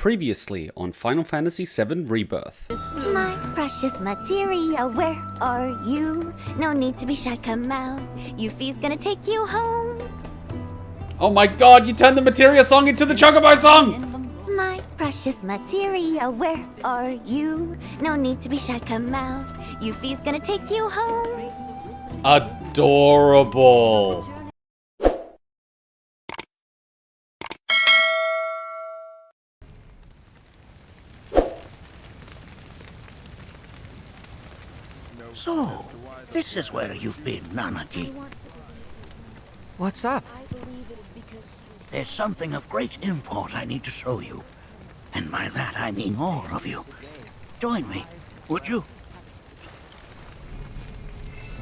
Previously on Final Fantasy VII Rebirth. My precious materia, where are you? No need to be shy, come out. Yuffie's gonna take you home. Oh my god, you turned the Materia song into the Chocobo song! My precious materia, where are you? No need to be shy, come out. Yuffie's gonna take you home. Adorable. So, this is where you've been, Nattak. What's up? There's something of great import I need to show you. And by that I mean all of you. Join me, would you?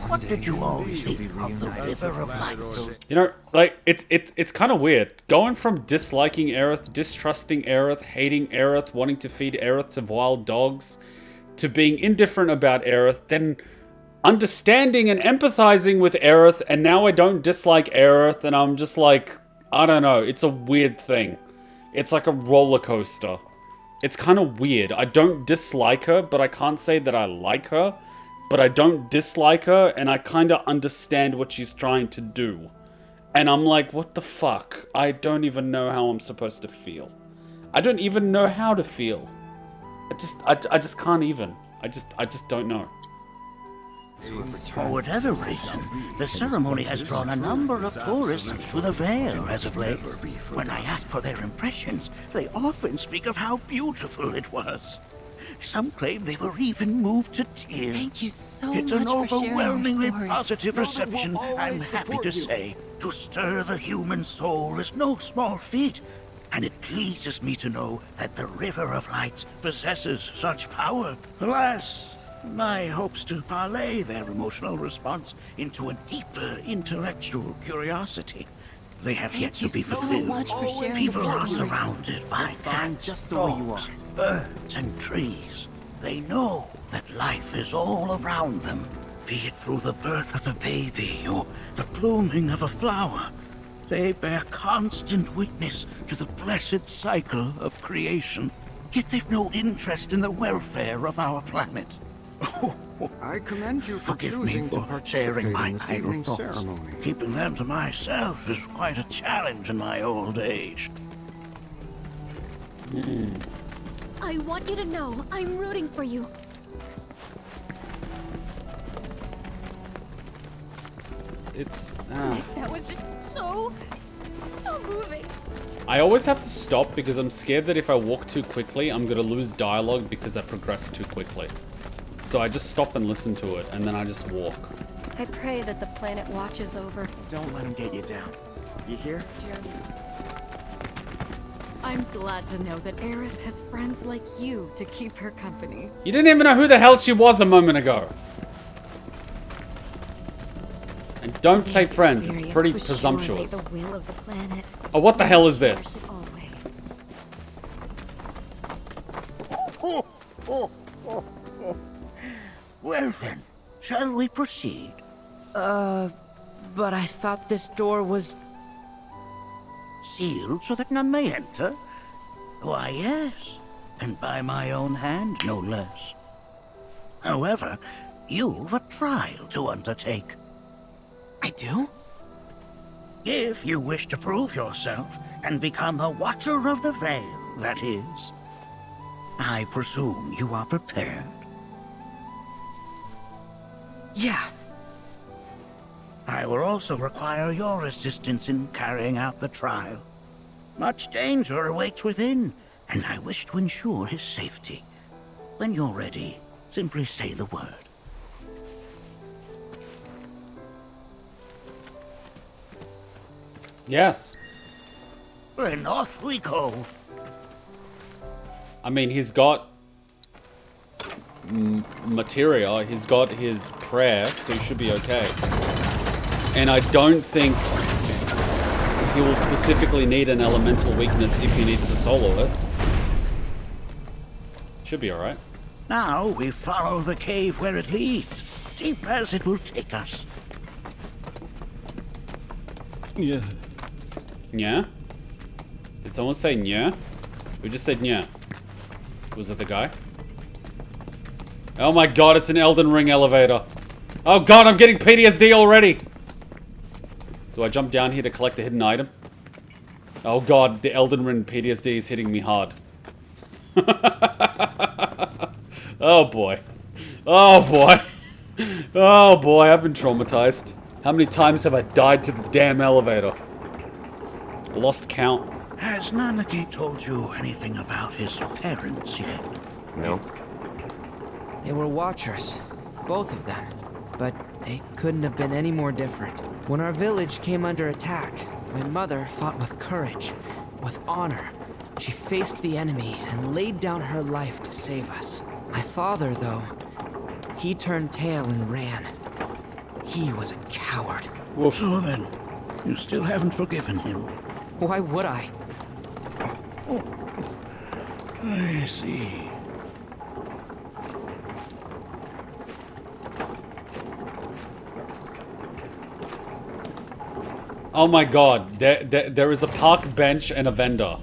What did you all think of the River of Light? You know, like, it's kind of weird. Going from disliking Aerith, distrusting Aerith, hating Aerith, wanting to feed Aerith to wild dogs, to being indifferent about Aerith, then understanding and empathizing with Aerith, and now I don't dislike Aerith, and I'm just like, I don't know, it's a weird thing. It's like a roller coaster. It's kind of weird. I don't dislike her, but I can't say that I like her. But I don't dislike her, and I kind of understand what she's trying to do. And I'm like, what the fuck? I don't even know how I'm supposed to feel. I don't even know how to feel. I just can't even. I just don't know. For whatever reason, the ceremony has drawn a number of tourists to the Vale as of late. When I ask for their impressions, they often speak of how beautiful it was. Some claim they were even moved to tears. Thank you so It's much an for sharing your overwhelmingly story. positive reception, I'm happy to say. To stir the human soul is no small feat, and it pleases me to know that the River of Lights possesses such power. Alas, my hopes to parlay their emotional response into a deeper intellectual curiosity. They have yet to be fulfilled. Much for sharing People your are story. surrounded by cats, just the way you dogs, birds, and trees. They know that life is all around them, be it through the birth of a baby or the blooming of a flower. They bear constant witness to the blessed cycle of creation, yet they've no interest in the welfare of our planet. I commend you for Forgive me choosing to for participate sharing my in this idle evening's thoughts. ceremony. Keeping them to myself is quite a challenge in my old age. I want you to know I'm rooting for you. That was just so moving. I always have to stop because I'm scared that if I walk too quickly, I'm gonna lose dialogue because I progress too quickly. So I just stop and listen to it, and then I just walk. I pray that the planet watches over Don't let him get you down. You hear? Jeremy. I'm glad to know that Aerith has friends like you to keep her company. You didn't even know who the hell she was a moment ago. And don't say Today's friends, it's experience pretty was presumptuous. surely the will of the planet. Oh, what the hell is this? Always. Well then, shall we proceed? But I thought this door was... Sealed so that none may enter? Why, yes, and by my own hand, no less. However, you've a trial to undertake. I do? If you wish to prove yourself and become a Watcher of the Vale, that is. I presume you are prepared. Yeah. I will also require your assistance in carrying out the trial. Much danger awaits within, and I wish to ensure his safety. When you're ready, simply say the word. Yes. Then off we go. I mean, he's got materia, he's got his prayer, so he should be okay. And I don't think he will specifically need an elemental weakness if he needs to solo it. Should be alright. Now we follow the cave where it leads, deep as it will take us. Yeah. Yeah? Did someone say yeah? We just said yeah. Was it the guy? Oh my god, it's an Elden Ring elevator. Oh god, I'm getting PTSD already. Do I jump down here to collect a hidden item? Oh god, the Elden Ring PTSD is hitting me hard. Oh boy. Oh boy. Oh boy, I've been traumatized. How many times have I died to the damn elevator? Lost count. Has Nattak told you anything about his parents yet? No? They were watchers, both of them. But they couldn't have been any more different. When our village came under attack, my mother fought with courage, with honor. She faced the enemy and laid down her life to save us. My father, though, he turned tail and ran. He was a coward. So then, you still haven't forgiven him? Why would I? I see. Oh my god, there is a park bench and a vendor.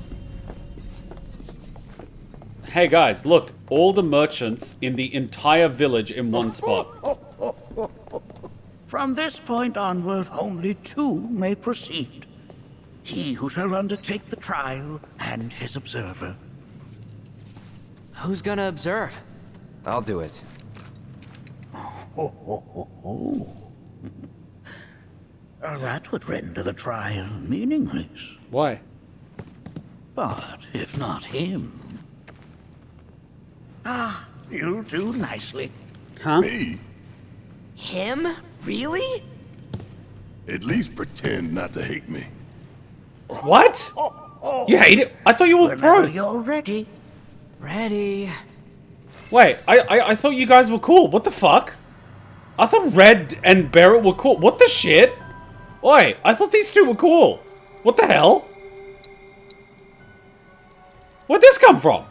Hey guys, look, all the merchants in the entire village in one spot. From this point onward, only two may proceed. He who shall undertake the trial and his observer. Who's gonna observe? I'll do it. That would render the trial meaningless. Why? But if not him... Ah, you'll do nicely. Huh? Me? Him? Really? At least pretend not to hate me. What? You hate it? I thought you were Whenever pros. you're ready. Ready. Wait, I thought you guys were cool. What the fuck? I thought Red and Barrett were cool. What the shit? Oi, I thought these two were cool. What the hell? Where'd this come from?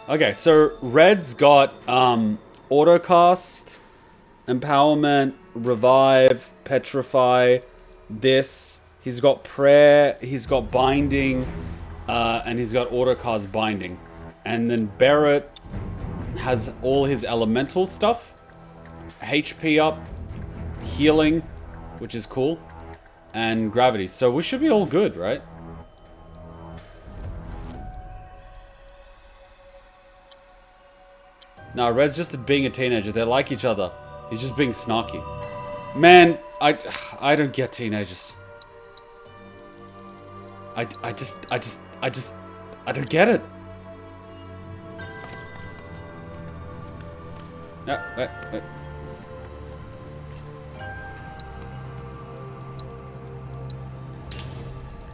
Okay, so Red's got autocast, empowerment, revive, petrify, this. He's got prayer, he's got binding, and he's got autocast binding. And then Barrett has all his elemental stuff. HP up, healing, which is cool, and gravity. So we should be all good, right? No, Red's just being a teenager. They like each other. He's just being snarky. Man, I don't get teenagers. I don't get it.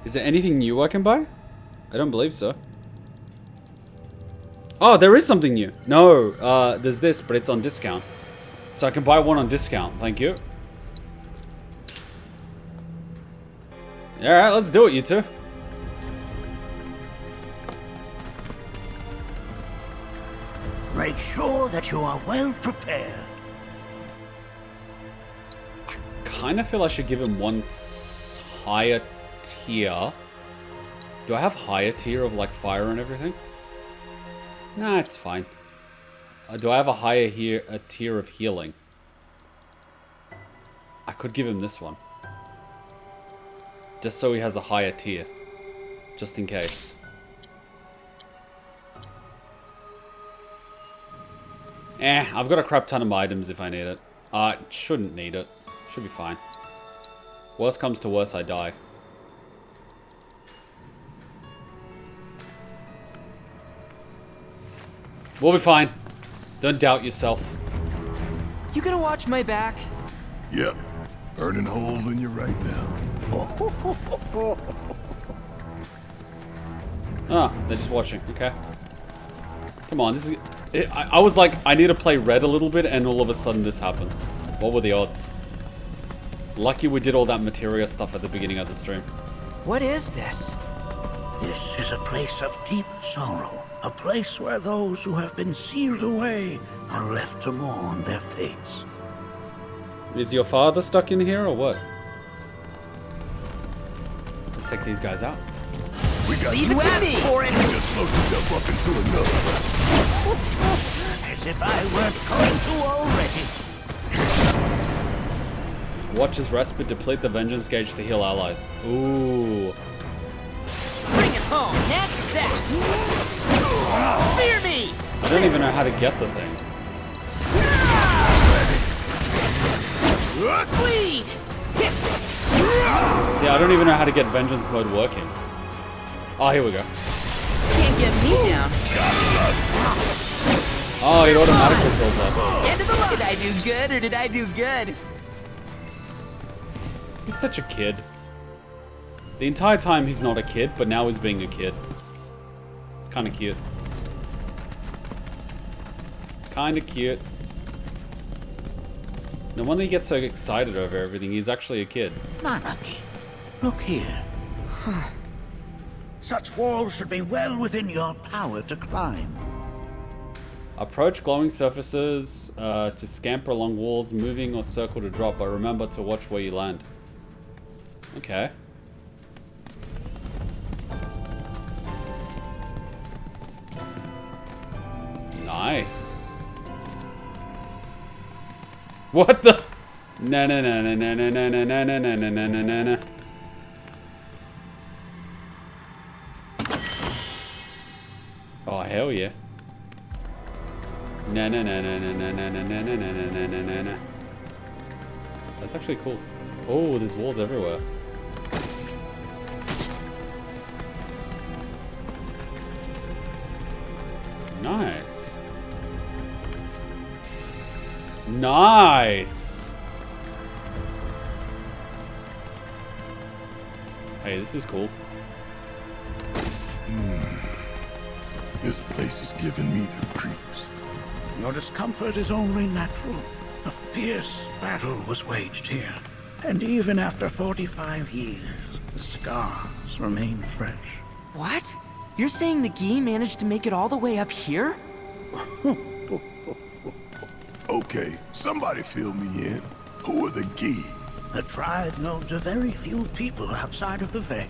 Is there anything new I can buy? I don't believe so. Oh, there is something new. No, there's this, but it's on discount. So I can buy one on discount. Thank you. Alright, let's do it, you two. Make sure that you are well prepared. Kind of feel I should give him one higher tier. Do I have higher tier of like fire and everything? Nah, it's fine. Do I have a higher tier of healing? I could give him this one. Just so he has a higher tier. Just in case. I've got a crap ton of items if I need it. Shouldn't need it. Should be fine. Worst comes to worst, I die. We'll be fine. Don't doubt yourself. You gonna watch my back? Yep. Burning holes in you right now. Ah, they're just watching. Okay. Come on, this is... I was like, I need to play Red a little bit, and all of a sudden this happens. What were the odds? Lucky we did all that materia stuff at the beginning of the stream. What is this? This is a place of deep sorrow. A place where those who have been sealed away are left to mourn their fates. Is your father stuck in here or what? Let's take these guys out. We got You asked for it! just float yourself up into another. As if I weren't going to already. Watch as Respite deplete the vengeance gauge to heal allies. Ooh. Bring it home. That's that. Fear me. I don't even know how to get the thing. Bleed. See, I don't even know how to get vengeance mode working. Oh, here we go. Can't get me down. Oh, it automatically fills up. End of the line. Did I do good or did I do good? He's such a kid. The entire time he's not a kid, but now he's being a kid. It's kind of cute. It's kind of cute. No wonder he gets so excited over everything. He's actually a kid. Nanaki, look here. Such walls should be well within your power to climb. Approach glowing surfaces to scamper along walls, moving or circle to drop, but remember to watch where you land. Okay. Nice. What the? Na na na na na na na na na na na na na na na. Oh hell yeah. Na na na na na na na na na na na na na na na. That's actually cool. Oh, there's walls everywhere. Nice. Nice. Hey, this is cool. This place is giving me the creeps. Your discomfort is only natural. A fierce battle was waged here. And even after 45 years, the scars remain fresh. What? You're saying the Gi managed to make it all the way up here? Okay, somebody fill me in. Who are the Gi? A tribe known to very few people outside of the Vale.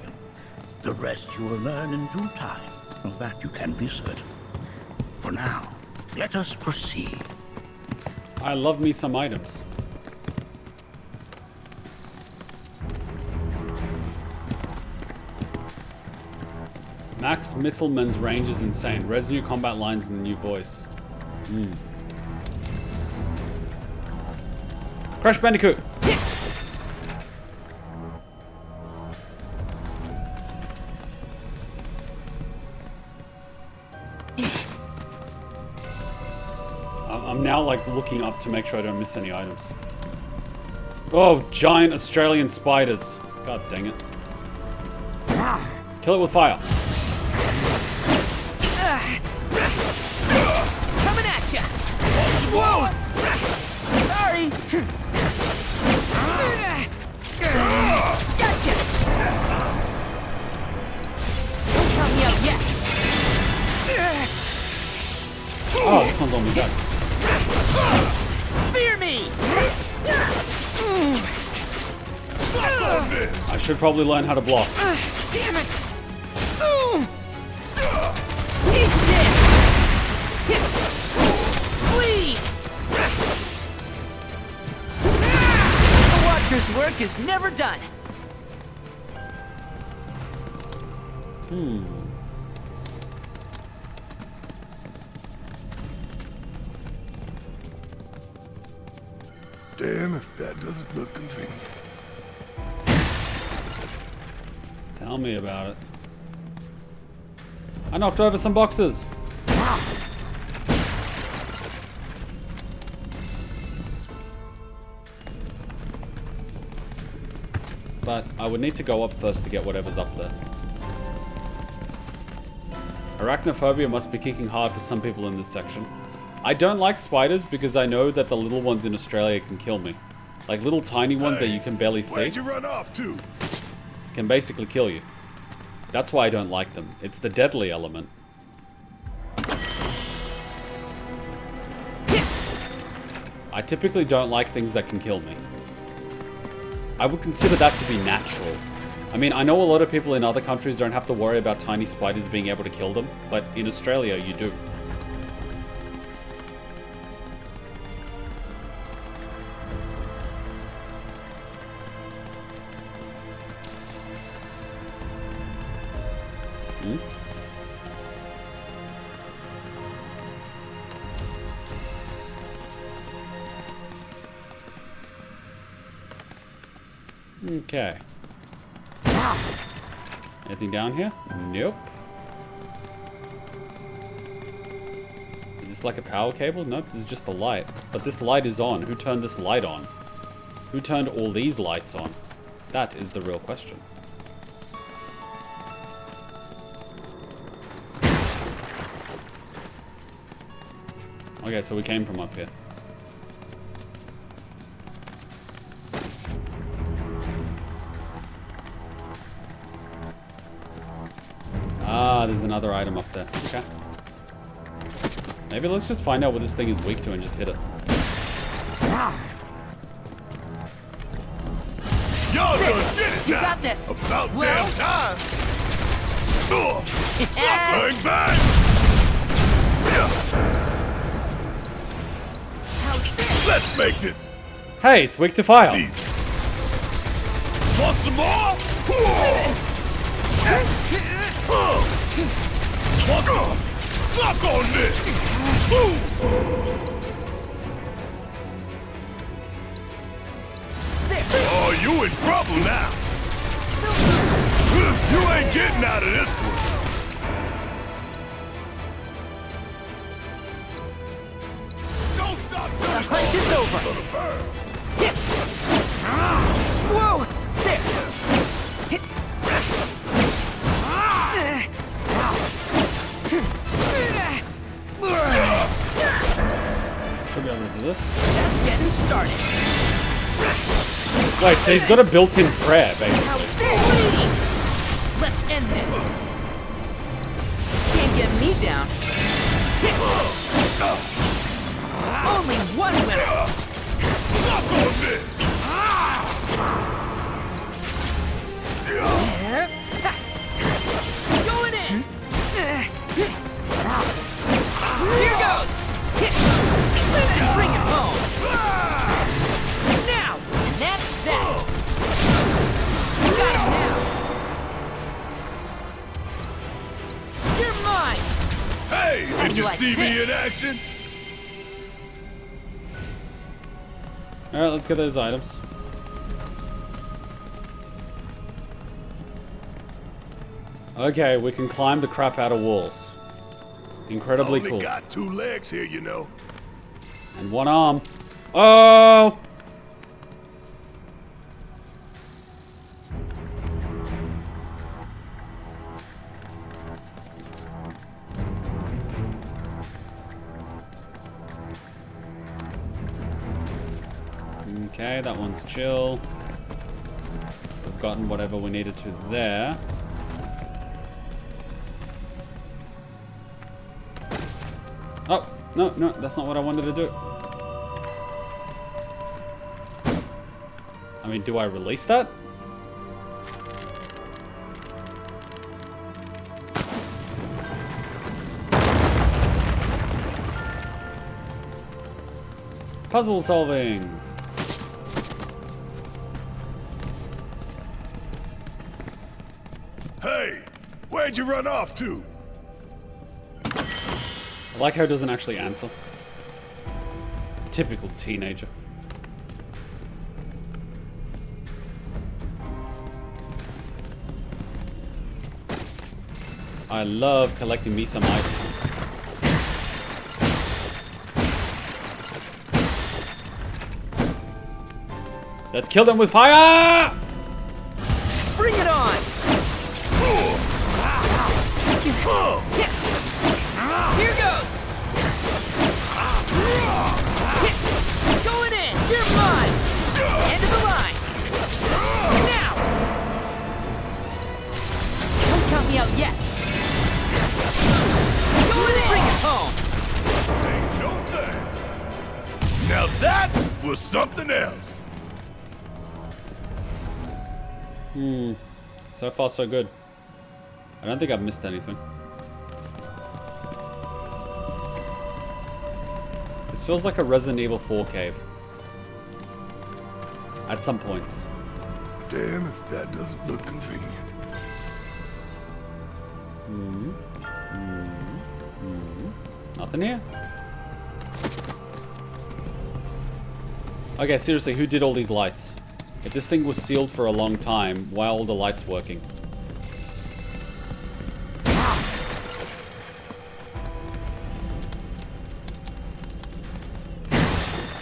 The rest you will learn in due time. Of that you can be certain. For now, let us proceed. I love me some items. Max Mittelman's range is insane. Red's new combat lines and the new voice. Crash Bandicoot! I'm now like looking up to make sure I don't miss any items. Oh, giant Australian spiders. God dang it. Kill it with fire. Coming at ya! Whoa! Sorry! Gotcha! Don't count me out yet! Oh, this one's on me back. Fear me! I should probably learn how to block. Damn it! Eat this! Bleed! The Watcher's work is never done. Damn if that doesn't look convenient. Tell me about it. I knocked over some boxes. But I would need to go up first to get whatever's up there. Arachnophobia must be kicking hard for some people in this section. I don't like spiders because I know that the little ones in Australia can kill me. Like little tiny ones that you can barely see Where'd you run off to? can basically kill you. That's why I don't like them. It's the deadly element. I typically don't like things that can kill me. I would consider that to be natural. I mean, I know a lot of people in other countries don't have to worry about tiny spiders being able to kill them, but in Australia, you do. Okay. Anything down here? Nope. Is this like a power cable? Nope, this is just a light. But this light is on. Who turned this light on? Who turned all these lights on? That is the real question. Okay, so we came from up here. Ah, there's another item up there. Okay. Maybe let's just find out what this thing is weak to and just hit it. Y'all just get it You now. got this. About Well- damn time. Bang, bang. Yeah. Let's make it. Hey, it's weak to fire. Easy. Want some more? Suck on this. Oh, you in trouble now. You ain't getting out of this one. Don't stop. The hunt is over. Whoa! Should be able to do this. Just getting started. Wait, so he's got a built-in prayer, basically. How's this? Let's end this. Can't get me down. Only one winner. Suck on this. Going in. Here goes. Bring it home. Now, and that's that. Got him now. You're mine. Hey, How did do you you like see me this? in action? Alright, let's get those items. Okay, we can climb the crap out of walls. Incredibly Only cool. got 2 legs here, you know. And one arm. Oh! Okay, that one's chill. We've gotten whatever we needed to there. Oh, no, that's not what I wanted to do. I mean, do I release that? Puzzle solving. Hey, where'd you run off to? I like how it doesn't actually answer. Typical teenager. I love collecting me some items. Let's kill them with fire! Bring it on. Here goes. Going in. You're mine. End of the line. Now. Don't count me out yet. Going in. Bring it home. Ain't no thing. Now that was something else. So far, so good. I don't think I've missed anything. This feels like a Resident Evil 4 cave. At some points. Damn if that doesn't look convenient. Nothing here. Okay, seriously, who did all these lights? If this thing was sealed for a long time, why are all the lights working?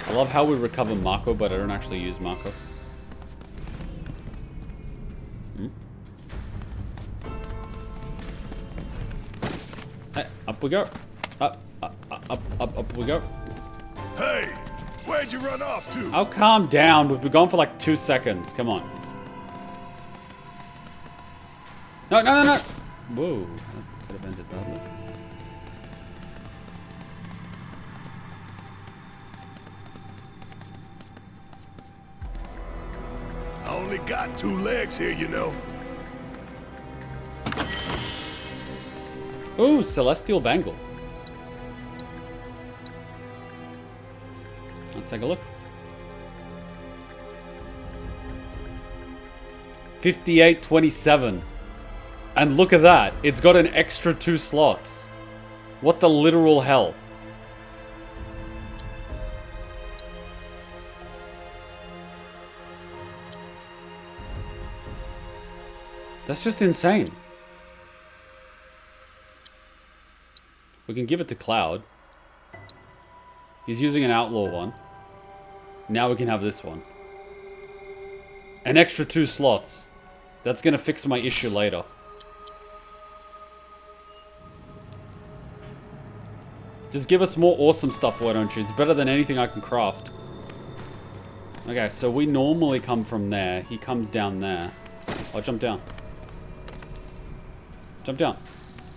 I love how we recover Mako, but I don't actually use Mako. Hey, up we go. Up we go. Hey, where'd you run off to? Oh, calm down. We've been gone for like 2 seconds. Come on. No, no, no, no. Whoa, that could have ended badly. I only got 2 legs here, you know. Ooh, Celestial Bangle. Let's take a look. 5827. And look at that. It's got an extra 2 slots. What the literal hell? That's just insane. We can give it to Cloud. He's using an outlaw one. Now we can have this one. An extra 2 slots. That's gonna fix my issue later. Just give us more awesome stuff, why don't you? It's better than anything I can craft. Okay, so we normally come from there. He comes down there. I'll jump down. Jump down.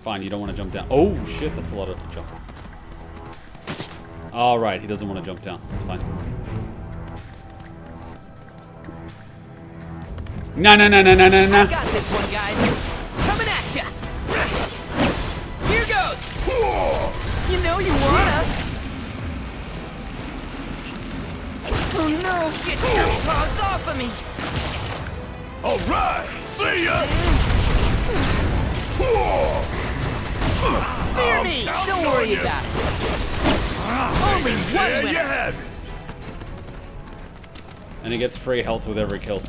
Fine, you don't want to jump down. Oh, shit, that's a lot of jumping. All right, he doesn't want to jump down. That's fine. No, no, no, no, no, no, no. I got this one, guys. Coming at ya. Here goes. You know you wanna. Oh no! Get your paws off of me. All right, see ya. Fear me. Don't worry about it. Only one There you winner. have it. And he gets free health with every kill.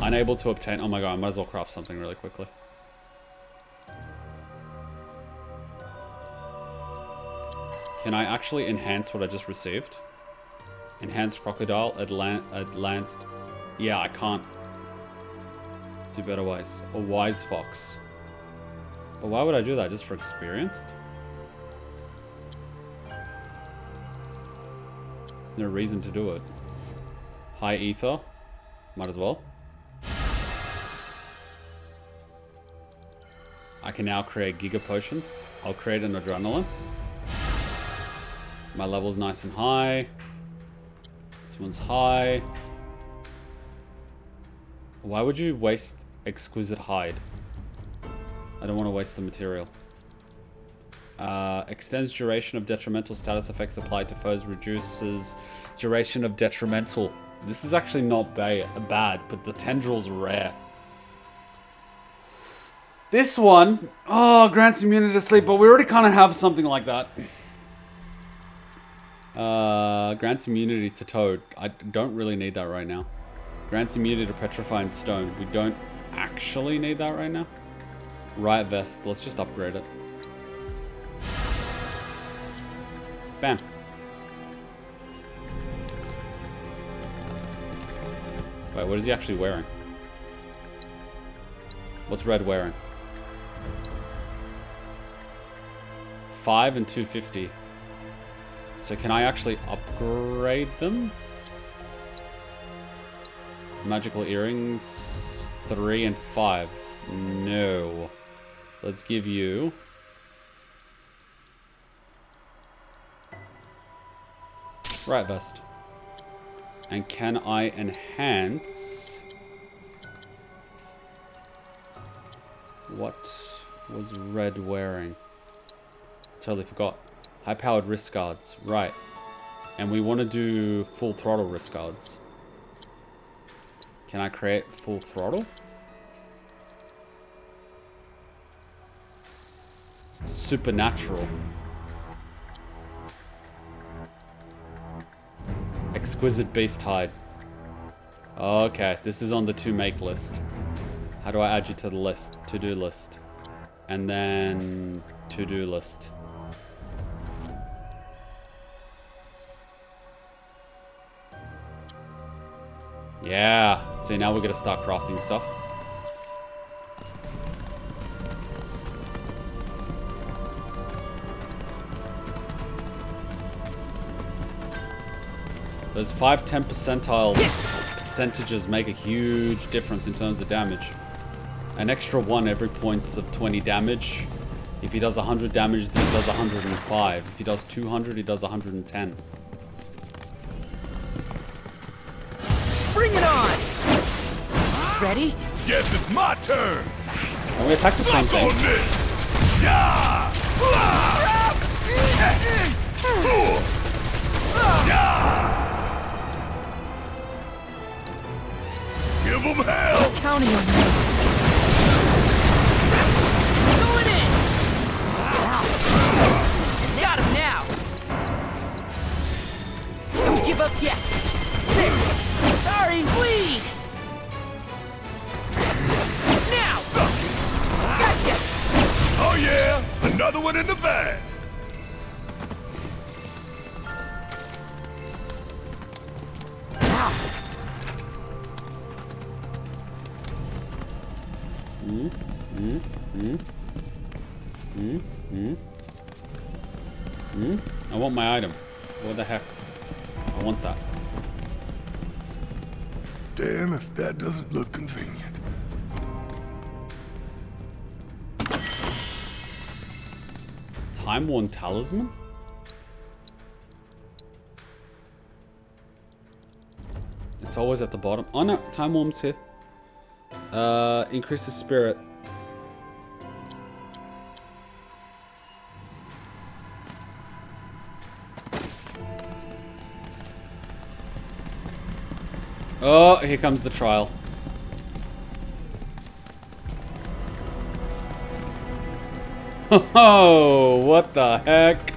Unable to obtain... Oh my god, I might as well craft something really quickly. Can I actually enhance what I just received? Enhanced crocodile, advanced... Yeah, I can't. Do better ways. A wise fox. But why would I do that? Just for experienced? There's no reason to do it. High ether. Might as well. I can now create giga potions. I'll create an adrenaline. My level's nice and high. This one's high. Why would you waste exquisite hide? I don't want to waste the material. Extends duration of detrimental status effects applied to foes. Reduces duration of detrimental. This is actually not bad, but the tendril's rare. This one, oh, grants immunity to sleep, but we already kind of have something like that. Grants immunity to Toad. I don't really need that right now. Grants immunity to petrifying stone. We don't actually need that right now. Riot vest. Let's just upgrade it. Bam. Wait, what is he actually wearing? What's Red wearing? 5 and 250. So can I actually upgrade them? Magical earrings, 3 and 5. No. Let's give you... Right vest. And can I enhance... What was Red wearing? Totally forgot. High-powered wrist guards. Right. And we want to do full throttle wrist guards. Can I create full throttle? Supernatural. Exquisite beast hide. Okay, this is on the to make list. How do I add you to the list? To-do list. And then to-do list. Yeah. See, now we're gonna start crafting stuff. Those 5-10 percentile percentages make a huge difference in terms of damage. An extra 1 every points of 20 damage. If he does 100 damage, then he does 105. If he does 200, he does 110. Bring it on! Ready? Guess it's my turn. And we attack the same thing. Yeah! Give him hell! Counting on you. Going in! Got him now! Don't give up yet! There! Sorry, bleed! Now! Gotcha! Oh yeah! Another one in the bag! I want my item. What the heck? I want that. Damn if that doesn't look convenient. Time-worn talisman? It's always at the bottom. Oh no, time-worm's here. Increases spirit. Oh, here comes the trial. Oh, what the heck?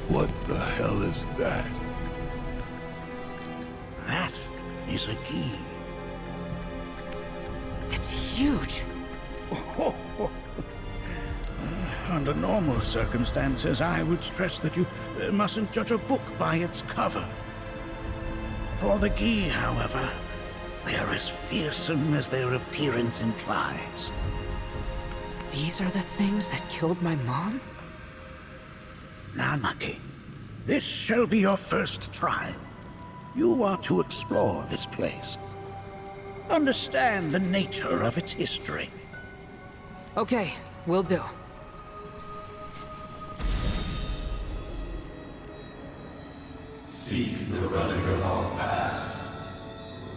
What the hell is that? That is a key. It's huge. Under normal circumstances, I would stress that you mustn't judge a book by its cover. For the Gi, however, they are as fearsome as their appearance implies. These are the things that killed my mom? Now, Nucky, this shall be your first trial. You are to explore this place. Understand the nature of its history. Okay, will do. Seek the relic of our past.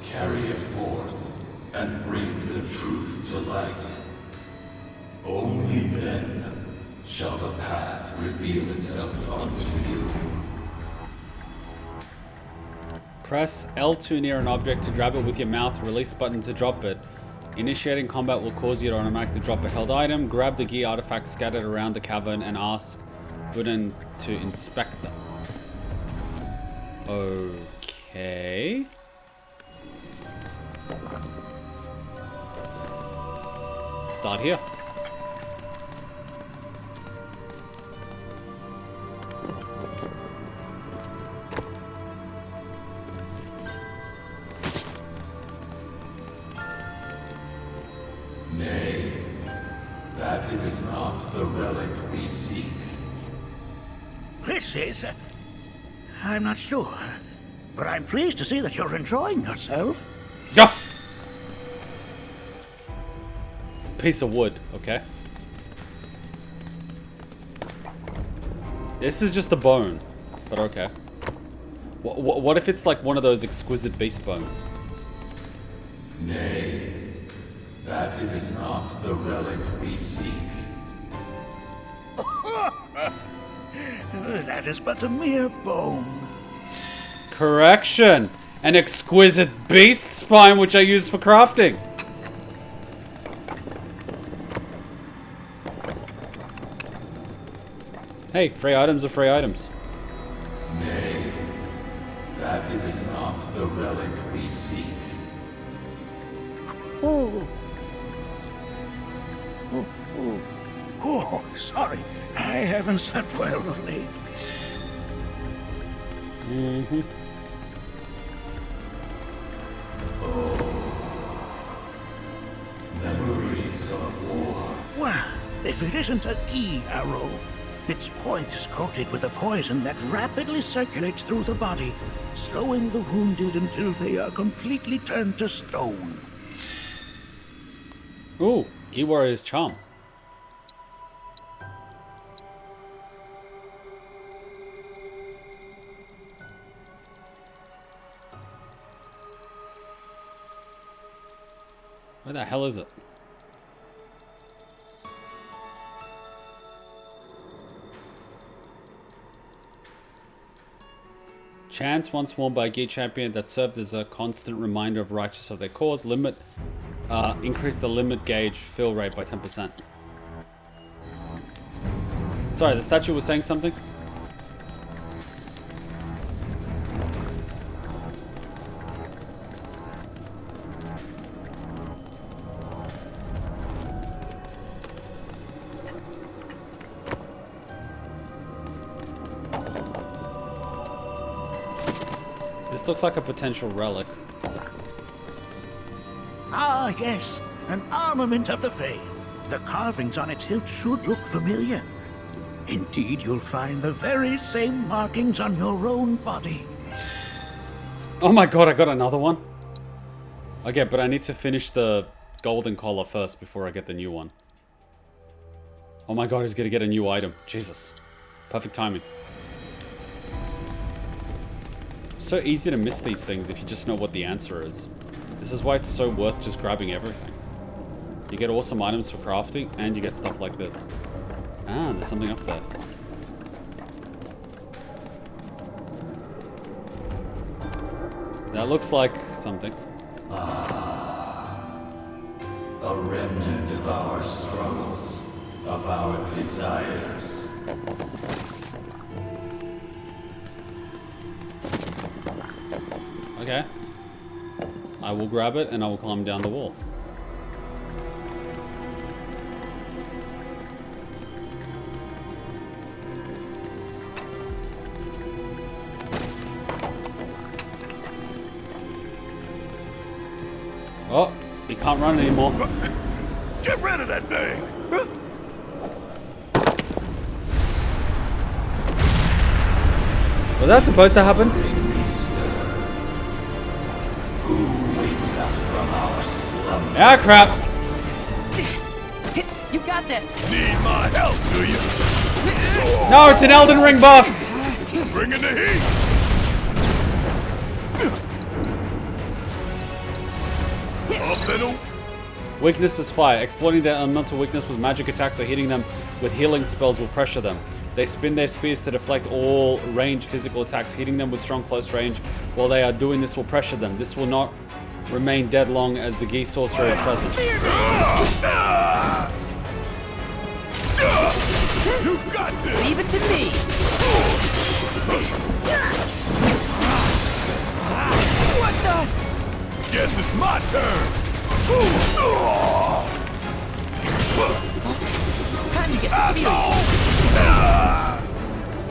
Carry it forth and bring the truth to light. Only then shall the path reveal itself unto you. Press L2 near an object to grab it with your mouth, release button to drop it. Initiating combat will cause you to automatically drop a held item. Grab the Gi artifact scattered around the cavern and ask Wooden to inspect them. Okay. Start here. Nay, that is not the relic we seek. This is... I'm not sure, but I'm pleased to see that you're enjoying yourself. Yeah. It's a piece of wood, okay? This is just a bone, but okay. What if it's like one of those exquisite beast bones? Nay, That is not the relic we seek. That is but a mere bone. Correction! An exquisite beast spine which I use for crafting. Hey, free items are free items. Nay, that is not the relic we seek. Oh, sorry. I haven't slept well of late. Memories of war. Well, if it isn't a Gi arrow, its point is coated with a poison that rapidly circulates through the body, slowing the wounded until they are completely turned to stone. Ooh, Gi Warrior's Charm. Where the hell is it? Chants once worn by a Gi champion that served as a constant reminder of righteous of their cause. Increase the limit gauge fill rate by 10%. Sorry, the statue was saying something? This looks like a potential relic. Ah, yes, an armament of the Vale. The carvings on its hilt should look familiar. Indeed, you'll find the very same markings on your own body. Oh my god, I got another one. Okay, but I need to finish the golden collar first before I get the new one. Oh my god, he's gonna get a new item. Jesus. Perfect timing. So easy to miss these things if you just know what the answer is. This is why it's so worth just grabbing everything. You get awesome items for crafting, and you get stuff like this. Ah, there's something up there. That looks like something. A remnant of our struggles, of our desires. Okay. I will grab it and I will climb down the wall. Oh, he can't run anymore. Get rid of that thing! Was that supposed to happen? Ah, crap. You got this. Need my help, do you? No, it's an Elden Ring boss. Bringing the heat! Up, little! Weakness is fire. Exploiting their elemental weakness with magic attacks or hitting them with healing spells will pressure them. They spin their spears to deflect all ranged physical attacks. Hitting them with strong close range while they are doing this will pressure them. This will not remain dead long as the Gi sorcerer is present. You got this! Leave it to me. What the? Guess it's my turn! Time to get serious.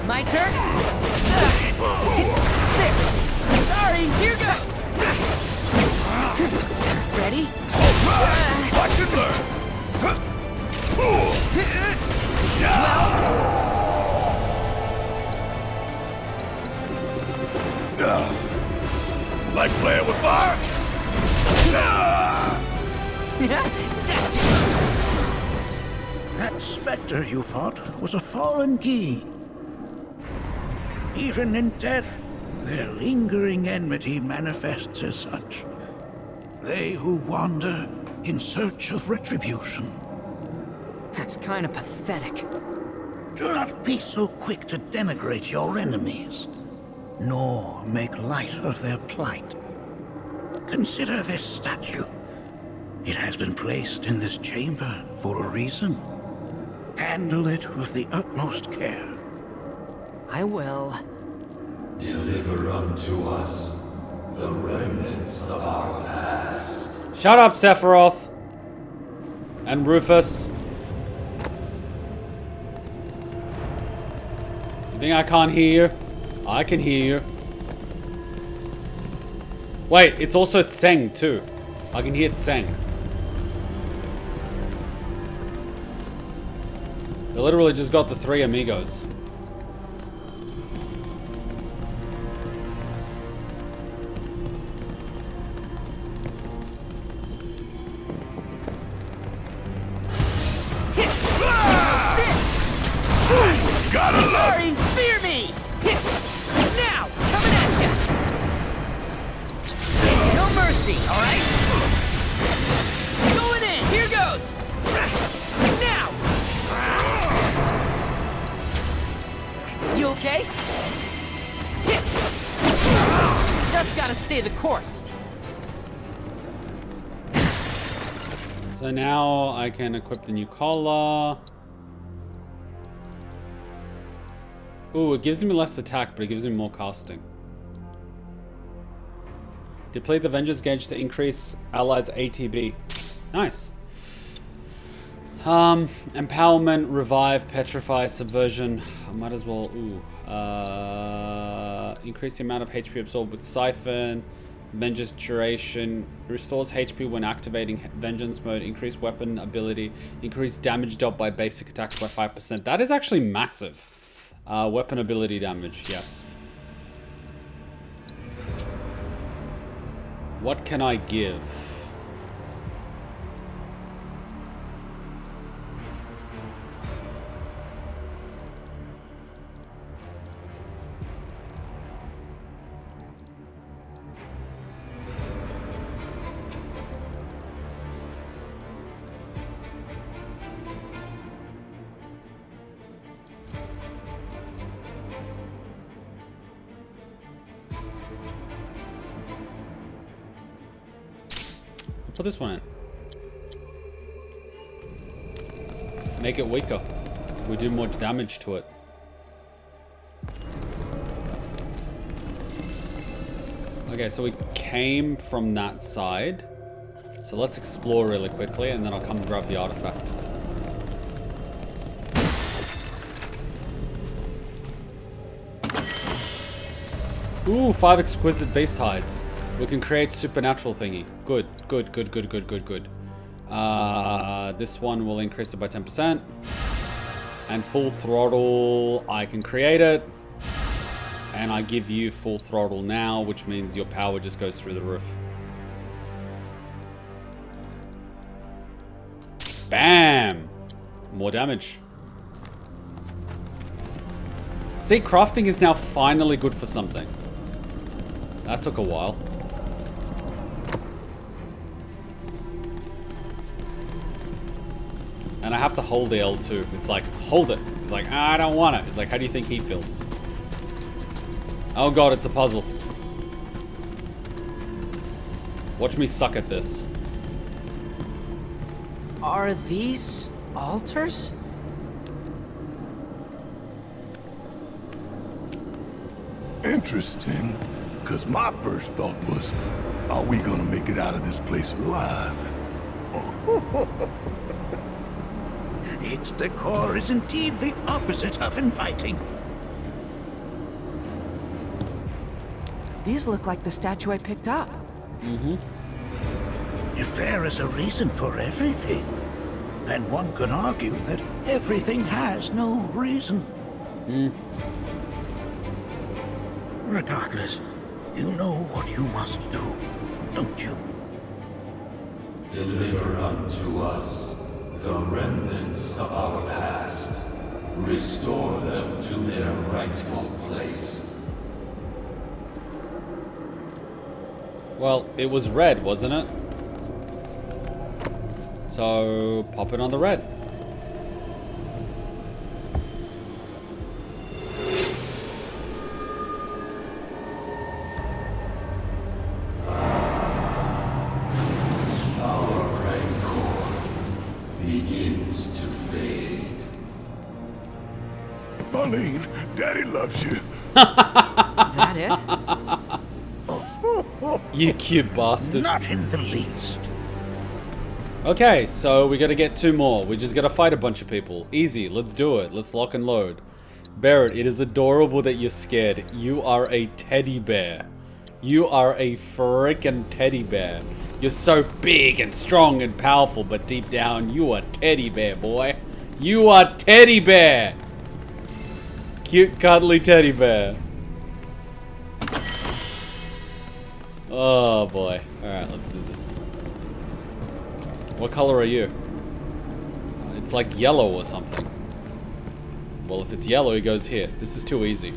My turn? There. Sorry, here goes. Ready? Watch and learn! Like playing with fire? That specter you fought was a fallen Gi. Even in death, their lingering enmity manifests as such. They who wander in search of retribution. That's kind of pathetic. Do not be so quick to denigrate your enemies, nor make light of their plight. Consider this statue. It has been placed in this chamber for a reason. Handle it with the utmost care. I will. Deliver unto us the remnants of our past. Shut up, Sephiroth. And Rufus. You think I can't hear you? I can hear you. Wait, it's also Tseng too. I can hear Tseng. They literally just got the 3 amigos. Sorry, fear me! Now, coming at ya! No mercy, alright? Going in, here goes! Now! You okay? Just gotta stay the course. So now I can equip the new collar. Ooh, it gives me less attack, but it gives me more casting. Deplete the Vengeance gauge to increase allies' ATB. Nice. Empowerment, revive, petrify, subversion. I might as well. Ooh. Increase the amount of HP absorbed with siphon. Vengeance duration. Restores HP when activating Vengeance mode. Increase weapon ability. Increase damage dealt by basic attacks by 5%. That is actually massive. Weapon ability damage, yes. What can I give? Put this one in. Make it weaker. We do more damage to it. Okay, so we came from that side. So let's explore really quickly and then I'll come grab the artifact. Ooh, 5 exquisite beast hides. We can create supernatural thingy. Good, good, good, good, good, good, good. This one will increase it by 10%. And full throttle, I can create it. And I give you full throttle now, which means your power just goes through the roof. Bam! More damage. See, crafting is now finally good for something. That took a while. And I have to hold the L2. It's like, hold it. It's like, I don't want it. It's like, how do you think he feels? Oh god, it's a puzzle. Watch me suck at this. Are these altars? Interesting, because my first thought was, are we gonna make it out of this place alive? Its decor is indeed the opposite of inviting. These look like the statue I picked up. Mm-hmm. If there is a reason for everything, then one could argue that everything has no reason. Regardless, you know what you must do, don't you? Deliver unto us the remnants of our past. Restore them to their rightful place. Well, it was red, wasn't it? So, pop it on the red. Begins to fade. Marlene, Daddy loves you. That it? You cute bastard. Not in the least. Okay, so we gotta get 2 more. We just gotta fight a bunch of people. Easy, let's do it. Let's lock and load. Barrett, it is adorable that you're scared. You are a teddy bear. You are a freaking teddy bear. You're so big and strong and powerful, but deep down, you are teddy bear, boy. You are teddy bear. Cute, cuddly teddy bear. Oh boy. Alright, let's do this. What color are you? It's like yellow or something. Well, if it's yellow, he goes here. This is too easy.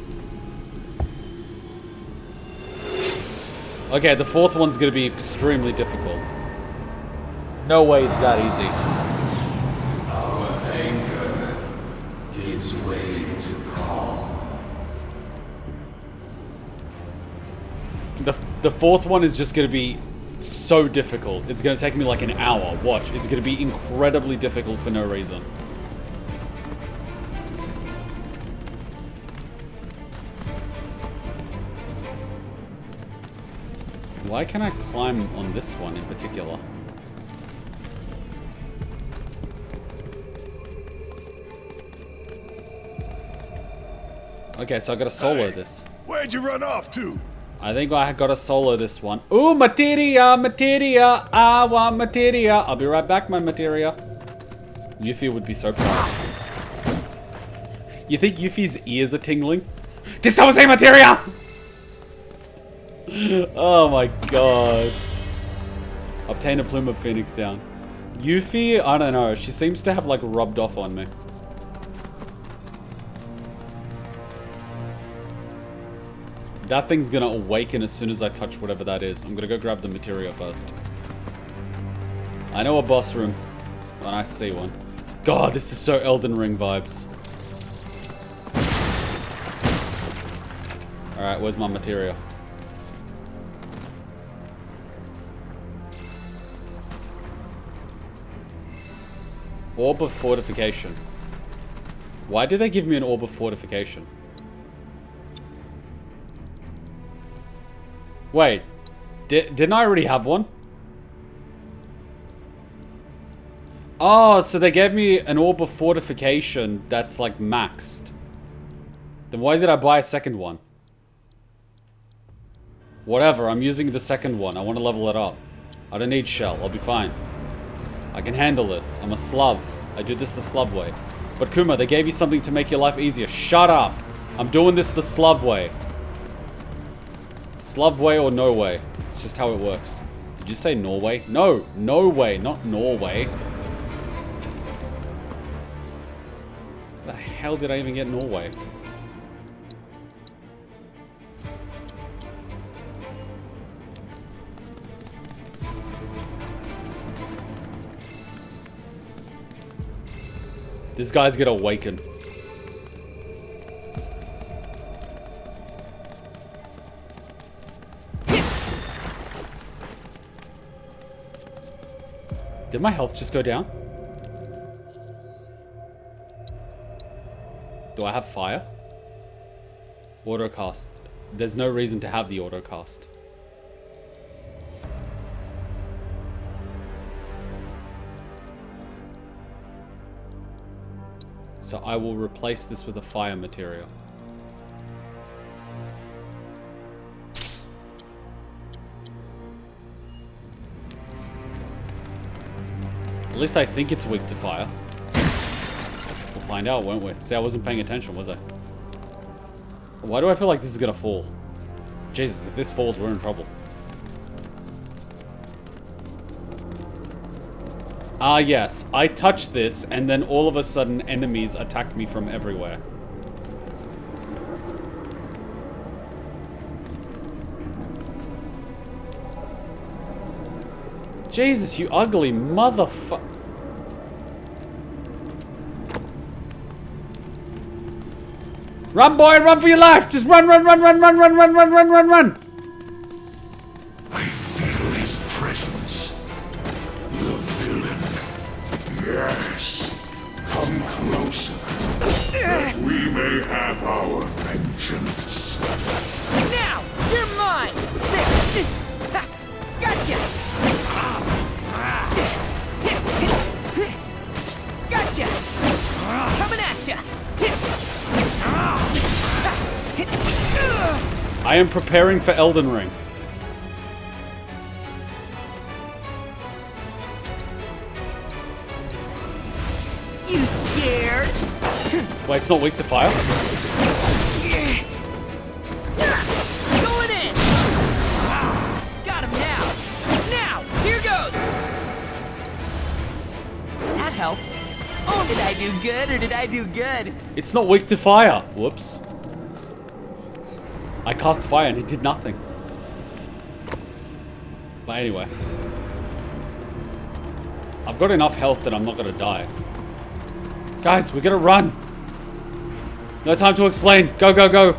Okay, the 4th one's gonna be extremely difficult. No way it's that easy. Our anger gives way to calm. The 4th one is just gonna be so difficult. It's gonna take me like an hour. Watch, it's gonna be incredibly difficult for no reason. Why can I climb on this one in particular? Okay, so I gotta solo this. Where'd you run off to? I think I gotta solo this one. Ooh, materia, materia, I want materia. I'll be right back, my materia. Yuffie would be so proud. You think Yuffie's ears are tingling? Did someone say materia? Oh my god. Obtain a plume of phoenix down. Yuffie, I don't know. She seems to have like rubbed off on me. That thing's gonna awaken as soon as I touch whatever that is. I'm gonna go grab the materia first. I know a boss room when I see one. God, this is so Elden Ring vibes. Alright, where's my materia? Orb of Fortification. Why did they give me an Orb of Fortification? Wait, didn't I already have one? Oh, so they gave me an Orb of Fortification that's like maxed. Then why did I buy a second one? Whatever, I'm using the second one. I want to level it up. I don't need shell, I'll be fine. I can handle this. I'm a slug. I do this the slug way. But Kuma, they gave you something to make your life easier. Shut up! I'm doing this the slug way. Slug way or no way. It's just how it works. Did you say Norway? No, no way, not Norway. How the hell did I even get Norway? This guy's gonna awaken. Did my health just go down? Do I have fire? Autocast. There's no reason to have the autocast. So I will replace this with a fire material. At least I think it's weak to fire. We'll find out, won't we? See, I wasn't paying attention, was I? Why do I feel like this is gonna fall? Jesus, if this falls, we're in trouble. Ah, yes. I touch this, and then all of a sudden, enemies attack me from everywhere. Jesus, you ugly motherfucker. Run, boy, run for your life! Just run, run, run, run, run, run, run, run, run, run, run! I feel his presence. The villain. Yes. Come closer, that we may have our vengeance. Now! You're mine! There! Ha! Gotcha! Gotcha! Coming at ya! I am preparing for Elden Ring. You scared? Wait, it's not weak to fire? Going in! Got him now! Now! Here goes! That helped. Oh, did I do good or did I do good? It's not weak to fire. Whoops. I cast fire and it did nothing. But anyway. I've got enough health that I'm not gonna die. Guys, we gotta run. No time to explain. Go, go, go.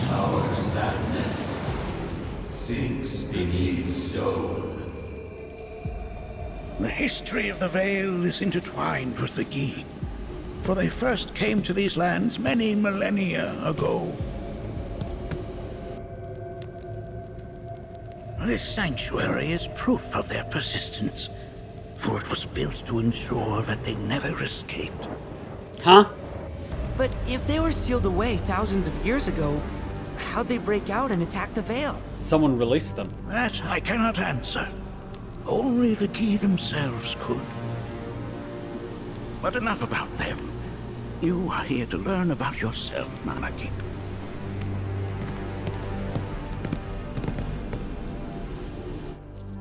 Our sadness sinks beneath stone. The history of the Vale is intertwined with the Gi, for they first came to these lands many millennia ago. This sanctuary is proof of their persistence, for it was built to ensure that they never escaped. Huh? But if they were sealed away thousands of years ago, how'd they break out and attack the Vale? Someone released them. That I cannot answer. Only the Gi themselves could. But enough about them. You are here to learn about yourself, Nattak.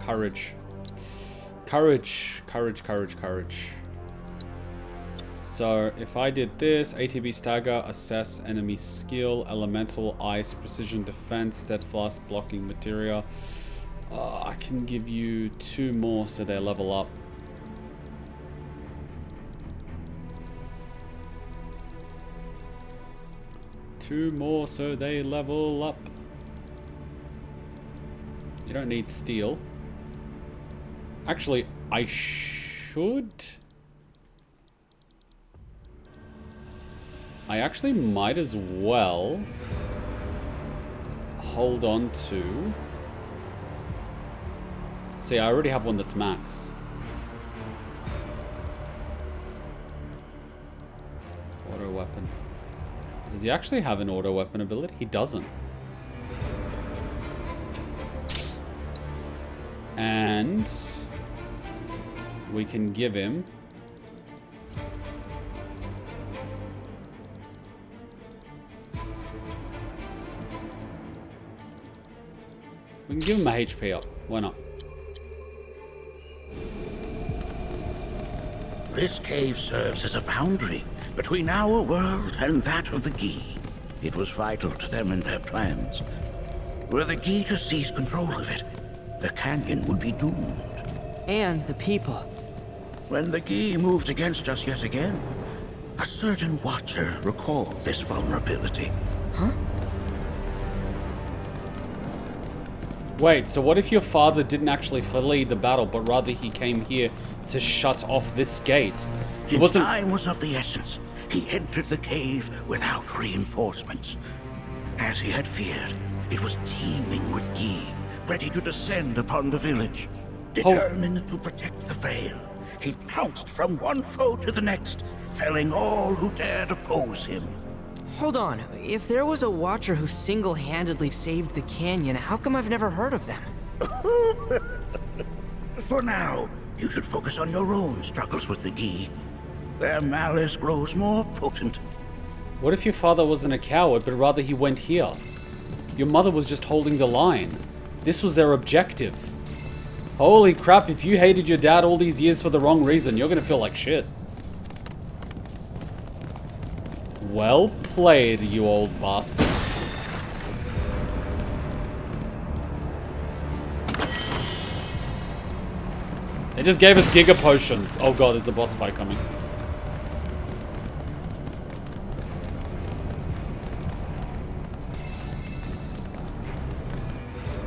Courage. Courage. Courage, courage, courage. So, if I did this, ATB stagger, assess enemy skill, elemental, ice, precision defense, steadfast, blocking, materia. I can give you 2 more so they level up. Two more so they level up. You don't need steel. Actually, I should... I actually might as well hold on to... See, I already have one that's max. Auto weapon. Does he actually have an auto weapon ability? He doesn't. And we can give him... We can give him a HP up. Why not? This cave serves as a boundary between our world and that of the Gi. It was vital to them in their plans. Were the Gi to seize control of it, the canyon would be doomed. And the people. When the Gi moved against us yet again, a certain watcher recalled this vulnerability. Huh? Wait, so what if your father didn't actually flee the battle, but rather he came here to shut off this gate? Since time was of the essence, he entered the cave without reinforcements. As he had feared, it was teeming with Gi, ready to descend upon the village. Determined to protect the Vale, he pounced from one foe to the next, felling all who dared oppose him. Hold on, if there was a watcher who single-handedly saved the canyon, how come I've never heard of them? For now, you should focus on your own struggles with the Gi. Their malice grows more potent. What if your father wasn't a coward, but rather he went here? Your mother was just holding the line. This was their objective. Holy crap, if you hated your dad all these years for the wrong reason, you're gonna feel like shit. Well played, you old bastard. They just gave us Giga Potions. Oh god, there's a boss fight coming.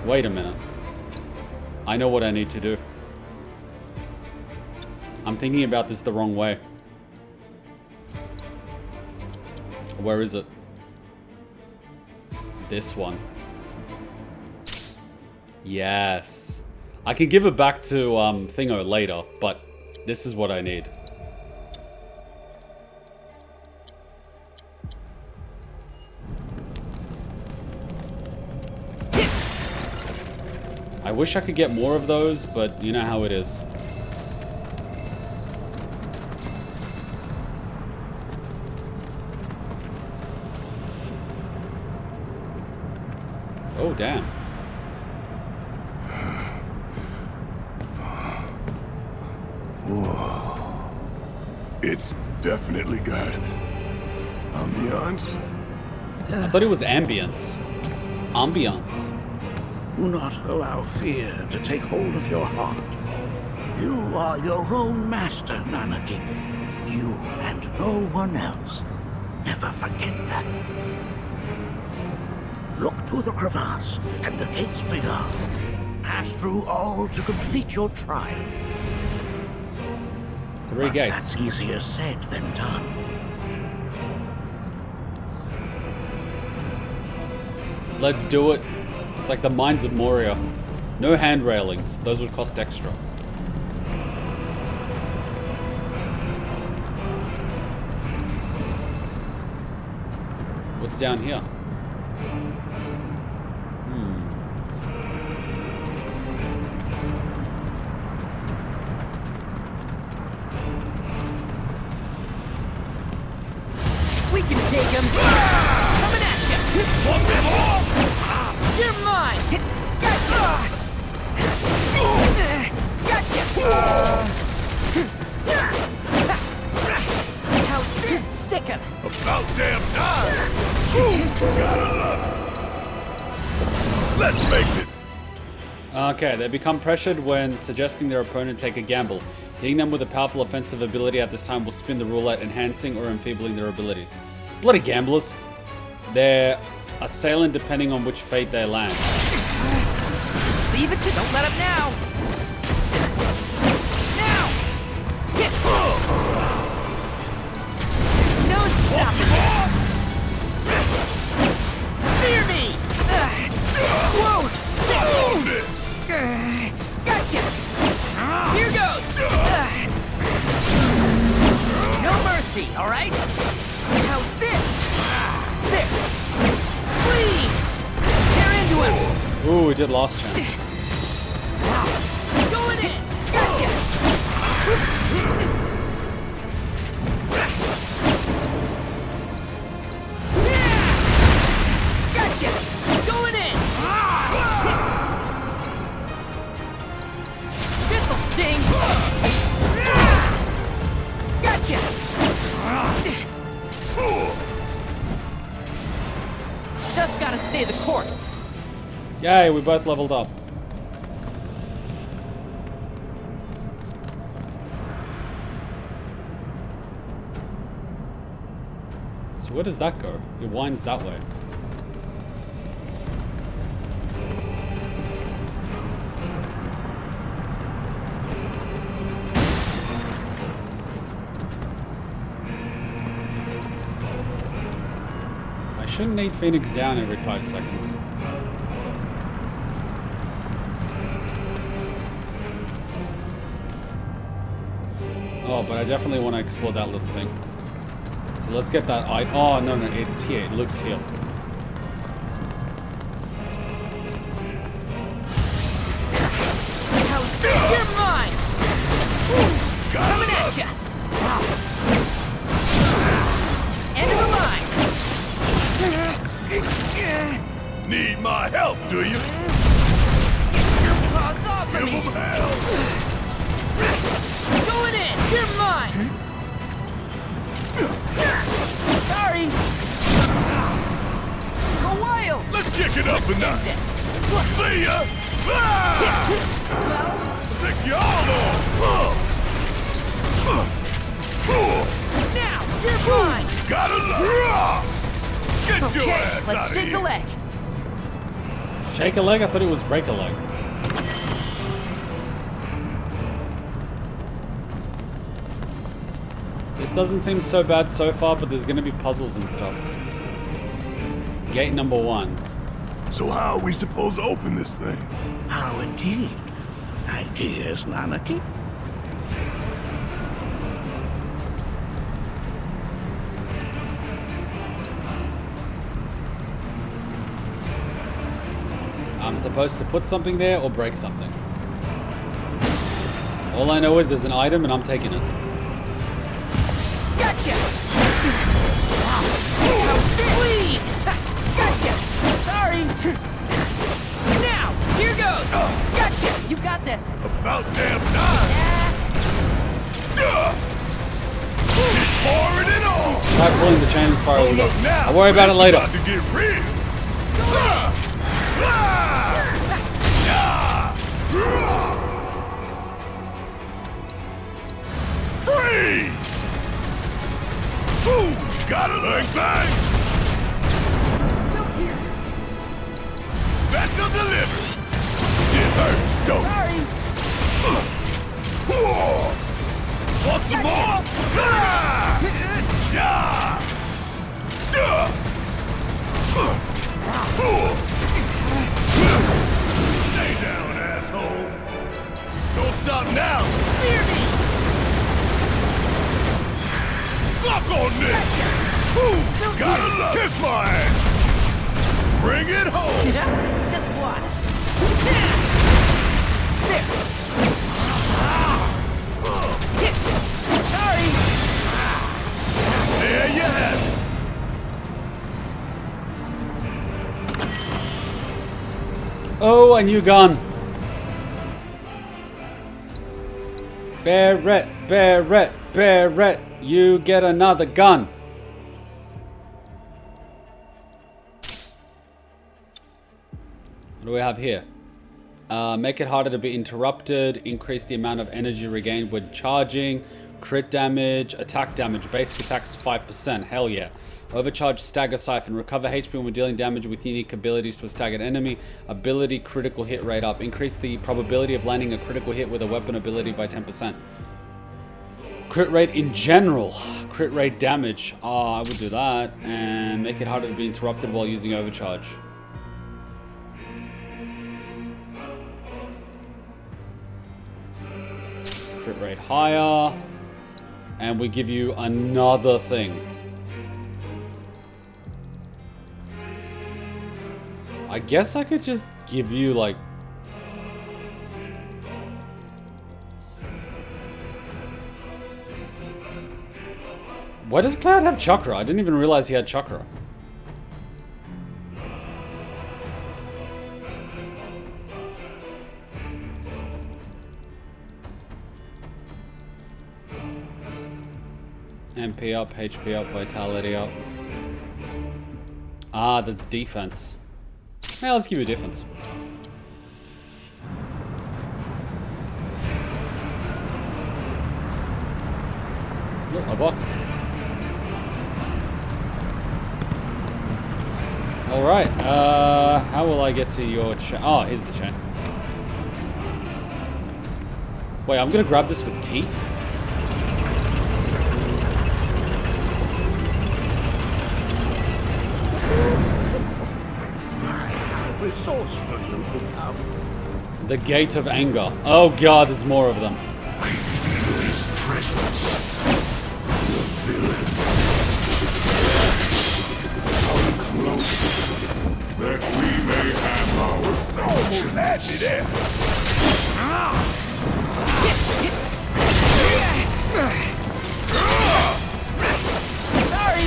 Wait a minute. I know what I need to do. I'm thinking about this the wrong way. Where is it? This one. Yes. I can give it back to Thingo later, but this is what I need. I wish I could get more of those, but you know how it is. Oh, damn. Whoa. It's definitely got ambiance. I thought it was ambience. Ambiance. Do not allow fear to take hold of your heart. You are your own master, Nattak. You and no one else. Never forget that. Look to the crevasse and the gates beyond. Pass through all to complete your trial. 3 But gates. that's easier said than done. Let's do it. It's like the Mines of Moria. No hand railings. Those would cost extra. What's down here? We can take him. Coming at you. You're mine. Gotcha. Gotcha. How's this? Sick him. About damn time! Gotta love it. Let's make it. Okay, they become pressured when suggesting their opponent take a gamble. Hitting them with a powerful offensive ability at this time will spin the roulette, enhancing or enfeebling their abilities. Bloody gamblers. They're assailant depending on which fate they land. Leave it to. Don't let him now. Now. Hit. No stopping. Fear me. Whoa. Gotcha. Here goes. No mercy, all right? How's this? There. Flee. Tear into him. Ooh, we did last chance. Going in. Gotcha. Oops. Gotcha. Going in. This'll sting. Gotcha. Just gotta stay the course. Yay, we both leveled up. So where does that go? It winds that way. I shouldn't need Phoenix down every 5 seconds. Oh, but I definitely want to explore that little thing. So let's get that eye. Oh, no, it's here. It looks here. You're mine! Coming at ya! End of the line! Need my help, do you? Your paws off for me! Going in! You're mine! Sorry! Go wild! Let's kick it up a notch. See ya! Take you all on! Now, you're mine! Gotta love! Get your Okay, ass let's out shake of a here! leg. Shake a leg? I thought it was break a leg. This doesn't seem so bad so far, but there's gonna be puzzles and stuff. Gate number 1. So how are we supposed to open this thing? How indeed? Ideas, Nanaki? I'm supposed to put something there or break something. All I know is there's an item and I'm taking it. Gotcha! Bleed! Gotcha! Sorry! Now, here goes! Gotcha! You got this! About damn time! Keep pouring it on! Try pulling the chain as far as we go. Look now! I'll worry about it later. About to get real! Freeze! Ooh, got a leg bang! Special delivery! Shit hurts, don't it? Sorry! Want some more? Yeah! Stay down, asshole! Don't stop now! Fear me! Suck on this! Gotta love kiss my ass! Bring it home! Just watch! There! Sorry! There you have it! Oh, a new gun. Barrett, Barrett, Barrett. You get another gun. What do we have here? Make it harder to be interrupted. Increase the amount of energy regained when charging. Crit damage. Attack damage. Basic attacks 5%. Hell yeah. Overcharge Stagger Siphon. Recover HP when dealing damage with unique abilities to a staggered enemy. Ability critical hit rate up. Increase the probability of landing a critical hit with a weapon ability by 10%. Crit rate in general. Crit rate damage. I would do that. And make it harder to be interrupted while using overcharge. Crit rate higher. And we give you another thing. I guess I could just give you like... Why does Cloud have chakra? I didn't even realize he had chakra. MP up, HP up, vitality up. Ah, that's defense. Yeah, let's give you defense. Look, a box. Alright, how will I get to your chain? Oh, here's the chain. Wait, I'm gonna grab this with teeth? Resourceful you've become. The Gate of Anger. Oh god, there's more of them. I feel his presence. The villain. Come close. That we may have our Almost had me there. Sorry!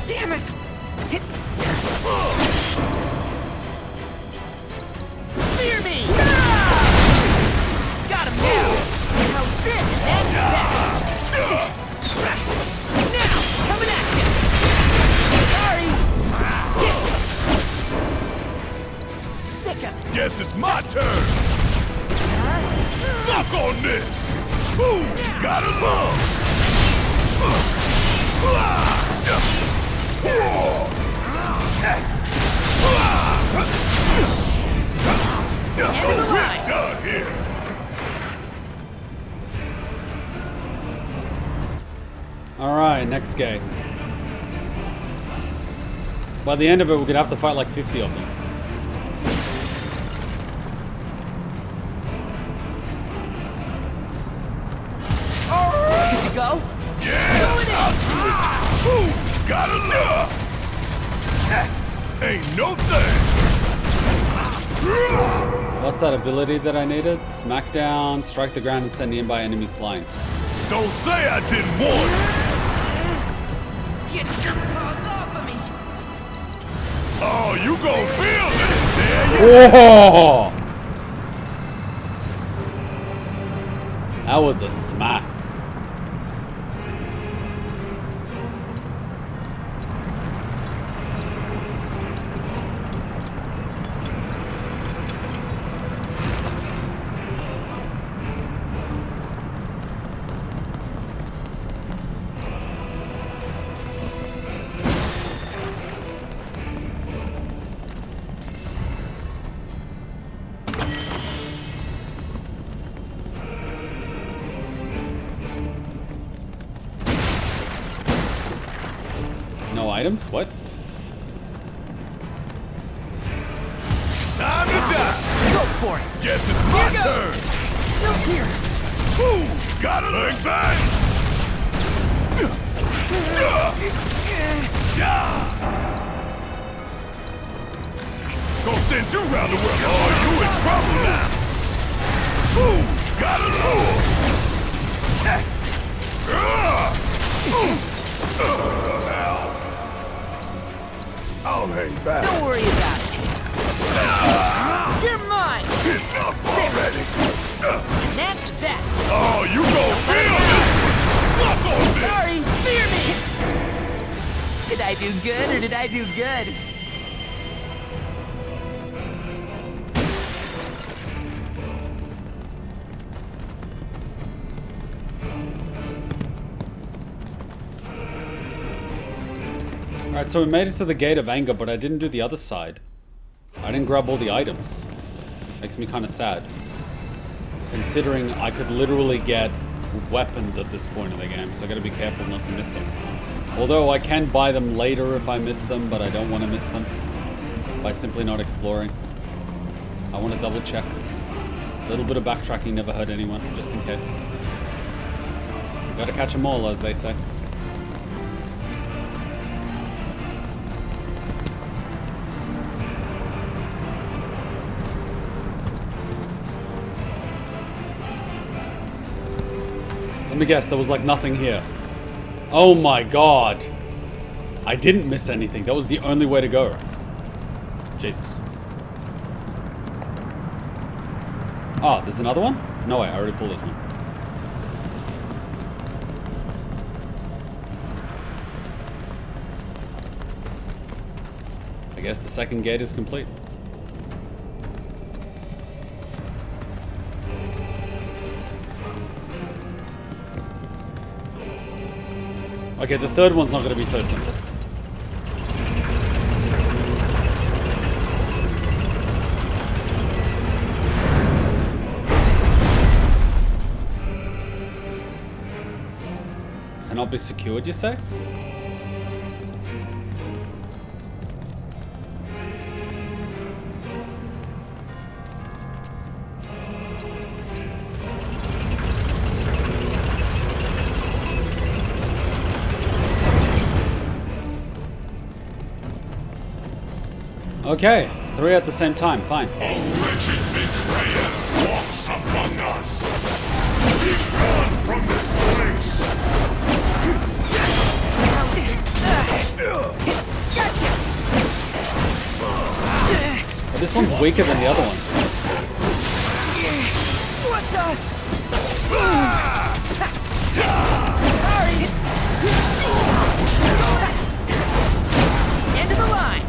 Damn it! Fear me! Guess it's my turn. Suck on this. Ooh, gotta love. We're done here. Alright, next game. By the end of it, we're gonna have to fight like 50 of them. Good to go? Yeah, I'll do it. Ooh, gotta love. Ain't no thing. What's that ability that I needed? Smackdown, strike the ground, and send nearby enemies flying. Don't say I didn't warn you. Get your paws off of me! Oh, you gon' feel it. There you Whoa! That was a smack. No items? What? Time to die. Go for it! Guess it's my turn. Look here! Ooh, gotta look back. Gonna send you round the world. Oh, you in trouble now. Ooh, gotta lose. I'll hang back. Don't worry about it. You're mine! Enough already. That's that! Oh, you gon' feel this. Suck on this. Sorry, fear me! Did I do good or did I do good? Alright, so we made it to the Gate of Anger, but I didn't do the other side. I didn't grab all the items. Makes me kind of sad. Considering I could literally get weapons at this point in the game, so I gotta be careful not to miss them. Although I can buy them later if I miss them, but I don't want to miss them. By simply not exploring. I want to double check. A little bit of backtracking never hurt anyone, just in case. Gotta catch them all, as they say. Let me guess, there was like nothing here. Oh my god. I didn't miss anything. That was the only way to go. Jesus. Oh, there's another one? No way, I already pulled this one. I guess the second gate is complete. Okay, the third one's not going to be so simple. Cannot be secured, you say? Okay, 3 at the same time, fine. A wretched betrayer walks among us. Be gone from this place. Gotcha! But this one's weaker than the other ones. What the? Sorry! End of the line!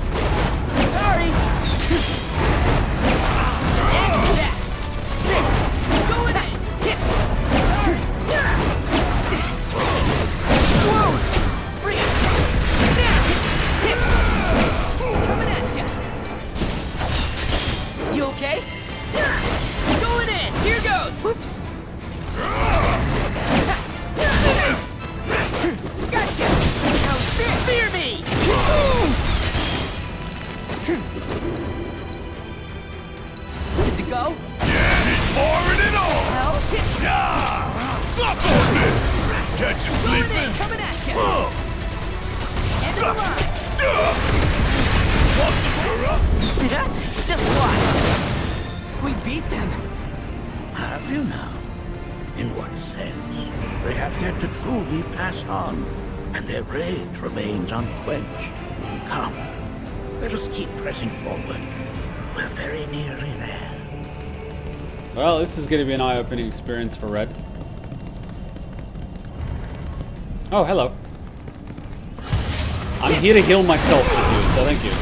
Sorry! Good to go? Yeah, he's pouring it on! Well, Yeah! Suck on this! Catch you going in, sleeping! coming at you! End of the line! What's the up? Just watch. We beat them. Have you now? In what sense? They have yet to truly pass on, and their rage remains unquenched. Come, let us keep pressing forward. We're very nearly there. Well, this is going to be an eye-opening experience for Red. Oh, hello. I'm here to heal myself, so thank you.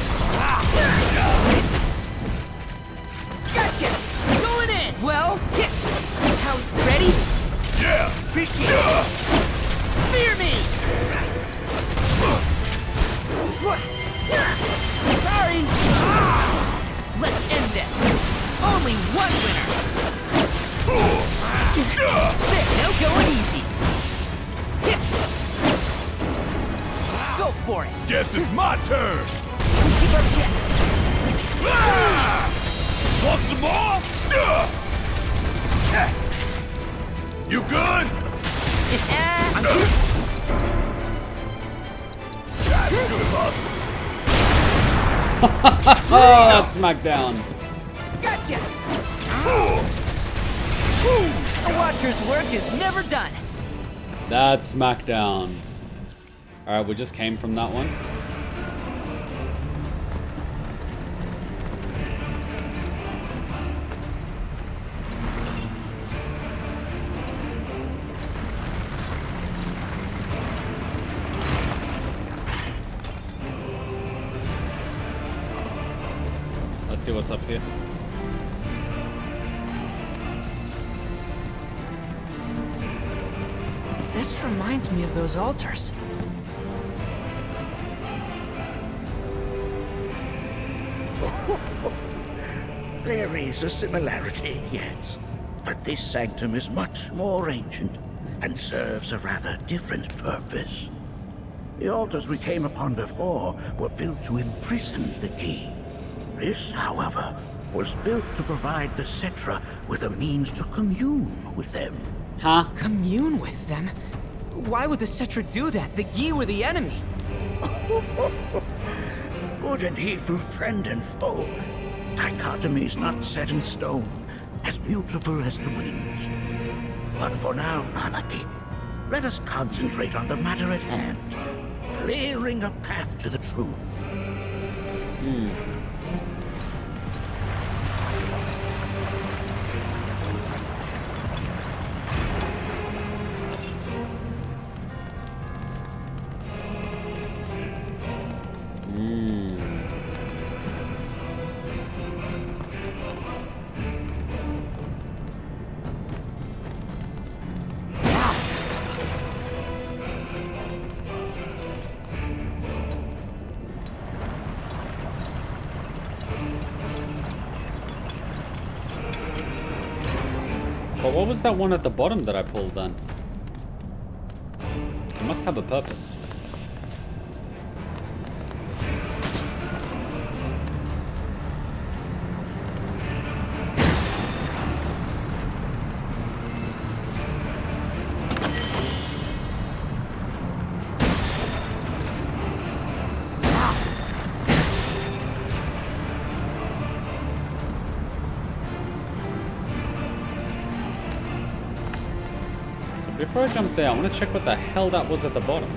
Gotcha! Going in! Well, hit! How's ready? Yeah! Appreciate it! Fear me! Sorry! Let's end this! Only one winner! There, no going easy! Hit! Go for it! Guess it's my turn! Keep our check! Ah! Want some more? You good? I'm good. That's good, boss. Oh, that's smackdown. Gotcha! A watcher's work is never done. That's smackdown. Alright, we just came from that one. Let's see what's up here. This reminds me of those altars. There is a similarity, yes. But this sanctum is much more ancient and serves a rather different purpose. The altars we came upon before were built to imprison the Gi. This, however, was built to provide the Cetra with a means to commune with them. Huh? Commune with them? Why would the Cetra do that? The Gi were the enemy. Good and evil, friend and foe. Dichotomy's not set in stone, as mutable as the winds. But for now, Nanaki, let us concentrate on the matter at hand, clearing a path to the truth. But what was that one at the bottom that I pulled then? It must have a purpose. Before I jump there, I want to check what the hell that was at the bottom.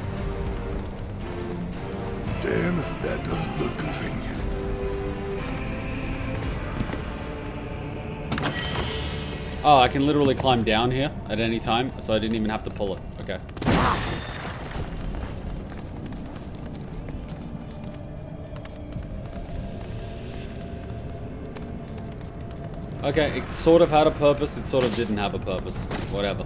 Damn if that doesn't look convenient. Oh, I can literally climb down here at any time, so I didn't even have to pull it. Okay. Okay, it sort of had a purpose, it sort of didn't have a purpose. Whatever.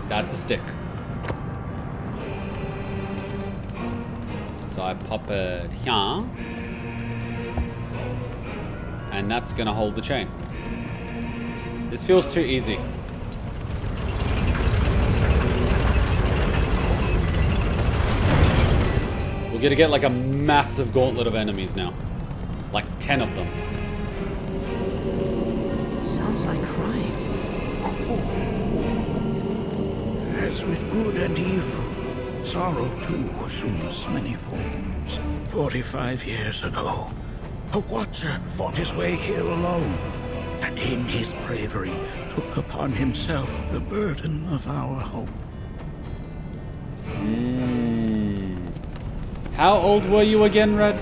That's a stick. So I pop it here. And that's gonna hold the chain. This feels too easy. gonna get like a massive gauntlet of enemies now. Like 10 of them. Sounds like crying. As with good and evil, sorrow too assumes many forms. 45 years ago, a Watcher fought his way here alone, and in his bravery took upon himself the burden of our hope. How old were you again, Red?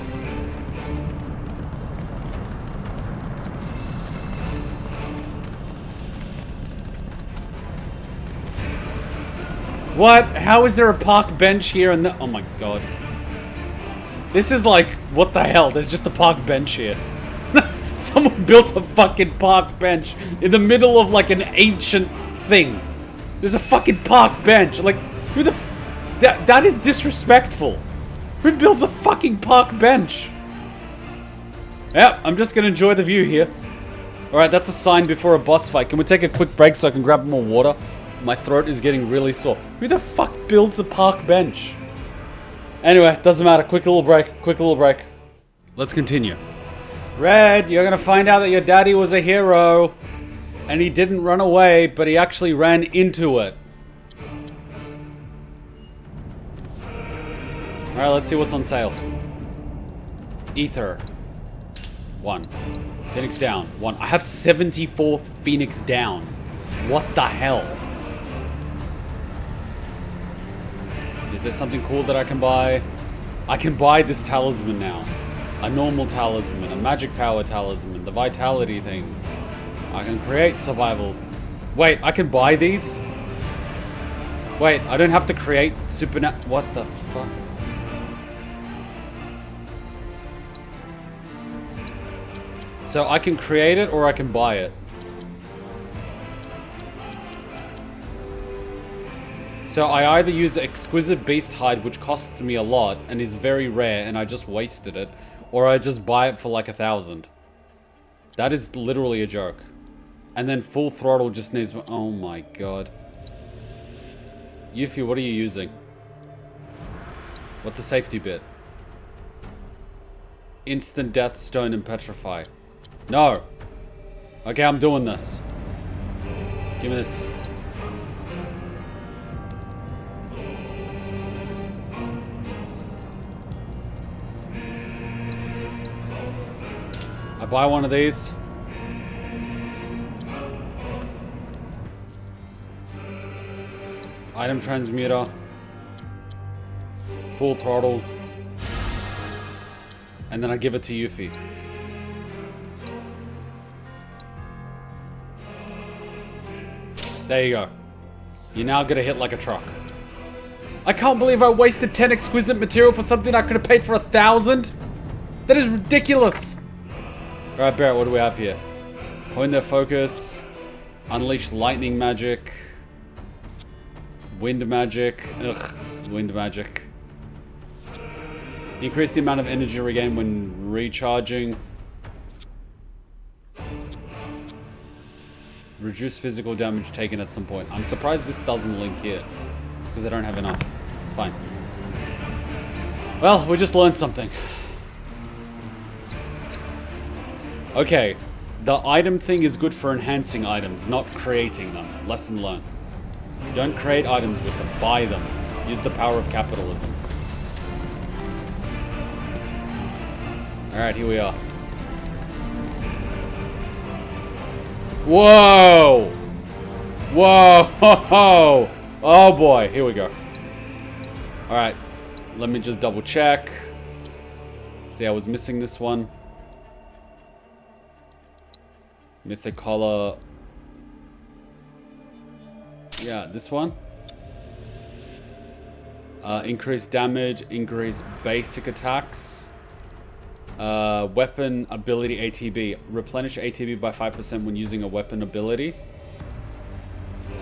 What? How is there a park bench here and oh my god. This is like, what the hell? There's just a park bench here. Someone built a fucking park bench in the middle of like an ancient thing. There's a fucking park bench. Like, who the that is disrespectful. Who builds a fucking park bench? Yep, I'm just gonna enjoy the view here. Alright, that's a sign before a boss fight. Can we take a quick break so I can grab more water? My throat is getting really sore. Who the fuck builds a park bench? Anyway, doesn't matter. Quick little break. Quick little break. Let's continue. Red, you're gonna find out that your daddy was a hero. And he didn't run away, but he actually ran into it. Alright, let's see what's on sale. Ether. 1. Phoenix down. 1. I have 74 Phoenix down. What the hell? Is there something cool that I can buy? I can buy this talisman now. A normal talisman, a magic power talisman, the vitality thing. I can create survival. Wait, I can buy these? Wait, I don't have to create what the fuck? So I can create it or I can buy it. So I either use Exquisite Beast Hide, which costs me a lot and is very rare and I just wasted it, or I just buy it for like 1,000. That is literally a joke. And then Full Throttle just needs... Oh my god. Yuffie, what are you using? What's the safety bit? Instant Death, Stone, and Petrify. No. Okay, I'm doing this. Give me this. I buy one of these. Item transmuter. Full throttle. And then I give it to Yuffie. There you go. You're now gonna hit like a truck. I can't believe I wasted 10 exquisite material for something I could have paid for 1,000. That is ridiculous. Alright, Barrett, what do we have here? Hone their focus. Unleash lightning magic. Wind magic. Ugh, wind magic. Increase the amount of energy regained when recharging. Reduce physical damage taken at some point. I'm surprised this doesn't link here. It's because I don't have enough. It's fine. Well, we just learned something. Okay. The item thing is good for enhancing items, not creating them. Lesson learned. Don't create items with them. Buy them. Use the power of capitalism. Alright, here we are. Whoa! Whoa! Oh boy, here we go. Alright, let me just double check. See, I was missing this one. Mythic Collar. Yeah, this one. Increase damage, increase basic attacks. Weapon ability ATB. Replenish ATB by 5% when using a weapon ability.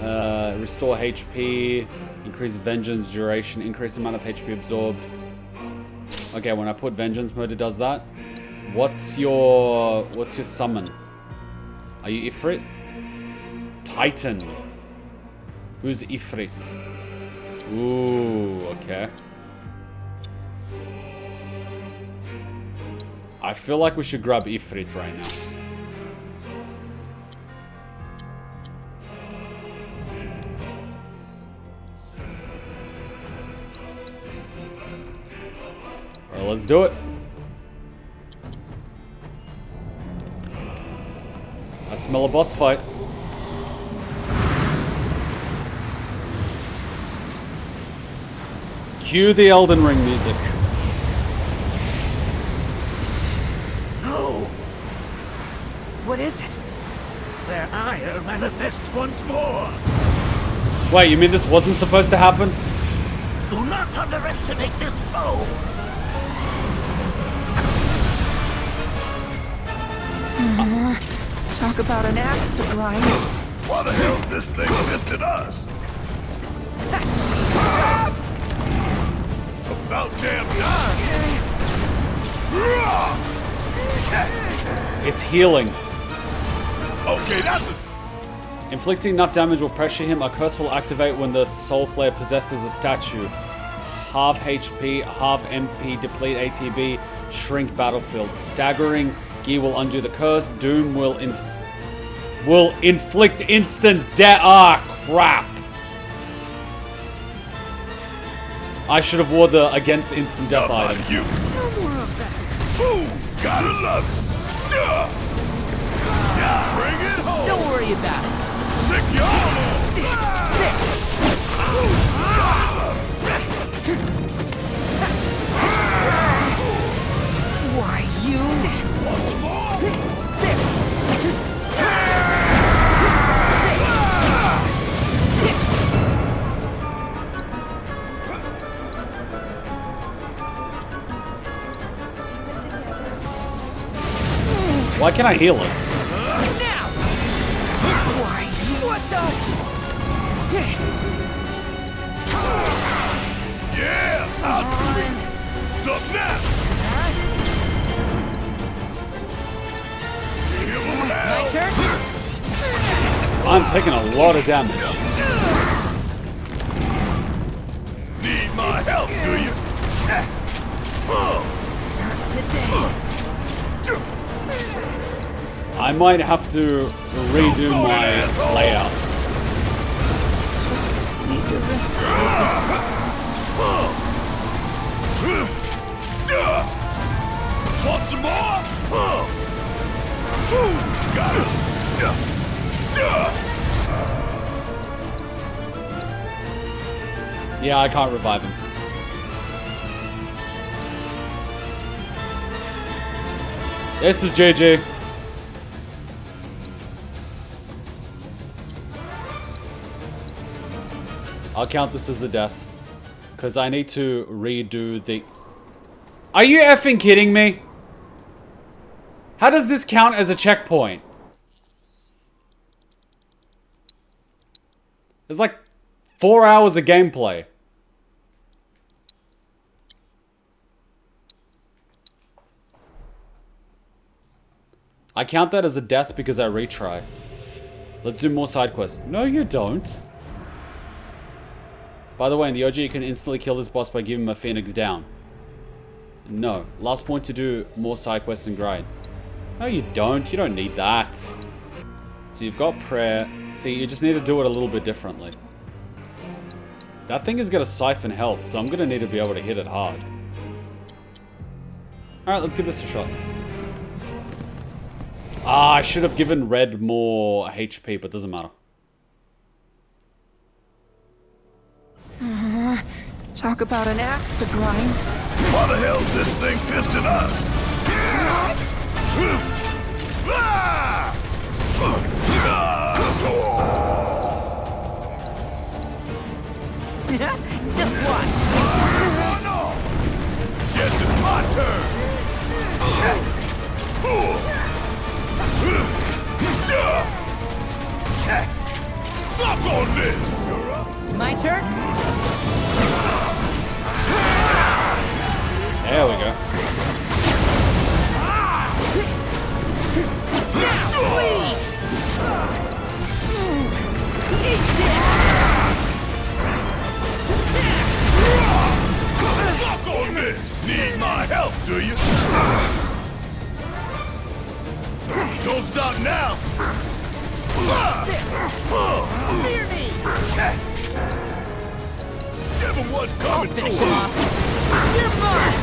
Restore HP. Increase vengeance duration. Increase amount of HP absorbed. Okay, when I put vengeance mode, it does that. What's your summon? Are you Ifrit? Titan. Who's Ifrit? Ooh, okay. I feel like we should grab Ifrit right now. Alright, let's do it. I smell a boss fight. Cue the Elden Ring music. No! What is it? Their ire manifests once more. Wait, you mean this wasn't supposed to happen? Do not underestimate this foe. Talk about an axe to grind. Why the hell's this thing pissed us? About damn time! It's healing. Okay, that's it. Inflicting enough damage will pressure him. A curse will activate when the Soul Flare possesses a statue. Half HP, half MP, deplete ATB, shrink battlefield. Staggering Gi will undo the curse. Doom will inflict instant death. Ah, crap. I should have wore the against instant death Not item. like you. Ooh, gotta love it. Bring it home. Don't worry about it. Sick y'all. Why, you? Why can't I heal it? Now! Why, you? What the? Yeah, I'll do it. Sup now? My turn? I'm taking a lot of damage. Need my help, do you? I might have to redo my layout. Want some more? Got it. Yeah, I can't revive him. This is JJ. I'll count this as a death. Because I need to redo the... Are you effing kidding me? How does this count as a checkpoint? It's like 4 hours of gameplay. I count that as a death because I retry. Let's do more side quests. No, you don't. By the way, in the OG, you can instantly kill this boss by giving him a Phoenix down. No. Last point to do more side quests and grind. No, you don't. You don't need that. So you've got prayer. See, you just need to do it a little bit differently. That thing is going to siphon health, so I'm going to need to be able to hit it hard. Alright, let's give this a shot. Ah, I should have given Red more HP, but doesn't matter. Talk about an axe to grind. Why the hell's this thing pissed at us? Just watch. Guess it's my turn. Suck on this. My turn? There we go. Suck on this. Need my help, do you? Don't stop now! Fear me! Give him what's I'll coming to finish him! him off! You're mine!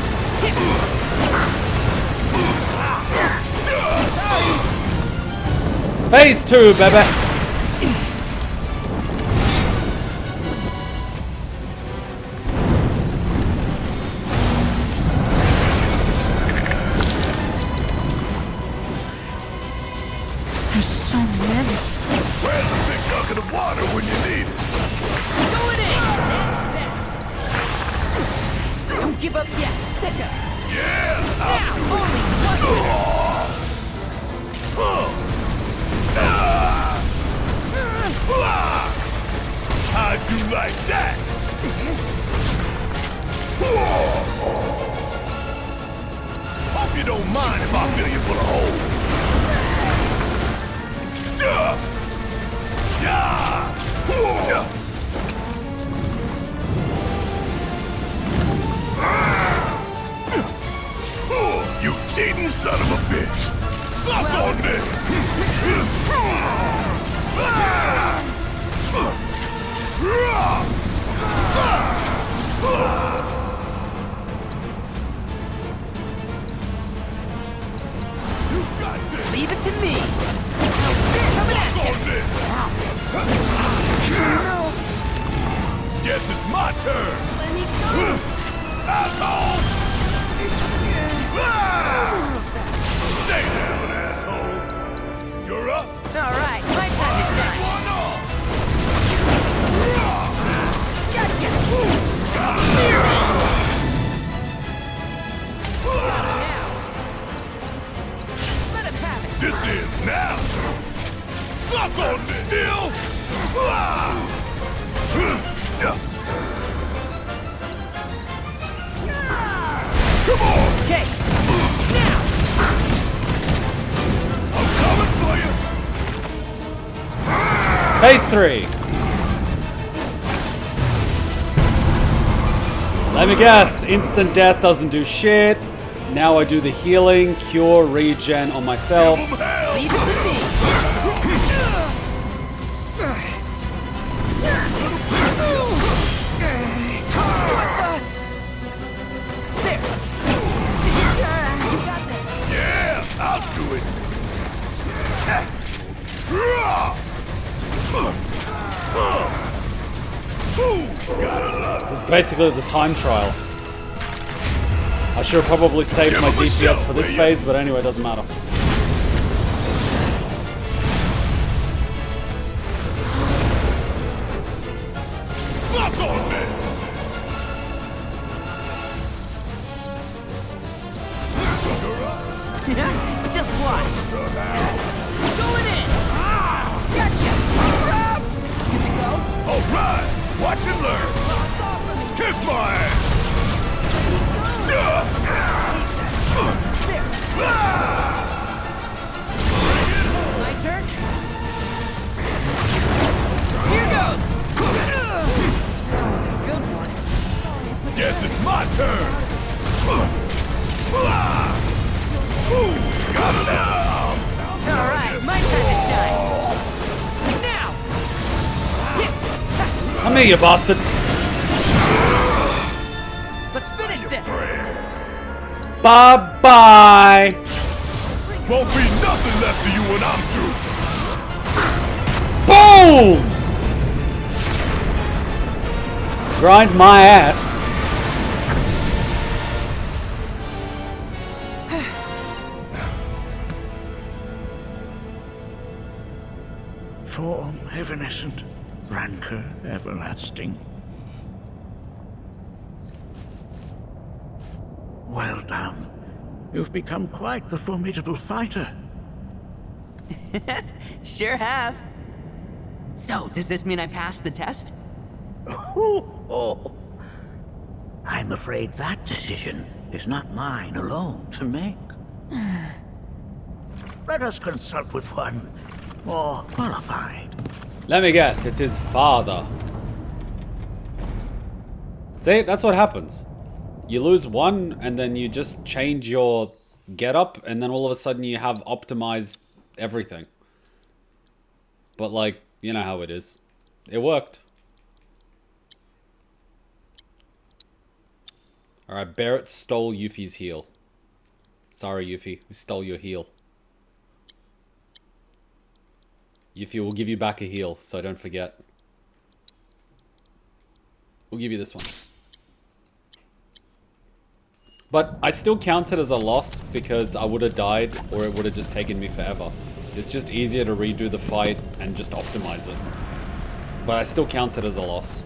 Phase 2, baby. There's so many. Where's the big bucket of water when you need it? Going in! That's that! Don't give up yet, Sicka! Yeah! Now, only one How'd you like that? Hope you don't mind if I fill you full of holes. You cheating son of a bitch! Suck on this! You got this! leave it to me! Coming at Suck you! on this! Guess it's my turn! Let me go! Asshole! Stay down, asshole! You're up! Alright, my time to shine! One off! Gotcha! Now! Let him have it! This is now! Suck on this! Still! Come on! Okay! Now! I'm coming for you! Phase 3. Let me guess, instant death doesn't do shit. Now I do the healing, cure, regen on myself. Give 'em hell! Leave it to me! There! You got this! Yeah, I'll do it! Gotta love This is basically the time trial. I should have probably saved Give my him a DPS shot, for this will ya? phase, but anyway, it doesn't matter. Suck on this! You're up! Just watch! Going in! Gotcha! Here we go! Alright! Watch and learn! Kiss my ass! My turn? Here goes! That was a good one. Guess it's my turn! Got it now! Alright, my time to shine! Now! Come here, you bastard. Let's finish this! Bye-bye. Won't be nothing left of you when I'm through! Boom! Grind my ass. Form evanescent, rancor everlasting. Well done. You've become quite the formidable fighter. Sure have. So, does this mean I passed the test? I'm afraid that decision is not mine alone to make. Let us consult with one more qualified. Let me guess, it's his father. See, that's what happens. You lose one, and then you just change your getup, and then all of a sudden you have optimized everything. But like, you know how it is. It worked. Alright, Barrett stole Yuffie's heal. Sorry, Yuffie. We stole your heal. Yuffie will give you back a heal, so don't forget. We'll give you this one. But I still count it as a loss because I would have died or it would have just taken me forever. It's just easier to redo the fight and just optimize it. But I still count it as a loss.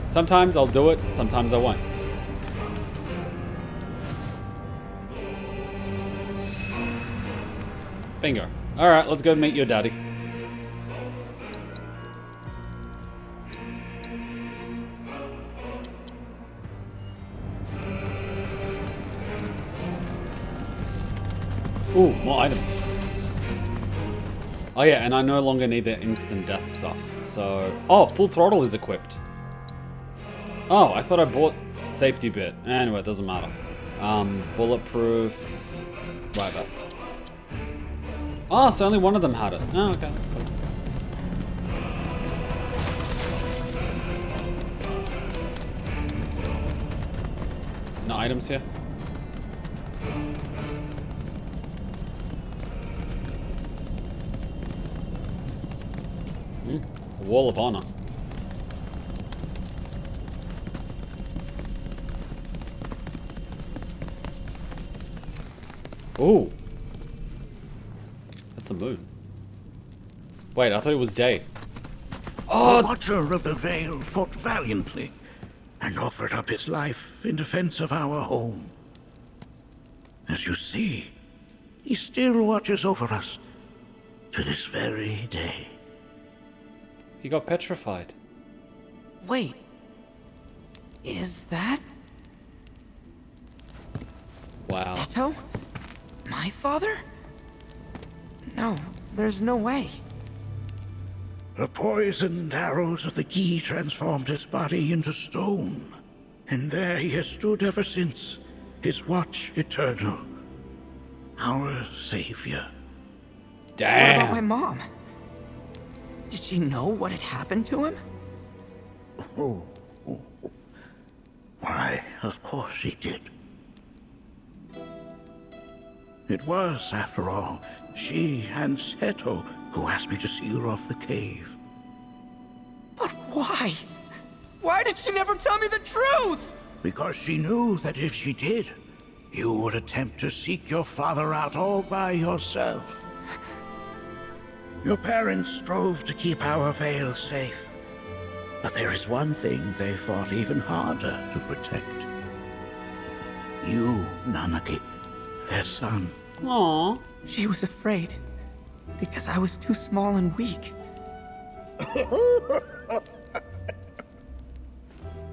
Sometimes I'll do it, sometimes I won't. Bingo. Alright, let's go meet your daddy. Ooh, more items. Oh yeah, and I no longer need the instant death stuff. So, oh, full throttle is equipped. Oh, I thought I bought safety bit. Anyway, it doesn't matter. Bulletproof. Right vest. Oh, so only one of them had it. Oh, okay, that's cool. No items here. Wall of Honor. Ooh. That's a moon. Wait, I thought it was day. Oh! The Watcher of the Vale fought valiantly and offered up his life in defense of our home. As you see, he still watches over us to this very day. He got petrified. Wait. Is that... Wow. Seto? My father? No, there's no way. The poisoned arrows of the Gi transformed his body into stone, and there he has stood ever since, his watch eternal. Our savior. Damn. What about my mom? Did she know what had happened to him? Oh. Why, of course she did. It was, after all, she and Seto who asked me to seal off the cave. But why? Why did she never tell me the truth? Because she knew that if she did, you would attempt to seek your father out all by yourself. Your parents strove to keep our Vale safe. But there is one thing they fought even harder to protect. You, Nattak, their son. Aww. She was afraid because I was too small and weak.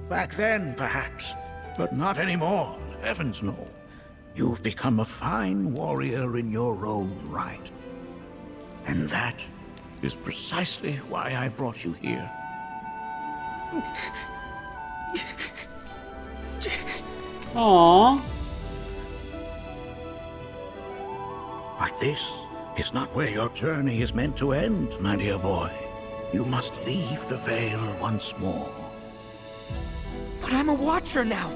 Back then, perhaps, but not anymore. Heavens no. You've become a fine warrior in your own right. And that is precisely why I brought you here. Aww. But this is not where your journey is meant to end, my dear boy. You must leave the Vale once more. But I'm a Watcher now.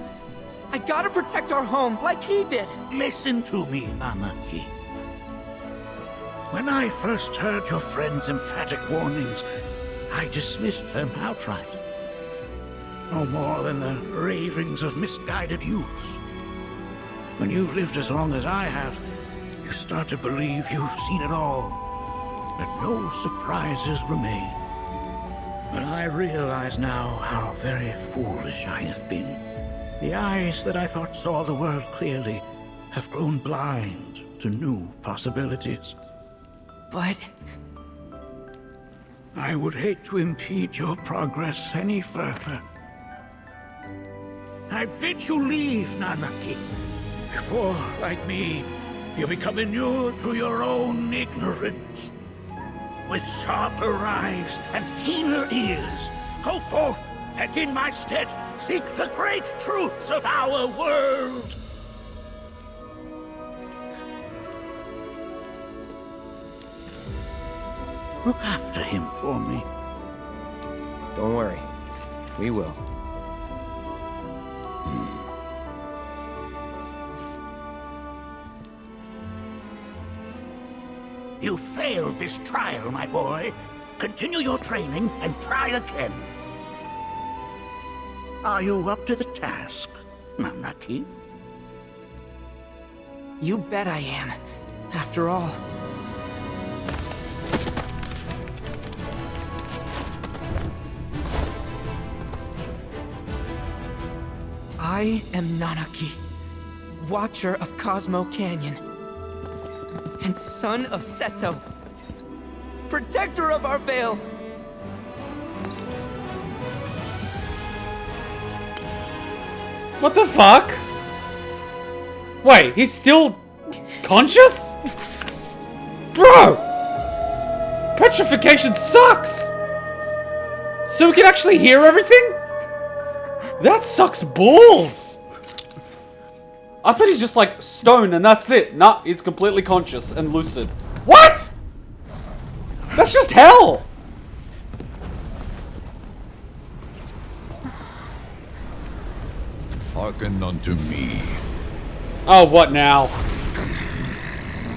I gotta protect our home like he did. Listen to me, Nattak. When I first heard your friend's emphatic warnings, I dismissed them outright. No more than the ravings of misguided youths. When you've lived as long as I have, you start to believe you've seen it all, that no surprises remain. But I realize now how very foolish I have been. The eyes that I thought saw the world clearly have grown blind to new possibilities. But... I would hate to impede your progress any further. I bid you leave, Nattak, before, like me, you become inured to your own ignorance. With sharper eyes and keener ears, go forth and in my stead seek the great truths of our world. look after him for me? Don't worry. We will. You failed this trial, my boy. Continue your training and try again. Are you up to the task, Nattak? You bet I am. After all. I am Nattak, Watcher of Cosmo Canyon, and son of Seto, protector of our VALE. What the fuck? Wait, he's still conscious? Bro! Petrification sucks! So we can actually hear everything? That sucks balls! I thought he's just like stone and that's it. Nah, he's completely conscious and lucid. What?! That's just hell! Hearken unto me. Oh, what now?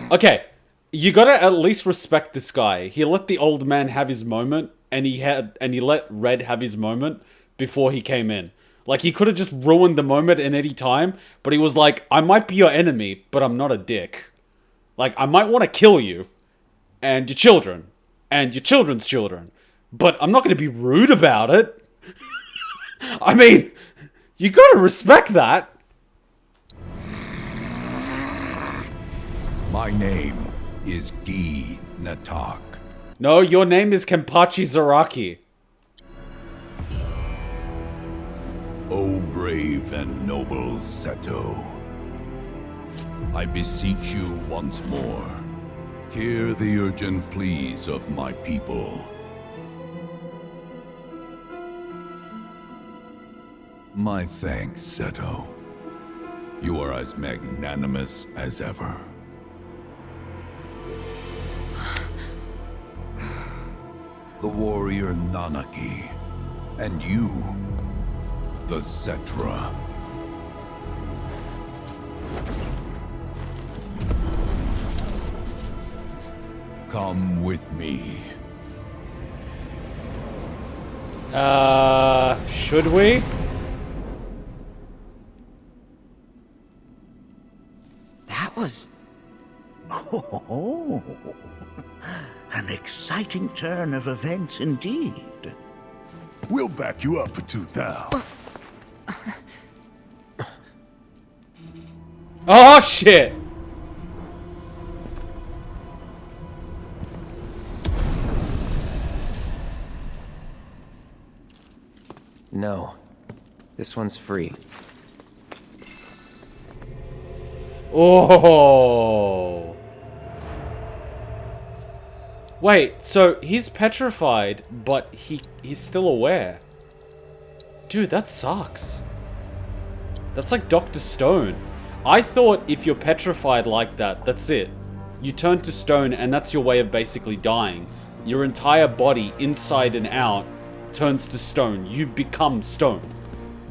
Okay, you gotta at least respect this guy. He let the old man have his moment, and he let Red have his moment before he came in. Like, he could have just ruined the moment at any time, but he was like, I might be your enemy, but I'm not a dick. Like, I might want to kill you, and your children, and your children's children, but I'm not gonna be rude about it. I mean, you gotta respect that. My name is Gi Nattak. No, your name is Kenpachi Zaraki. O brave and noble Seto, I beseech you once more, hear the urgent pleas of my people. My thanks, Seto. You are as magnanimous as ever. The warrior Nanaki, and you, the Cetra. Come with me. Should we? That was... Oh, an exciting turn of events indeed. We'll back you up for 2,000. Oh, shit! No. This one's free. Oh. Wait, so he's petrified, but he's still aware. Dude, that sucks. That's like Dr. Stone. I thought if you're petrified like that, that's it. You turn to stone and that's your way of basically dying. Your entire body, inside and out, turns to stone. You become stone.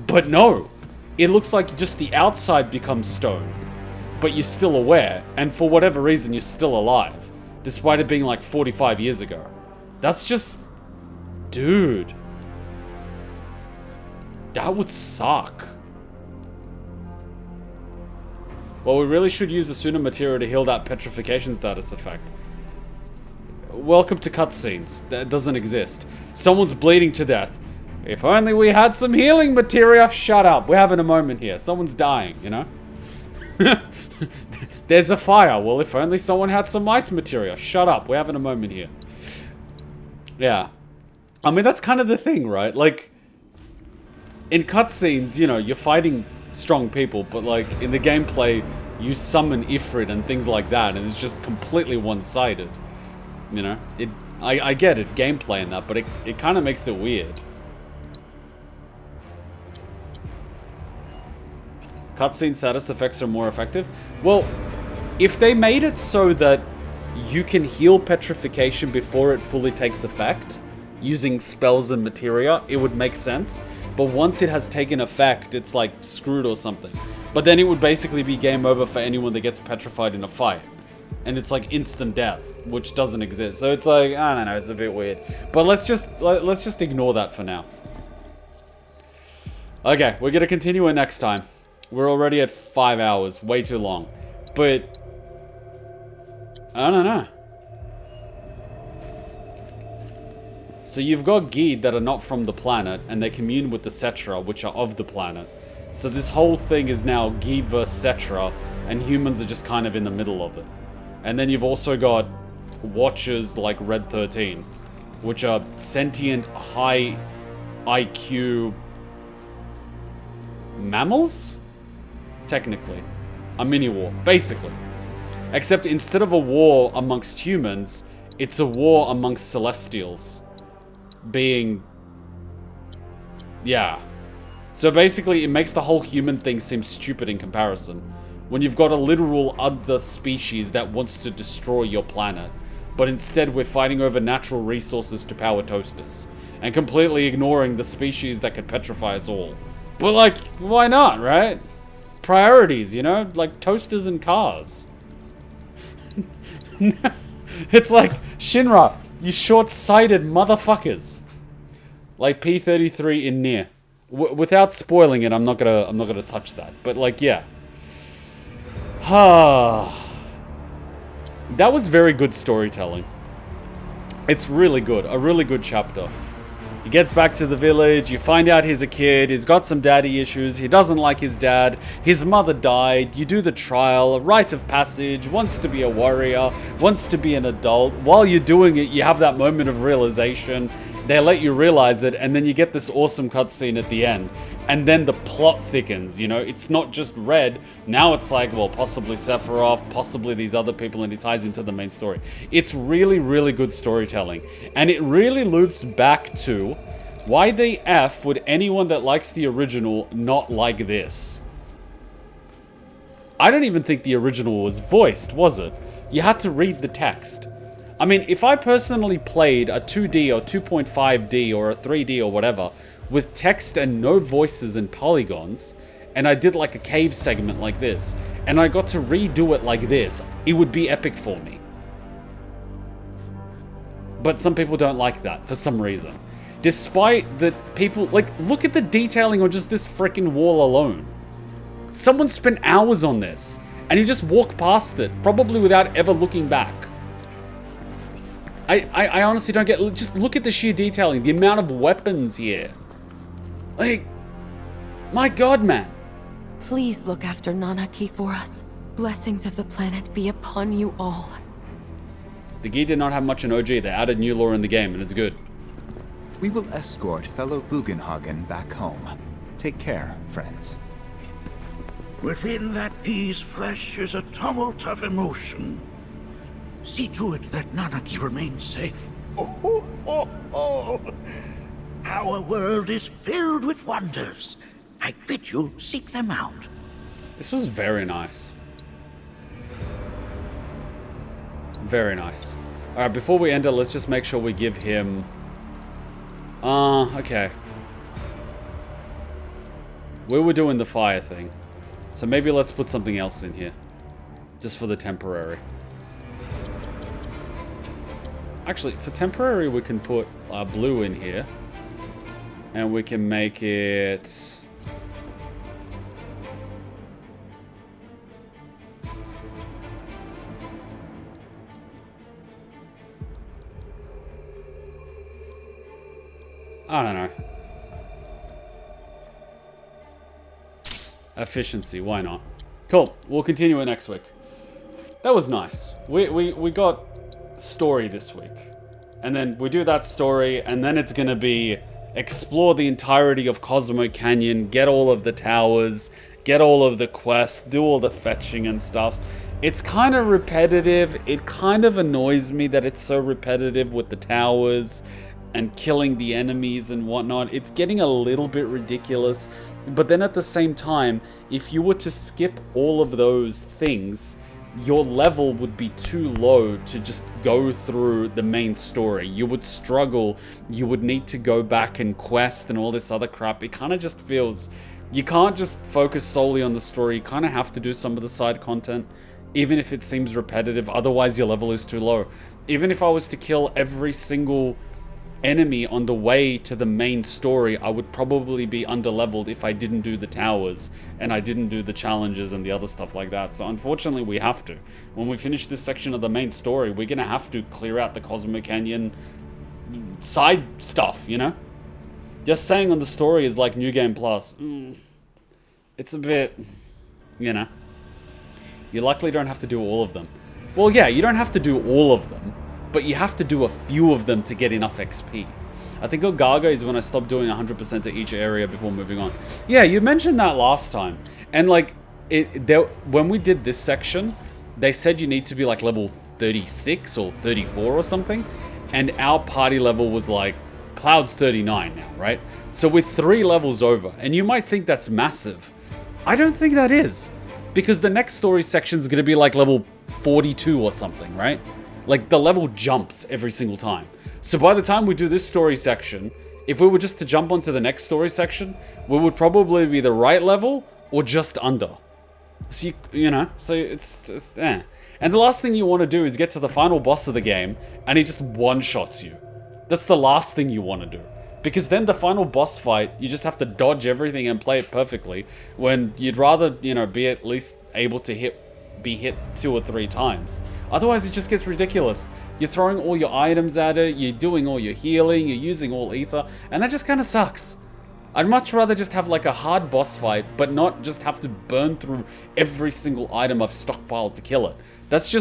But no, it looks like just the outside becomes stone. But you're still aware, and for whatever reason, you're still alive. Despite it being like 45 years ago. That's just... Dude. That would suck. Well, we really should use the Suna materia to heal that petrification status effect. Welcome to cutscenes. That doesn't exist. Someone's bleeding to death. If only we had some healing materia. Shut up. We're having a moment here. Someone's dying, you know? There's a fire. Well, if only someone had some ice materia. Shut up. We're having a moment here. Yeah. I mean, that's kind of the thing, right? Like, in cutscenes, you know, you're fighting strong people, but like, in the gameplay, you summon Ifrit and things like that, and it's just completely one-sided. You know? I get it, gameplay and that, but it kind of makes it weird. Cutscene status effects are more effective? Well, if they made it so that you can heal petrification before it fully takes effect, using spells and materia, it would make sense. But once it has taken effect, it's like screwed or something. But then it would basically be game over for anyone that gets petrified in a fight. And it's like instant death, which doesn't exist. So it's like, I don't know, it's a bit weird. But let's just ignore that for now. Okay, we're gonna continue it next time. We're already at 5 hours, way too long. But I don't know. So you've got Gi that are not from the planet, and they commune with the Cetra, which are of the planet. So this whole thing is now Gi versus Cetra, and humans are just kind of in the middle of it. And then you've also got Watchers like Red 13, which are sentient, high IQ mammals? Technically. A mini-war, basically. Except instead of a war amongst humans, it's a war amongst Celestials. Being... yeah. So basically, it makes the whole human thing seem stupid in comparison. When you've got a literal other species that wants to destroy your planet. But instead, we're fighting over natural resources to power toasters. And completely ignoring the species that could petrify us all. But like, why not, right? Priorities, you know? Like toasters and cars. It's like, Shinra, you short-sighted motherfuckers. Like P33 in Nier. Without spoiling it, I'm not gonna touch that. But like, yeah. That was very good storytelling. It's really good. A really good chapter. He gets back to the village, you find out he's a kid, he's got some daddy issues, he doesn't like his dad, his mother died, you do the trial, a rite of passage, wants to be a warrior, wants to be an adult. While you're doing it, you have that moment of realization, they let you realize it, and then you get this awesome cutscene at the end. And then the plot thickens, you know? It's not just Red. Now it's like, well, possibly Sephiroth, possibly these other people, and it ties into the main story. It's really, really good storytelling. And it really loops back to, why the F would anyone that likes the original not like this? I don't even think the original was voiced, was it? You had to read the text. I mean, if I personally played a 2D or 2.5D or a 3D or whatever, with text and no voices and polygons, and I did like a cave segment like this, and I got to redo it like this, it would be epic for me. But some people don't like that, for some reason. Despite that people, like, look at the detailing on just this freaking wall alone. Someone spent hours on this, and you just walk past it, probably without ever looking back. I honestly don't get, just look at the sheer detailing, the amount of weapons here. Like, my god, man. Please look after Nattak for us. Blessings of the planet be upon you all. The Gi did not have much in OG. They added new lore in the game, and it's good. We will escort fellow Bugenhagen back home. Take care, friends. Within that Gi's flesh is a tumult of emotion. See to it that Nattak remains safe. Our world is filled with wonders. I bid you seek them out. This was very nice. Very nice. Alright, before we end it, let's just make sure we give him... okay. We were doing the fire thing. So maybe let's put something else in here. Just for the temporary. Actually, for temporary, we can put blue in here. And we can make it... I don't know. Efficiency, why not? Cool, we'll continue it next week. That was nice. We got story this week. And then we do that story, and then it's gonna be explore the entirety of Cosmo Canyon, get all of the towers, get all of the quests, do all the fetching and stuff. It's kind of repetitive. It kind of annoys me that it's so repetitive with the towers and killing the enemies and whatnot. It's getting a little bit ridiculous. But then at the same time, if you were to skip all of those things, your level would be too low to just go through the main story. You would struggle, you would need to go back and quest and all this other crap. It kind of just feels, you can't just focus solely on the story, you kind of have to do some of the side content, even if it seems repetitive, otherwise your level is too low. Even if I was to kill every single enemy on the way to the main story, I would probably be underleveled if I didn't do the towers and I didn't do the challenges and the other stuff like that. So unfortunately we have to. When we finish this section of the main story, we're gonna have to clear out the Cosmo Canyon side stuff, you know? Just saying on the story is like New Game Plus. It's a bit, you know? You likely don't have to do all of them. Well, yeah, you don't have to do all of them, but you have to do a few of them to get enough XP. I think Ogaga is when I stopped doing 100% to each area before moving on. Yeah, you mentioned that last time. And like, when we did this section, they said you need to be like level 36 or 34 or something. And our party level was like, Cloud's 39 now, right? So we're 3 levels over. And you might think that's massive. I don't think that is. Because the next story section is going to be like level 42 or something, right? Like, the level jumps every single time. So by the time we do this story section, if we were just to jump onto the next story section, we would probably be the right level or just under. So, you know, so it's just, eh. And the last thing you want to do is get to the final boss of the game, and he just one-shots you. That's the last thing you want to do. Because then the final boss fight, you just have to dodge everything and play it perfectly, when you'd rather, you know, be at least able to be hit 2 or 3 times. Otherwise, it just gets ridiculous. You're throwing all your items at it, you're doing all your healing, you're using all ether, and that just kind of sucks. I'd much rather just have like a hard boss fight, but not just have to burn through every single item I've stockpiled to kill it. That's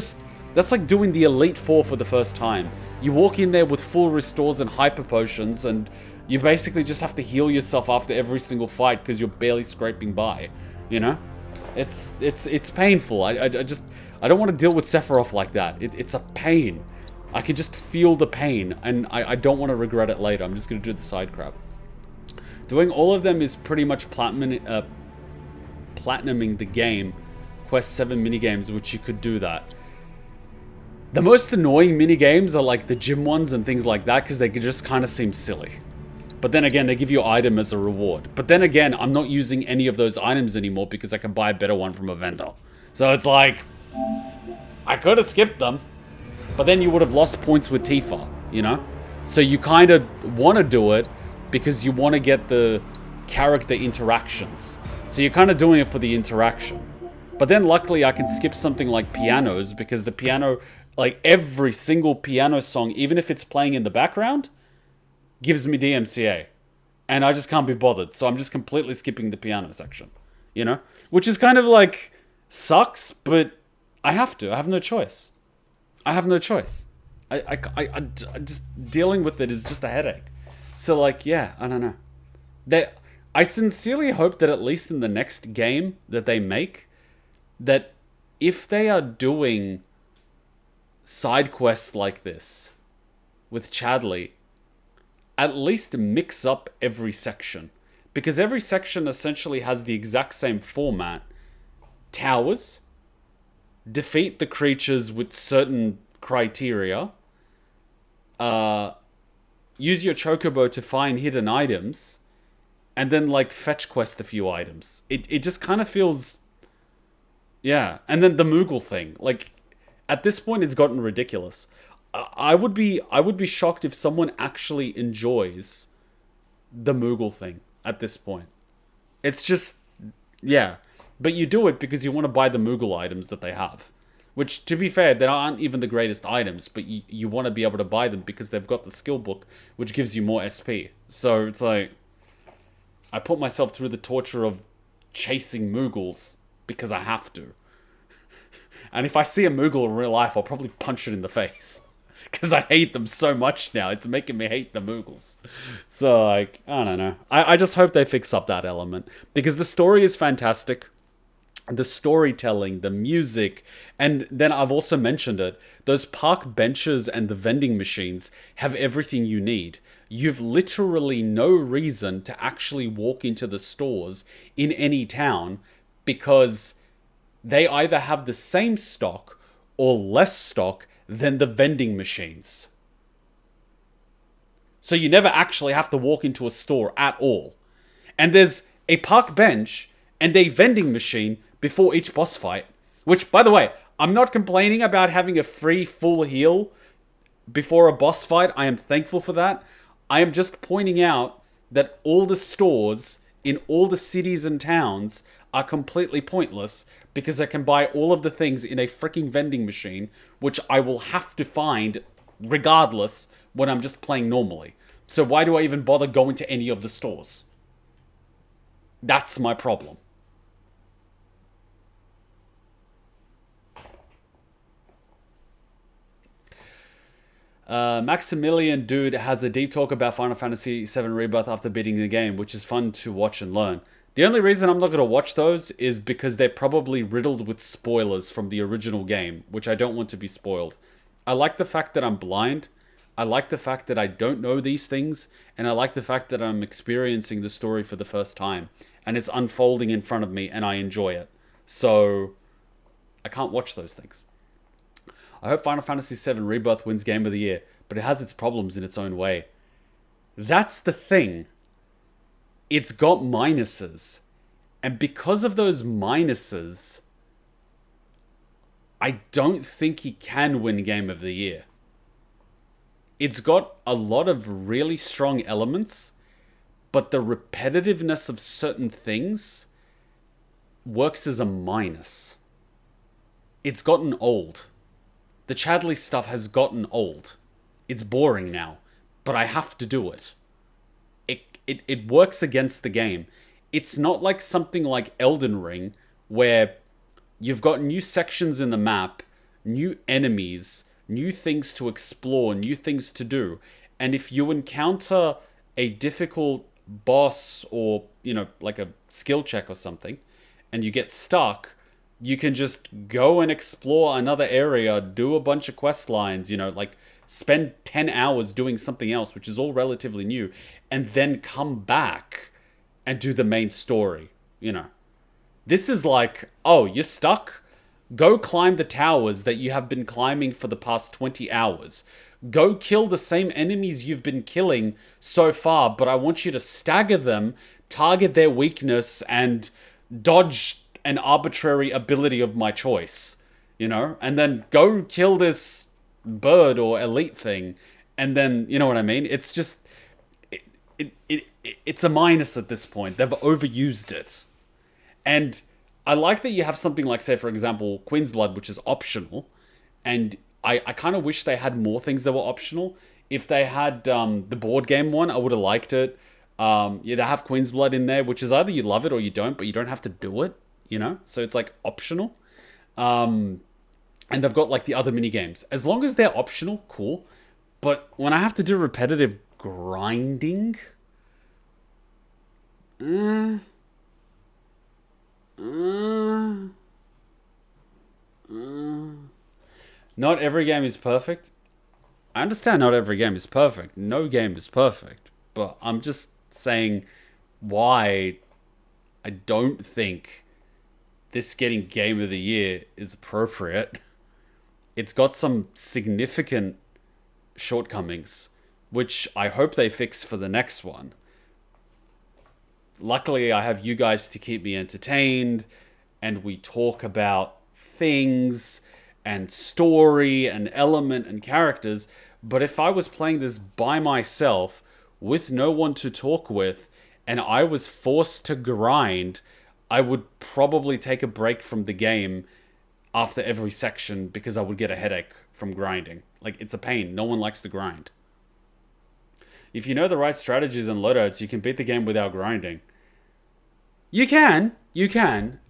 like doing the Elite Four for the first time. You walk in there with full restores and hyper potions, and you basically just have to heal yourself after every single fight because you're barely scraping by, you know? It's painful. I don't want to deal with Sephiroth like that. It's a pain. I can just feel the pain, and I don't want to regret it later. I'm just going to do the side crap. Doing all of them is pretty much platinuming the game. Quest 7 minigames, which you could do that. The most annoying minigames are like the gym ones and things like that, because they could just kind of seem silly. But then again, they give you an item as a reward. But then again, I'm not using any of those items anymore because I can buy a better one from a vendor. So it's like, I could have skipped them, but then you would have lost points with Tifa, you know? So you kind of want to do it because you want to get the character interactions. So you're kind of doing it for the interaction. But then luckily I can skip something like pianos, because the piano, like every single piano song, even if it's playing in the background, gives me DMCA. And I just can't be bothered. So I'm just completely skipping the piano section, you know? Which is kind of like, sucks, but I have to. I have no choice. I have no choice. I just, dealing with it is just a headache. So like, yeah, I don't know. I sincerely hope that at least in the next game that they make, that if they are doing side quests like this with Chadley, at least mix up every section. Because every section essentially has the exact same format. Towers, defeat the creatures with certain criteria, use your chocobo to find hidden items, and then like fetch quest a few items. It just kind of feels, yeah. And then the Moogle thing, like at this point it's gotten ridiculous. I would be shocked if someone actually enjoys the Moogle thing at this point. It's just, yeah. But you do it because you want to buy the Moogle items that they have. Which, to be fair, they aren't even the greatest items, but you want to be able to buy them because they've got the skill book, which gives you more SP. So it's like, I put myself through the torture of chasing Moogles because I have to. And if I see a Moogle in real life, I'll probably punch it in the face. Because I hate them so much now. It's making me hate the Moogles. So, like, I don't know. I just hope they fix up that element. Because the story is fantastic. The storytelling, the music, and then I've also mentioned it, those park benches and the vending machines have everything you need. You've literally no reason to actually walk into the stores in any town because they either have the same stock or less stock than the vending machines. So you never actually have to walk into a store at all. And there's a park bench and a vending machine before each boss fight. Which, by the way, I'm not complaining about having a free full heal before a boss fight. I am thankful for that. I am just pointing out that all the stores in all the cities and towns are completely pointless because I can buy all of the things in a freaking vending machine, which I will have to find regardless when I'm just playing normally. So why do I even bother going to any of the stores? That's my problem. Maximilian Dude has a deep talk about Final Fantasy VII Rebirth after beating the game, which is fun to watch and learn. The only reason I'm not going to watch those is because they're probably riddled with spoilers from the original game, which I don't want to be spoiled. I like the fact that I'm blind, I like the fact that I don't know these things, and I like the fact that I'm experiencing the story for the first time, and it's unfolding in front of me, and I enjoy it. So, I can't watch those things. I hope Final Fantasy VII Rebirth wins Game of the Year, but it has its problems in its own way. That's the thing. It's got minuses. And because of those minuses, I don't think he can win Game of the Year. It's got a lot of really strong elements, but the repetitiveness of certain things works as a minus. It's gotten old. The Chadley stuff has gotten old. It's boring now, but I have to do it. It works against the game. It's not like something like Elden Ring, where you've got new sections in the map, new enemies, new things to explore, new things to do. And if you encounter a difficult boss or, you know, like a skill check or something, and you get stuck, you can just go and explore another area, do a bunch of quest lines, you know, like spend 10 hours doing something else, which is all relatively new, and then come back and do the main story, you know. This is like, oh, you're stuck? Go climb the towers that you have been climbing for the past 20 hours. Go kill the same enemies you've been killing so far, but I want you to stagger them, target their weakness, and dodge an arbitrary ability of my choice, you know? And then go kill this bird or elite thing, and then, you know what I mean? It's just, it's a minus at this point. They've overused it. And I like that you have something like, say, for example, Queen's Blood, which is optional, and I kind of wish they had more things that were optional. If they had the board game one, I would have liked it. Yeah, they have Queen's Blood in there, which is either you love it or you don't, but you don't have to do it, you know? So it's like optional. And they've got like the other mini games. As long as they're optional, cool. But when I have to do repetitive grinding, not every game is perfect. I understand not every game is perfect. No game is perfect. But I'm just saying why I don't think this getting Game of the Year is appropriate. It's got some significant shortcomings, which I hope they fix for the next one. Luckily, I have you guys to keep me entertained, and we talk about things and story and element and characters. But if I was playing this by myself with no one to talk with and I was forced to grind, I would probably take a break from the game after every section because I would get a headache from grinding. Like, it's a pain. No one likes to grind. If you know the right strategies and loadouts, you can beat the game without grinding. You can,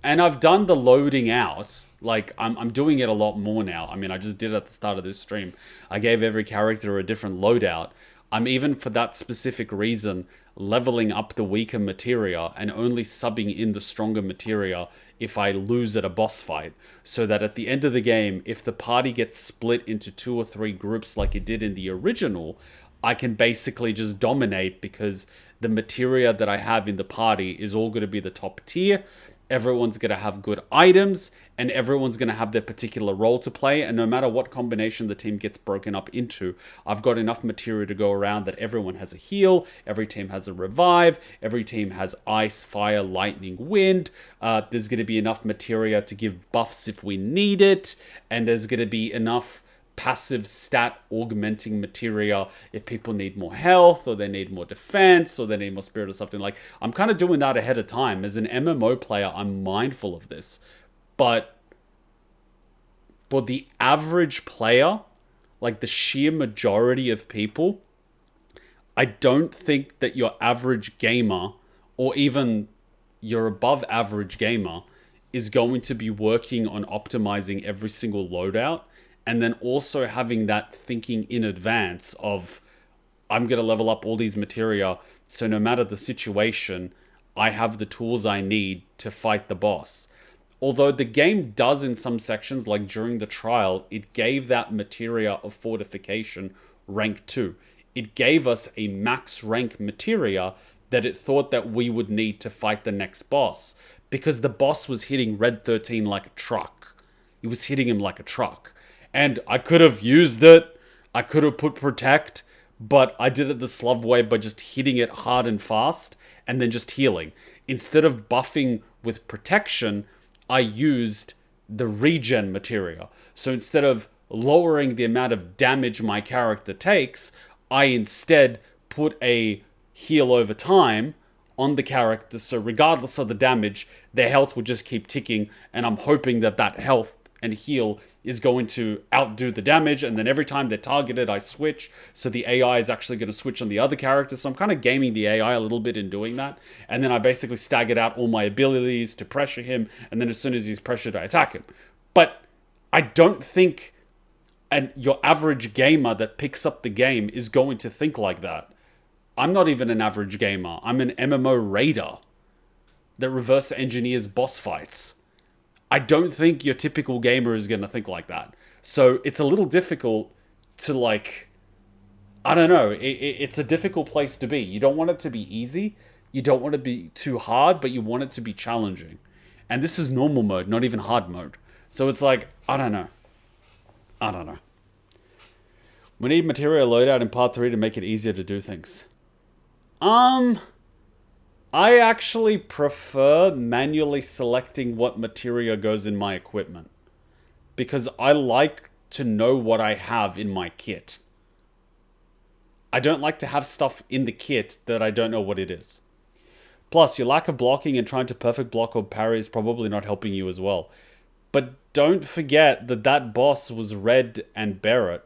and I've done the loading out. Like, I'm doing it a lot more now. I mean, I just did it at the start of this stream. I gave every character a different loadout. I'm even, for that specific reason, leveling up the weaker materia and only subbing in the stronger materia if I lose at a boss fight. So that at the end of the game, if the party gets split into 2 or 3 groups like it did in the original, I can basically just dominate because the materia that I have in the party is all going to be the top tier, everyone's going to have good items, and everyone's going to have their particular role to play. And no matter what combination the team gets broken up into, I've got enough materia to go around that everyone has a heal, every team has a revive, every team has ice, fire, lightning, wind. There's going to be enough materia to give buffs if we need it, and there's going to be enough passive stat augmenting materia if people need more health, or they need more defense, or they need more spirit or something. Like, I'm kind of doing that ahead of time. As an MMO player, I'm mindful of this. But for the average player, like the sheer majority of people, I don't think that your average gamer, or even your above average gamer, is going to be working on optimizing every single loadout, and then also having that thinking in advance of, I'm going to level up all these materia, so no matter the situation, I have the tools I need to fight the boss. Although the game does in some sections, like during the trial, it gave that materia of fortification rank 2. It gave us a max rank materia that it thought that we would need to fight the next boss, because the boss was hitting Red 13 like a truck. It was hitting him like a truck. And I could have used it, I could have put protect, but I did it the Slav way by just hitting it hard and fast, and then just healing. Instead of buffing with protection, I used the regen materia. So instead of lowering the amount of damage my character takes, I instead put a heal over time on the character, so regardless of the damage, their health will just keep ticking, and I'm hoping that that health and heal is going to outdo the damage, and then every time they're targeted, I switch, so the AI is actually going to switch on the other character. So I'm kind of gaming the AI a little bit in doing that, and then I basically staggered out all my abilities to pressure him, and then as soon as he's pressured, I attack him. But I don't think your average gamer that picks up the game is going to think like that. I'm not even an average gamer. I'm an MMO raider that reverse engineers boss fights. I don't think your typical gamer is going to think like that. So it's a little difficult to, like, I don't know. It's a difficult place to be. You don't want it to be easy. You don't want it to be too hard, but you want it to be challenging. And this is normal mode, not even hard mode. So it's like, I don't know. We need material loadout in part 3 to make it easier to do things. I actually prefer manually selecting what materia goes in my equipment, because I like to know what I have in my kit. I don't like to have stuff in the kit that I don't know what it is. Plus, your lack of blocking and trying to perfect block or parry is probably not helping you as well. But don't forget that that boss was red and barrett.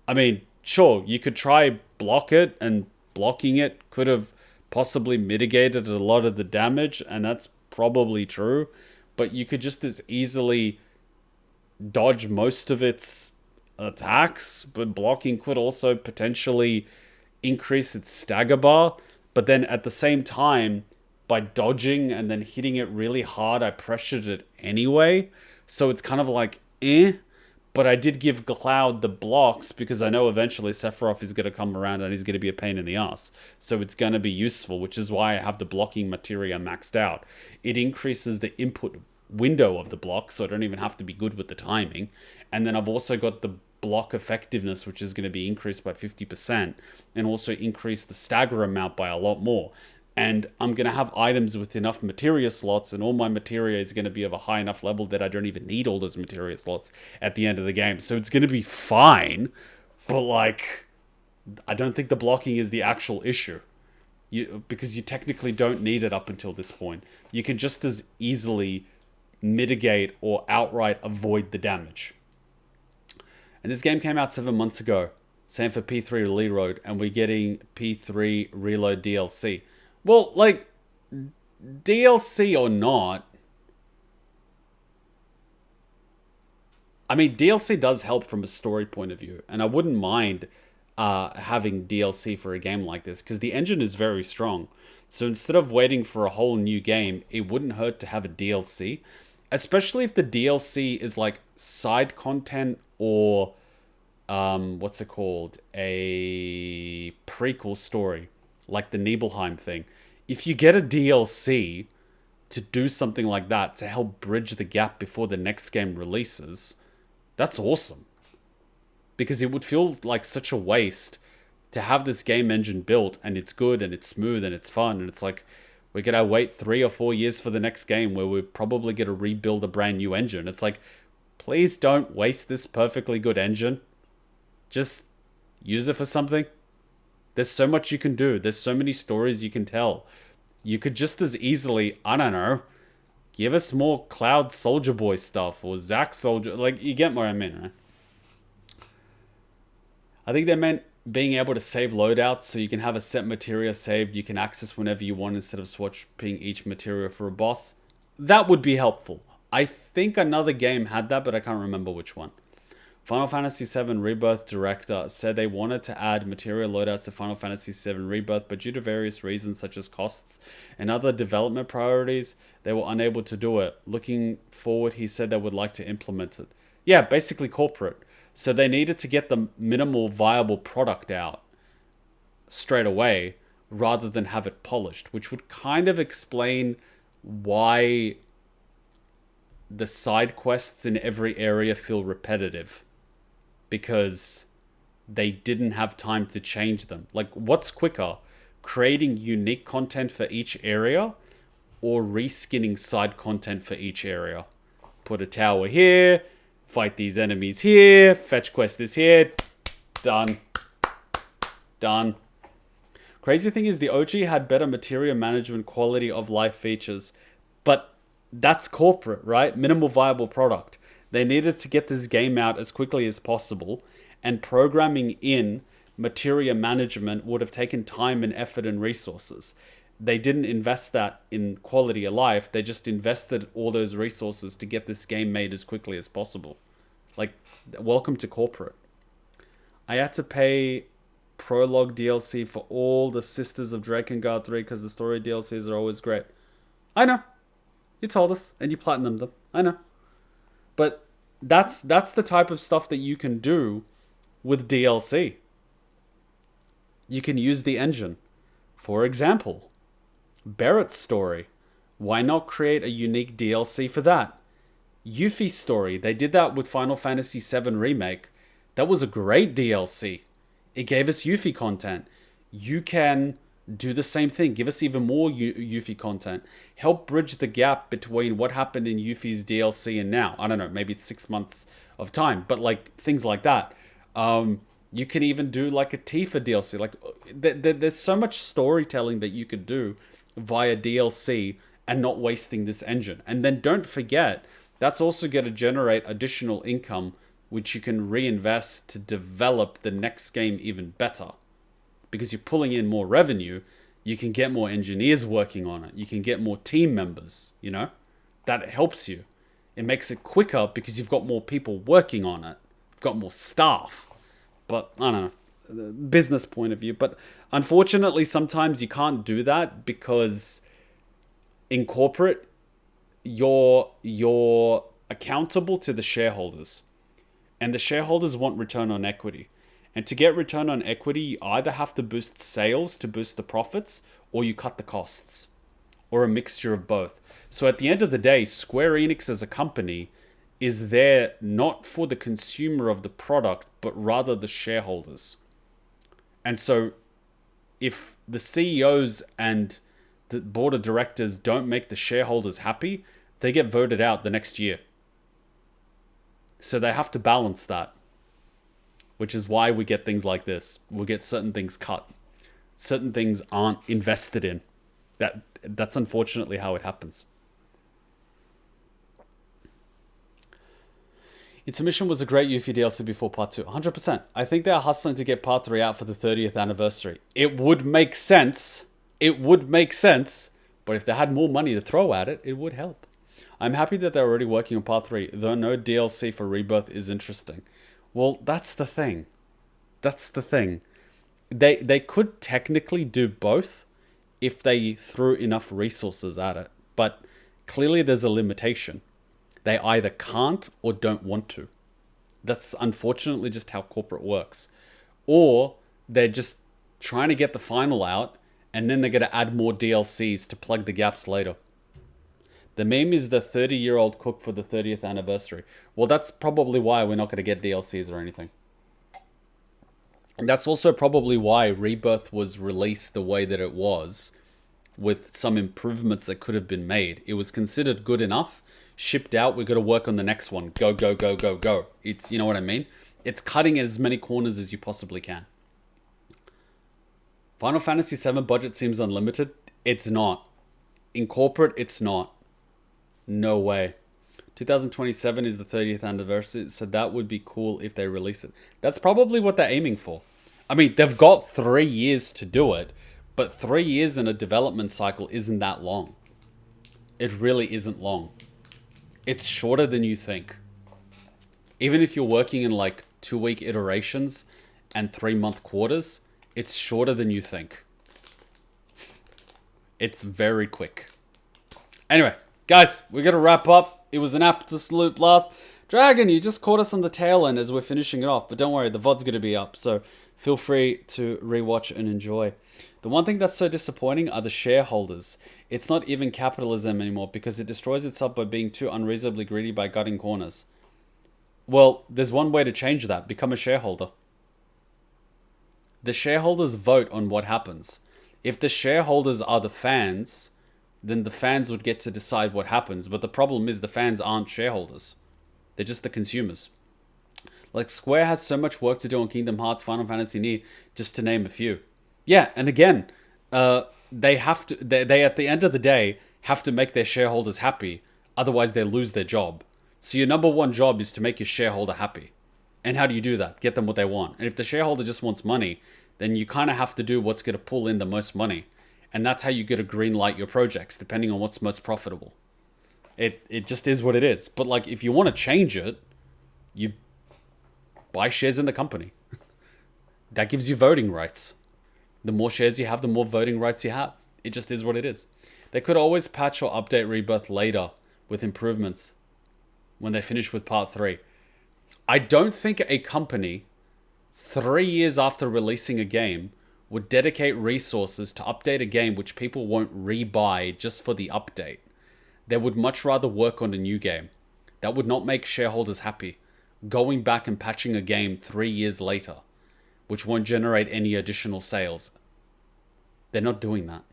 I mean, sure, you could try block it, and blocking it could have possibly mitigated a lot of the damage, and that's probably true, but you could just as easily dodge most of its attacks, but blocking could also potentially increase its stagger bar. But then at the same time, by dodging and then hitting it really hard, I pressured it anyway, so it's kind of like, But I did give Cloud the blocks because I know eventually Sephiroth is going to come around and he's going to be a pain in the ass. So it's going to be useful, which is why I have the blocking materia maxed out. It increases the input window of the block, so I don't even have to be good with the timing. And then I've also got the block effectiveness, which is going to be increased by 50%, and also increase the stagger amount by a lot more. And I'm going to have items with enough materia slots, and all my materia is going to be of a high enough level that I don't even need all those materia slots at the end of the game. So it's going to be fine, but, like, I don't think the blocking is the actual issue. Because you technically don't need it up until this point. You can just as easily mitigate or outright avoid the damage. And this game came out 7 months ago. Same for P3 Reload, and we're getting P3 Reload DLC. Well, like, DLC or not, I mean, DLC does help from a story point of view, and I wouldn't mind having DLC for a game like this, because the engine is very strong. So instead of waiting for a whole new game, it wouldn't hurt to have a DLC, especially if the DLC is like side content or, what's it called, a prequel story. Like the Nibelheim thing. If you get a DLC to do something like that to help bridge the gap before the next game releases, that's awesome. Because it would feel like such a waste to have this game engine built and it's good and it's smooth and it's fun, and it's like we're gonna wait 3 or 4 years for the next game where we're probably gonna rebuild a brand new engine. It's like, please don't waste this perfectly good engine. Just use it for something. There's so much you can do. There's so many stories you can tell. You could just as easily, I don't know, give us more Cloud Soldier Boy stuff or Zack Soldier. Like, you get what I mean, right? I think they meant being able to save loadouts so you can have a set materia saved you can access whenever you want instead of swapping each materia for a boss. That would be helpful. I think another game had that, but I can't remember which one. Final Fantasy VII Rebirth director said they wanted to add materia loadouts to Final Fantasy VII Rebirth, but due to various reasons such as costs and other development priorities, they were unable to do it. Looking forward, he said they would like to implement it. Yeah, basically corporate. So they needed to get the minimal viable product out straight away rather than have it polished, which would kind of explain why the side quests in every area feel repetitive, because they didn't have time to change them. Like, what's quicker, creating unique content for each area or reskinning side content for each area? Put a tower here, fight these enemies here, fetch quest is here, done. Done. Crazy thing is the OG had better materia management, quality of life features, but that's corporate, right? Minimal viable product. They needed to get this game out as quickly as possible, and programming in materia management would have taken time and effort and resources. They didn't invest that in quality of life. They just invested all those resources to get this game made as quickly as possible. Like, welcome to corporate. I had to pay prologue DLC for all the Sisters of Drakengard 3 because the story DLCs are always great. I know. You told us, and you platinumed them. I know. But that's the type of stuff that you can do with DLC. You can use the engine. For example, Barrett's story. Why not create a unique DLC for that? Yuffie's story. They did that with Final Fantasy VII Remake. That was a great DLC. It gave us Yuffie content. You can do the same thing. Give us even more Yuffie content. Help bridge the gap between what happened in Yuffie's DLC and now. I don't know, maybe it's 6 months of time, but like things like that. You can even do like a Tifa DLC. Like there's so much storytelling that you could do via DLC and not wasting this engine. And then don't forget, that's also going to generate additional income, which you can reinvest to develop the next game even better. Because you're pulling in more revenue, you can get more engineers working on it. You can get more team members, you know? That helps you. It makes it quicker because you've got more people working on it. You've got more staff. But, I don't know, business point of view. But unfortunately, sometimes you can't do that because in corporate, you're accountable to the shareholders. And the shareholders want return on equity. And to get return on equity, you either have to boost sales to boost the profits, or you cut the costs, or a mixture of both. So at the end of the day, Square Enix as a company is there not for the consumer of the product, but rather the shareholders. And so if the CEOs and the board of directors don't make the shareholders happy, they get voted out the next year. So they have to balance that. Which is why we get things like this. We'll get certain things cut. Certain things aren't invested in. That's unfortunately how it happens. Intermission was a great Yuffie DLC before Part 2. 100%. I think they are hustling to get Part 3 out for the 30th anniversary. It would make sense. It would make sense. But if they had more money to throw at it, it would help. I'm happy that they're already working on Part 3, though no DLC for Rebirth is interesting. Well, that's the thing. That's the thing. They could technically do both if they threw enough resources at it. But clearly there's a limitation. They either can't or don't want to. That's unfortunately just how corporate works. Or they're just trying to get the final out and then they're going to add more DLCs to plug the gaps later. The meme is the 30-year-old cook for the 30th anniversary. Well, that's probably why we're not going to get DLCs or anything. And that's also probably why Rebirth was released the way that it was, with some improvements that could have been made. It was considered good enough, shipped out, we've got to work on the next one. Go, go, go, go, go. It's, you know what I mean? It's cutting as many corners as you possibly can. Final Fantasy VII budget seems unlimited. It's not. In corporate, it's not. No way. 2027 is the 30th anniversary, so that would be cool if they release it. That's probably what they're aiming for. I mean, they've got 3 years to do it, but 3 years in a development cycle isn't that long. It really isn't long. It's shorter than you think. Even if you're working in like 2-week iterations and 3-month quarters, it's shorter than you think. It's very quick. Anyway, guys, we got to wrap up. It was an absolute blast. Dragon, you just caught us on the tail end as we're finishing it off. But don't worry, the VOD's going to be up. So feel free to rewatch and enjoy. The one thing that's so disappointing are the shareholders. It's not even capitalism anymore because it destroys itself by being too unreasonably greedy by cutting corners. Well, there's one way to change that. Become a shareholder. The shareholders vote on what happens. If the shareholders are the fans, then the fans would get to decide what happens. But the problem is the fans aren't shareholders. They're just the consumers. Like, Square has so much work to do on Kingdom Hearts, Final Fantasy Ni, just to name a few. Yeah, and again, they have to. They at the end of the day have to make their shareholders happy. Otherwise, they lose their job. So your number one job is to make your shareholder happy. And how do you do that? Get them what they want. And if the shareholder just wants money, then you kind of have to do what's going to pull in the most money. And that's how you get to green light your projects, depending on what's most profitable. It just is what it is. But like, if you want to change it, you buy shares in the company. That gives you voting rights. The more shares you have, the more voting rights you have. It just is what it is. They could always patch or update Rebirth later with improvements when they finish with Part 3. I don't think a company 3 years after releasing a game would dedicate resources to update a game which people won't rebuy just for the update. They would much rather work on a new game. That would not make shareholders happy. Going back and patching a game 3 years later, which won't generate any additional sales. They're not doing that.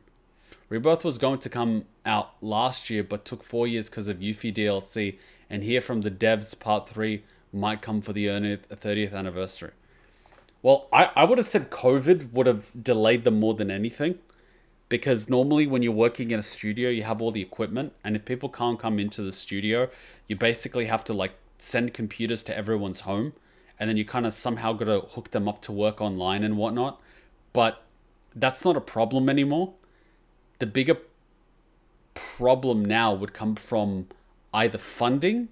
Rebirth was going to come out last year, but took 4 years because of Yuffie DLC, and hear from the devs Part 3 might come for the 30th anniversary. Well, I would have said COVID would have delayed them more than anything. Because normally when you're working in a studio, you have all the equipment. And if people can't come into the studio, you basically have to like send computers to everyone's home. And then you kind of somehow got to hook them up to work online and whatnot. But that's not a problem anymore. The bigger problem now would come from either funding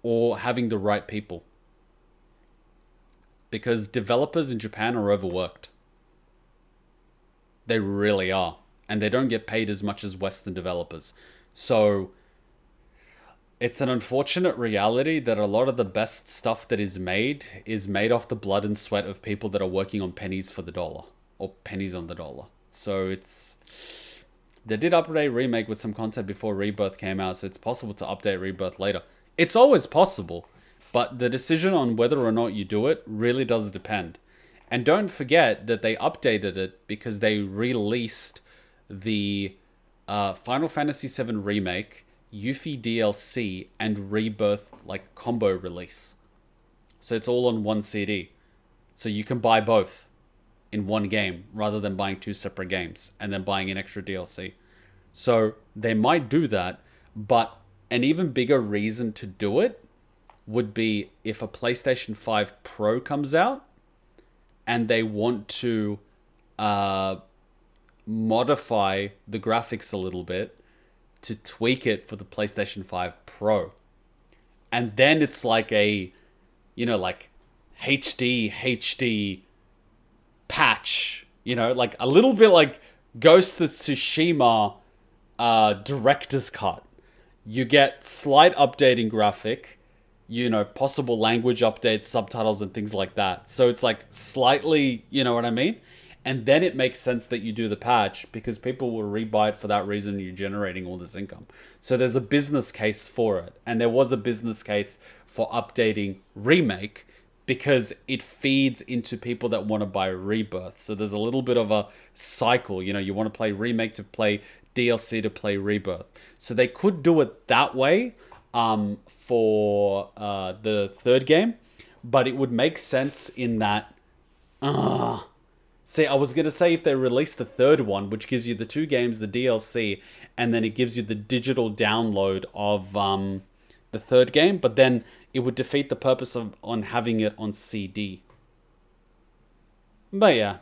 or having the right people. Because developers in Japan are overworked. They really are. And they don't get paid as much as Western developers. So it's an unfortunate reality that a lot of the best stuff that is made off the blood and sweat of people that are working on pennies for the dollar. Or pennies on the dollar. So it's... They did update Remake with some content before Rebirth came out, so it's possible to update Rebirth later. It's always possible, but the decision on whether or not you do it really does depend. And don't forget that they updated it because they released the Final Fantasy VII Remake, Yuffie DLC, and Rebirth like combo release. So it's all on one CD. So you can buy both in one game rather than buying two separate games and then buying an extra DLC. So they might do that, but an even bigger reason to do it would be if a PlayStation 5 Pro comes out and they want to modify the graphics a little bit to tweak it for the PlayStation 5 Pro. And then it's like a, like HD patch, like a little bit like Ghost of Tsushima director's cut. You get slight updating graphic, possible language updates, subtitles and things like that. So it's like slightly, you know what I mean? And then it makes sense that you do the patch because people will rebuy it for that reason. You're generating all this income. So there's a business case for it. And there was a business case for updating Remake because it feeds into people that want to buy Rebirth. So there's a little bit of a cycle. You know, you want to play Remake to play DLC to play Rebirth. So they could do it that way for the third game. But it would make sense in that... See, I was going to say if they release the third one, which gives you the 2 games, the DLC, and then it gives you the digital download of the third game, but then it would defeat the purpose of on having it on CD. But yeah.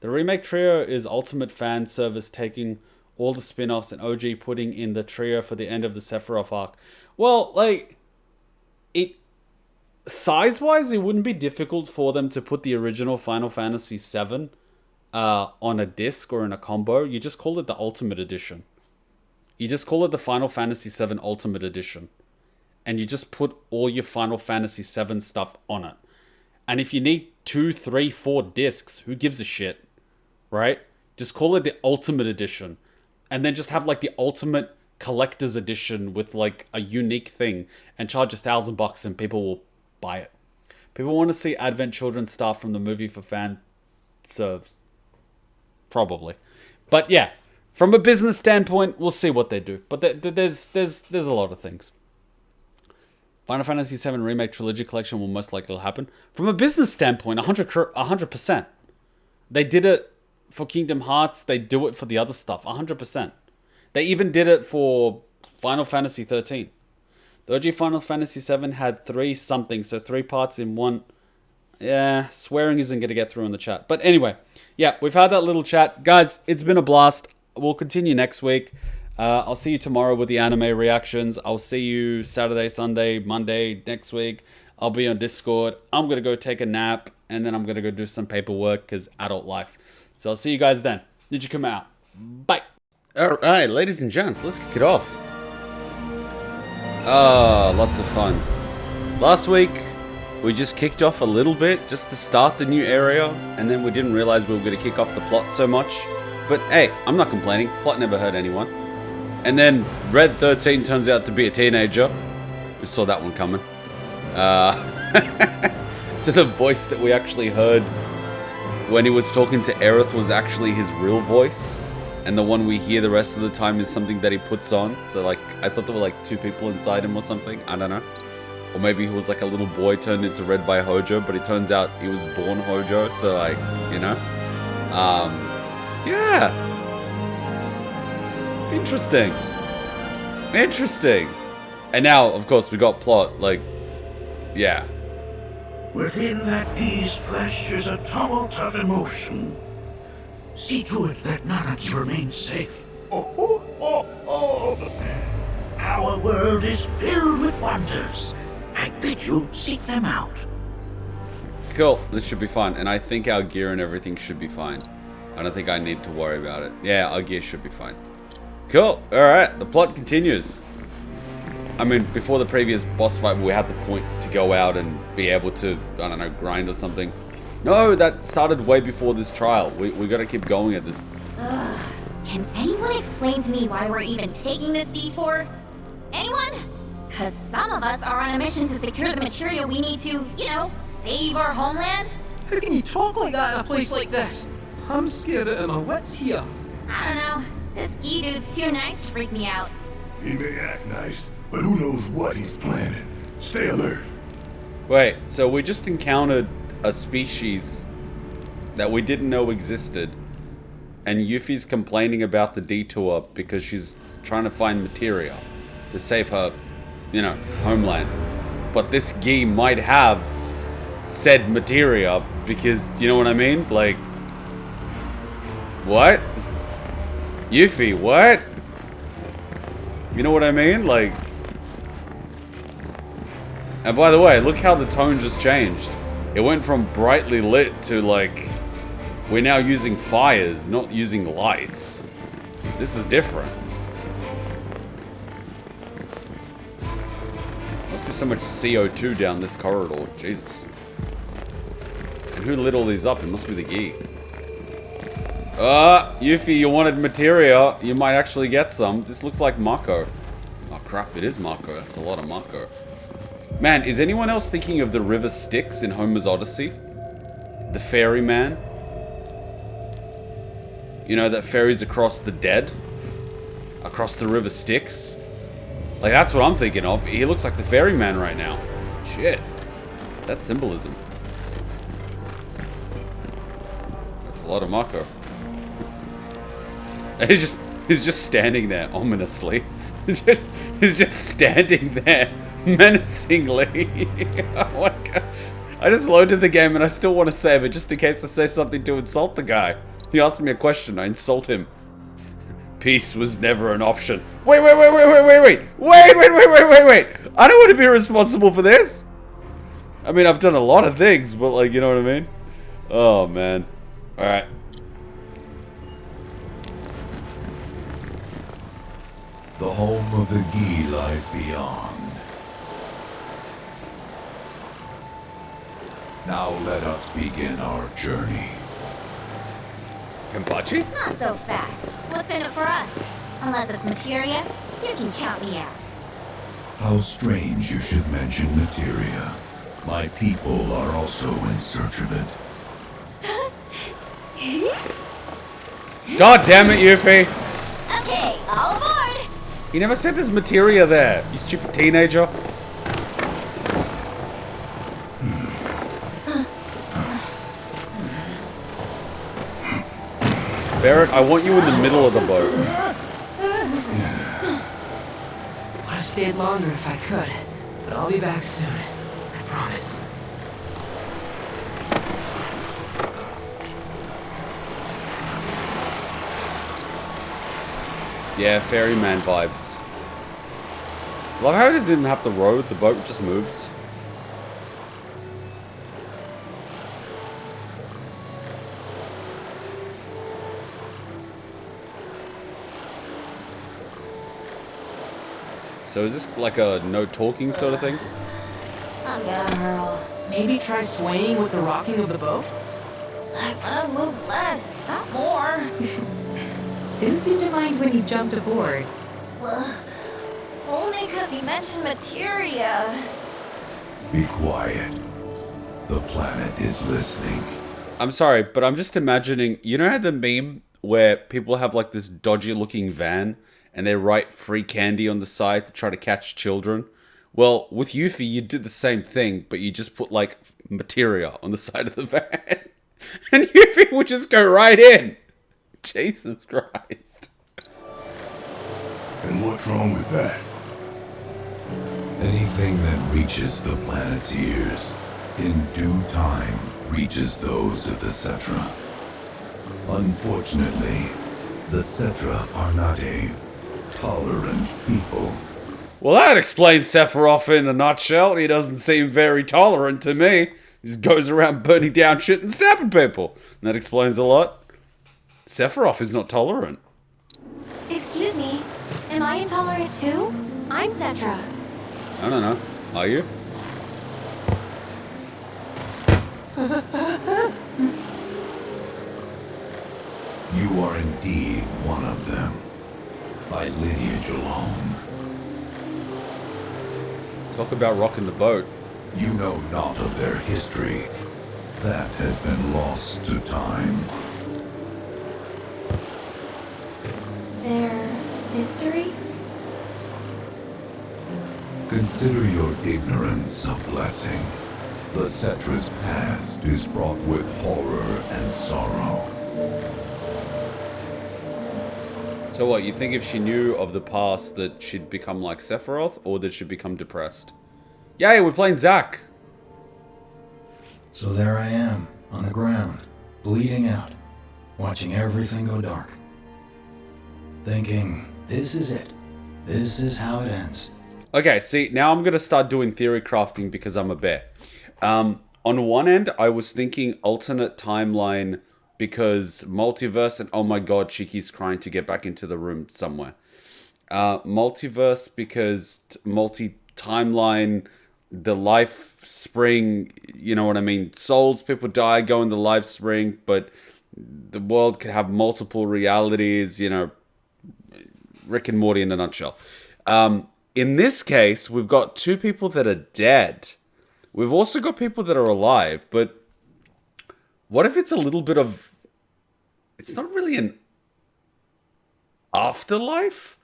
The Remake Trio is ultimate fan service, taking all the spin-offs and OG putting in the trio for the end of the Sephiroth arc. Well, like, it... size-wise, it wouldn't be difficult for them to put the original Final Fantasy VII on a disc or in a combo. You just call it the Ultimate Edition. You just call it the Final Fantasy VII Ultimate Edition. And you just put all your Final Fantasy VII stuff on it. And if you need 2, 3, 4 discs, who gives a shit? Right? Just call it the Ultimate Edition. And then just have like the Ultimate Collector's Edition with like a unique thing. And charge $1,000 and people will buy it. People want to see Advent Children start from the movie for fan serves. Probably. But yeah, from a business standpoint, we'll see what they do. But there's a lot of things. Final Fantasy VII Remake Trilogy Collection will most likely happen. From a business standpoint, 100%. They did it for Kingdom Hearts. They do it for the other stuff, 100%. They even did it for Final Fantasy 13. The OG Final Fantasy VII had 3 something, so 3 parts in one. Yeah, swearing isn't going to get through in the chat. But anyway, yeah, we've had that little chat. Guys, it's been a blast. We'll continue next week. I'll see you tomorrow with the anime reactions. I'll see you Saturday, Sunday, Monday next week. I'll be on Discord. I'm going to go take a nap, and then I'm going to go do some paperwork because adult life. So I'll see you guys then. Did you come out? Bye. All right, ladies and gents, let's kick it off. Lots of fun. Last week, we just kicked off a little bit just to start the new area, and then we didn't realize we were going to kick off the plot so much. But hey, I'm not complaining. Plot never hurt anyone. And then Red 13 turns out to be a teenager. We saw that one coming. So the voice that we actually heard when he was talking to Aerith was actually his real voice. And the one we hear the rest of the time is something that he puts on. So, like, I thought there were, like, 2 people inside him or something. I don't know. Or maybe he was, like, a little boy turned into Red by Hojo. But it turns out he was born Hojo. So, like, you know. Yeah. Interesting. Interesting. And now, of course, we got plot. Like, yeah. Within that Gi's flesh is a tumult of emotion. See to it that Nattak remains safe. Our world is filled with wonders. I bid you seek them out. Cool. This should be fun. And I think our gear and everything should be fine. I don't think I need to worry about it. Yeah, our gear should be fine. Cool. Alright, the plot continues. I mean, before the previous boss fight, we had the point to go out and be able to, I don't know, grind or something. No, that started way before this trial. We gotta keep going at this. Can anyone explain to me why we're even taking this detour? Anyone? Cause some of us are on a mission to secure the materia we need to, you know, save our homeland. How can you talk like that in a place like this? I'm scared out of my wits here. I don't know. This Gi dude's too nice to freak me out. He may act nice, but who knows what he's planning. Stay alert. Wait, so we just encountered a species that we didn't know existed, and Yuffie's complaining about the detour because she's trying to find materia to save her, you know, homeland. But this Gi might have said materia because, you know what I mean? Like, what? Yuffie, what? You know what I mean? Like, and by the way, look how the tone just changed. It went from brightly lit to like, we're now using fires, not using lights. This is different. Must be so much CO2 down this corridor, Jesus. And And who lit all these up? It must be the Gi. Yuffie, you wanted materia. You might actually get some. This looks like Mako. Oh crap, it is Mako. That's a lot of Mako. Man, is anyone else thinking of the river Styx in Homer's Odyssey? The ferryman? You know, that ferries across the dead? Across the river Styx? Like, that's what I'm thinking of. He looks like the ferryman right now. Shit. That's symbolism. That's a lot of Mako. He's just standing there ominously. He's just standing there menacingly. Oh my god. I just loaded the game and I still want to save it just in case I say something to insult the guy. He asked me a question, I insult him. Peace was never an option. Wait. I don't want to be responsible for this. I mean, I've done a lot of things, but like, you know what I mean? Oh man. Alright. The home of the Gi lies beyond. Now let us begin our journey. Kenpachi? Not so fast. What's in it for us? Unless it's materia, you can count me out. How strange you should mention materia. My people are also in search of it. God damn it, Yuffie! Okay, all aboard! You never said there's materia there, you stupid teenager. Barrett, I want you in the middle of the boat. Would have stayed longer if I could, but I'll be back soon. I promise. Yeah, ferryman vibes. Love how it doesn't even have to row, the boat just moves. So is this like a no talking sort of thing? I'm gonna hurl. Maybe try swaying with the rocking of the boat? I wanna move less, not more. Didn't seem to mind when you jumped aboard. Well, only because he mentioned materia. Be quiet. The planet is listening. I'm sorry, but I'm just imagining, you know how the meme where people have like this dodgy looking van and they write free candy on the side to try to catch children? Well, with Yuffie, you did the same thing, but you just put like materia on the side of the van. And Yuffie would just go right in. Jesus Christ. And what's wrong with that? Anything that reaches the planet's ears, in due time, reaches those of the Cetra. Unfortunately, the Cetra are not a tolerant people. Well, that explains Sephiroth in a nutshell. He doesn't seem very tolerant to me. He just goes around burning down shit and stabbing people. And that explains a lot. Sephiroth is not tolerant. Excuse me, am I intolerant too? I'm Cetra. I don't know. Are you? You are indeed one of them. By lineage alone. Talk about rocking the boat. You know not of their history. That has been lost to time. Their history? Consider your ignorance a blessing. The Cetra's past is fraught with horror and sorrow. So what, you think if she knew of the past that she'd become like Sephiroth, or that she'd become depressed? Yay, we're playing Zack! So there I am, on the ground, bleeding out, watching everything go dark. Thinking, this is it. This is how it ends. Okay, see, now I'm gonna start doing theory crafting because I'm a bear. On one end, I was thinking alternate timeline because multiverse, and oh my god, Chiki's crying to get back into the room somewhere. Multiverse because multi-timeline the life spring, you know what I mean? Souls, people die, go in the life spring, but the world could have multiple realities, you know, Rick and Morty in a nutshell. In this case, we've got two people that are dead. We've also got people that are alive, but what if it's a little bit of... It's not really an afterlife,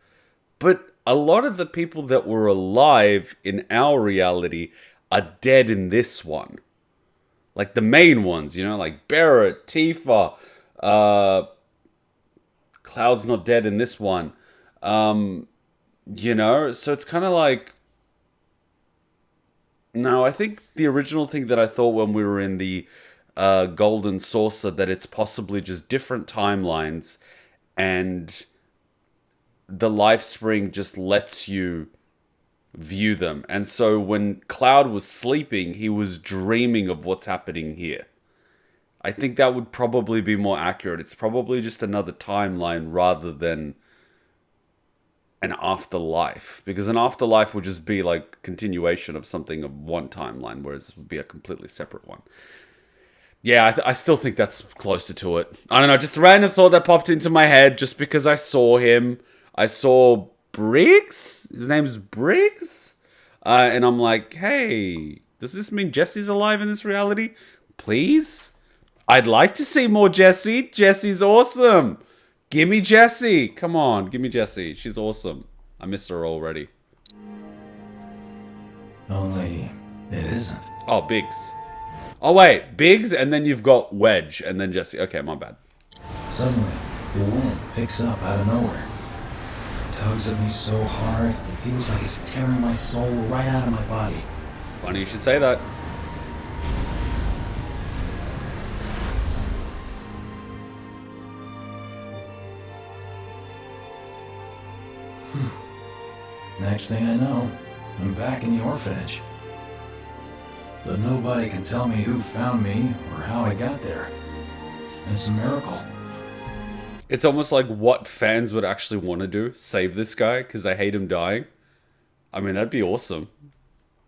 but a lot of the people that were alive in our reality are dead in this one. Like the main ones, you know, like Barrett, Tifa, Cloud's not dead in this one. You know, so it's kind of like... No, I think the original thing that I thought when we were in the Golden Saucer, that it's possibly just different timelines, and the life spring just lets you view them. And so when Cloud was sleeping, he was dreaming of what's happening here. I think that would probably be more accurate. It's probably just another timeline rather than an afterlife, because an afterlife would just be like continuation of something of one timeline, whereas this would be a completely separate one. Yeah, I still think that's closer to it. I don't know, just a random thought that popped into my head just because I saw him. I saw Briggs? His name's Briggs? And I'm like, hey, does this mean Jesse's alive in this reality? Please? I'd like to see more Jesse. Jesse's awesome. Gimme Jessie. Come on, gimme Jessie. She's awesome. I miss her already. Only it isn't. Oh, Biggs. Oh, wait. Biggs, and then you've got Wedge, and then Jessie. Okay, my bad. Suddenly, the wind picks up out of nowhere. It tugs at me so hard, it feels like it's tearing my soul right out of my body. Funny you should say that. Next thing I know, I'm back in the orphanage. But nobody can tell me who found me or how I got there. It's a miracle. It's almost like what fans would actually want to do. Save this guy because they hate him dying. I mean, that'd be awesome.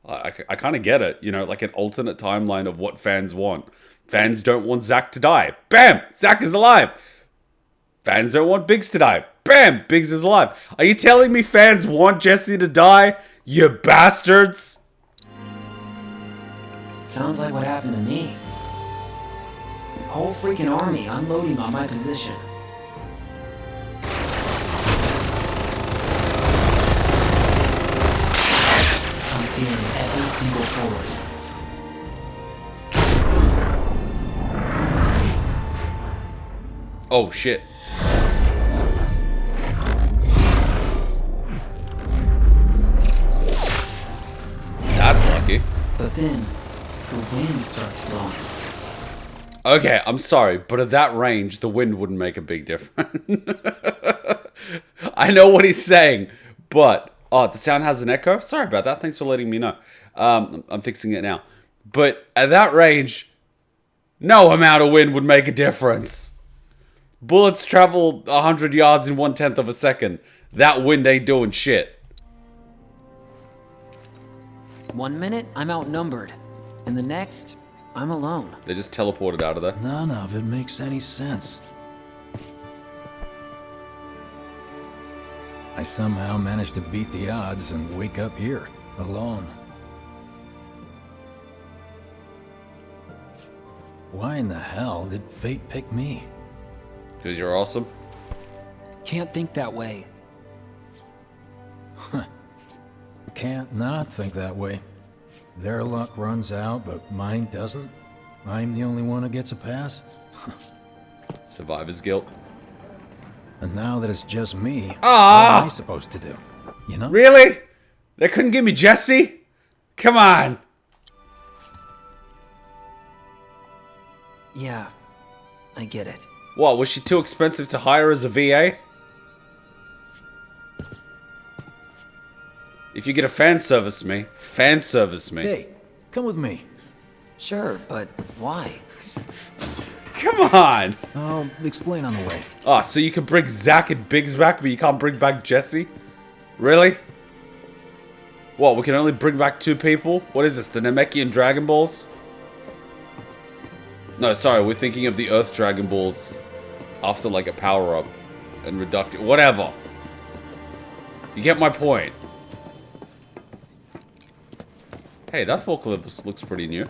I kind of get it. You know, like an alternate timeline of what fans want. Fans don't want Zack to die. Bam! Zack is alive! Fans don't want Biggs to die. Bam! Biggs is alive. Are you telling me fans want Jesse to die? You bastards! Sounds like what happened to me. Whole freaking army unloading on my position. I'm feeling every single pulse. Oh shit. That's lucky. But then, the wind starts blowing. Okay, I'm sorry, but at that range, the wind wouldn't make a big difference. I know what he's saying, but... Oh, the sound has an echo? Sorry about that. Thanks for letting me know. I'm fixing it now. But at that range, no amount of wind would make a difference. Bullets travel 100 yards in 1/10 of a second. That wind ain't doing shit. 1 minute, I'm outnumbered. And the next, I'm alone. They just teleported out of there. None of it makes any sense. I somehow managed to beat the odds and wake up here, alone. Why in the hell did fate pick me? Because you're awesome. Can't think that way. Can't not think that way. Their luck runs out, but mine doesn't. I'm the only one who gets a pass. Survivor's guilt. And now that it's just me, what am I supposed to do? You know? Really? They couldn't give me Jesse? Come on. Yeah, I get it. What, was she too expensive to hire as a VA? If you get a fan service me. Hey, come with me. Sure, but why? Come on! I'll explain on the way. Oh, so you can bring Zack and Biggs back, but you can't bring back Jesse? Really? What, we can only bring back 2 people? What is this, the Namekian Dragon Balls? No, sorry, we're thinking of the Earth Dragon Balls after, like, a power-up and reduction. Whatever. You get my point. Hey, that forklift looks pretty new.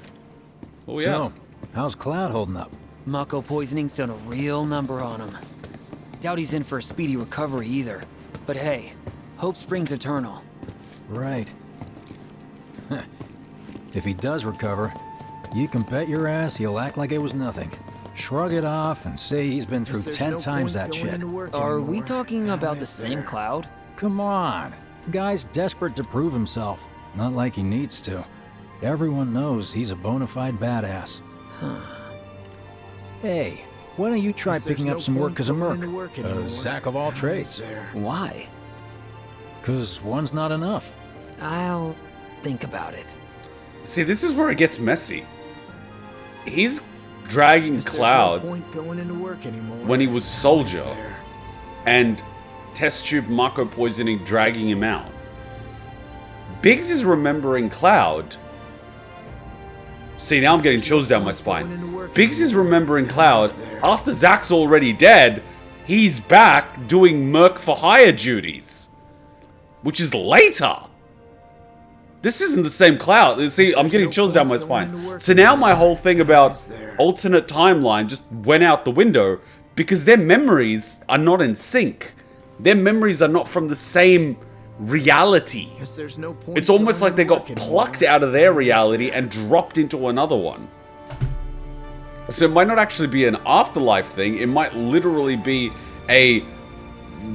Oh, yeah. So, how's Cloud holding up? Mako poisoning's done a real number on him. Doubt he's in for a speedy recovery either. But hey, hope springs eternal. Right. If he does recover, you can bet your ass he'll act like it was nothing. Shrug it off and say he's been through 10 times that shit. Are we talking about the same Cloud? Come on. The guy's desperate to prove himself. Not like he needs to. Everyone knows he's a bona fide badass. Hey, why don't you try picking up some work as a merc? A Zack of all trades. Why? 'Cause one's not enough. I'll think about it. See, this is where it gets messy. He's dragging Cloud when he was Soldier, and Test Tube Mako poisoning dragging him out. Biggs is remembering Cloud. See, now I'm getting chills down my spine. Biggs is remembering Cloud after Zack's already dead. He's back doing Merc for Hire duties, which is later. This isn't the same Cloud. See, I'm getting chills down my spine. So now my whole thing about alternate timeline just went out the window because their memories are not in sync. Their memories are not from the same reality. It's almost like they got plucked out of their reality and dropped into another one. So it might not actually be an afterlife thing. It might literally be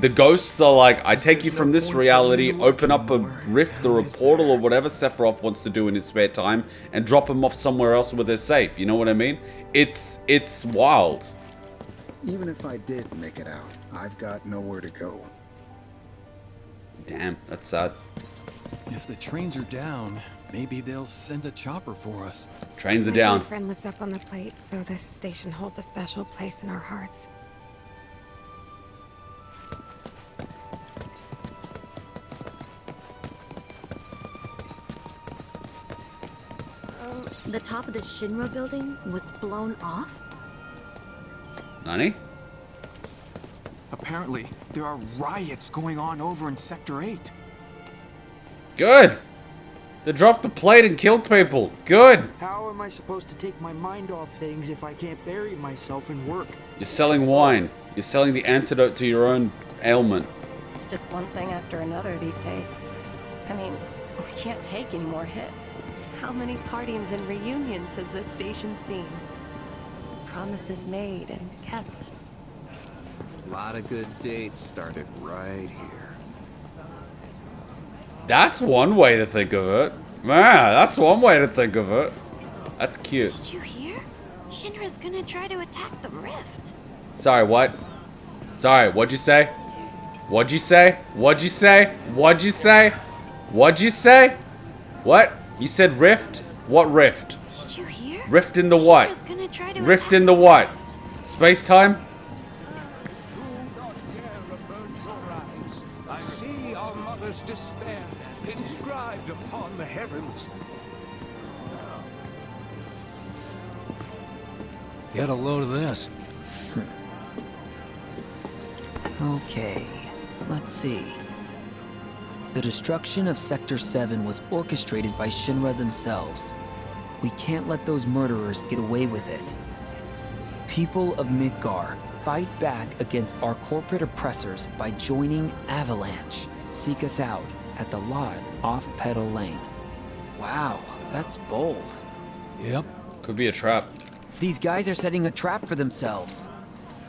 the ghosts are like, I take you from this reality, open up a rift or a portal or whatever Sephiroth wants to do in his spare time, and drop them off somewhere else where they're safe. You know what I mean? It's wild. Even if I did make it out, I've got nowhere to go. Damn, that's sad. If the trains are down, maybe they'll send a chopper for us. Trains are down. My friend lives up on the plate, so this station holds a special place in our hearts. The top of the Shinra building was blown off? Nani? Apparently, there are riots going on over in Sector 8. Good! They dropped the plate and killed people. Good! How am I supposed to take my mind off things if I can't bury myself in work? You're selling wine. You're selling the antidote to your own ailment. It's just one thing after another these days. I mean, we can't take any more hits. How many partings and reunions has this station seen? Promises made and kept. A lot of good dates started right here. That's one way to think of it. Man, that's one way to think of it. That's cute. Did you hear? Shinra's gonna try to attack the rift. Sorry, what? Sorry, what'd you say? What'd you say? What'd you say? What'd you say? What'd you say? What? You said rift? What rift? Did you hear? Rift in the what? Shinra's gonna try to Rift attack in the what? Space time? I see our mother's despair inscribed upon the heavens. Get a load of this. Okay, let's see. The destruction of Sector 7 was orchestrated by Shinra themselves. We can't let those murderers get away with it. People of Midgar, fight back against our corporate oppressors by joining Avalanche. Seek us out at the lot off Petal Lane. Wow, that's bold. Yep. Could be a trap. These guys are setting a trap for themselves.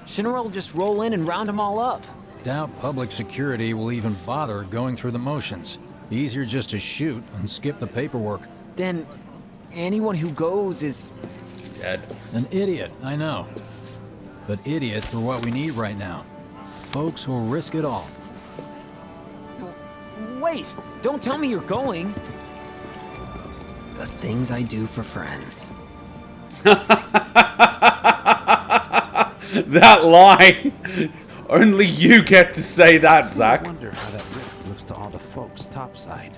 Shinra will just roll in and round them all up. Doubt public security will even bother going through the motions. Easier just to shoot and skip the paperwork. Then anyone who goes is... dead. An idiot, I know. But idiots are what we need right now. Folks who'll risk it all. Wait! Don't tell me you're going! The things I do for friends. That line! Only you get to say that, Zack. I wonder how that rift looks to all the folks topside.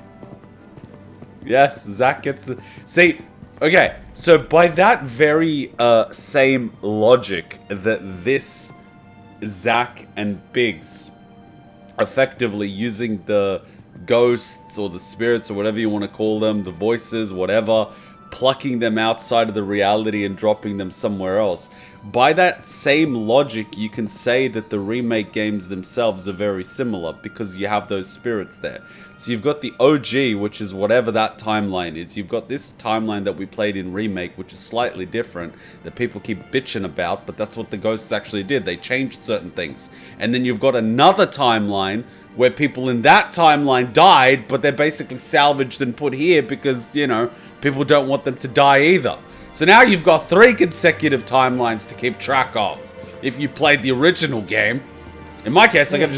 Yes, Zack gets the... See, okay, so by that very same logic that this Zack and Biggs effectively using the ghosts or the spirits or whatever you want to call them, the voices, whatever, plucking them outside of the reality and dropping them somewhere else. By that same logic, you can say that the remake games themselves are very similar because you have those spirits there. So you've got the OG, which is whatever that timeline is. You've got this timeline that we played in Remake, which is slightly different, that people keep bitching about, but that's what the ghosts actually did. They changed certain things. And then you've got another timeline where people in that timeline died, but they're basically salvaged and put here because, you know, people don't want them to die either. So now you've got 3 consecutive timelines to keep track of. If you played the original game, in my case, I gotta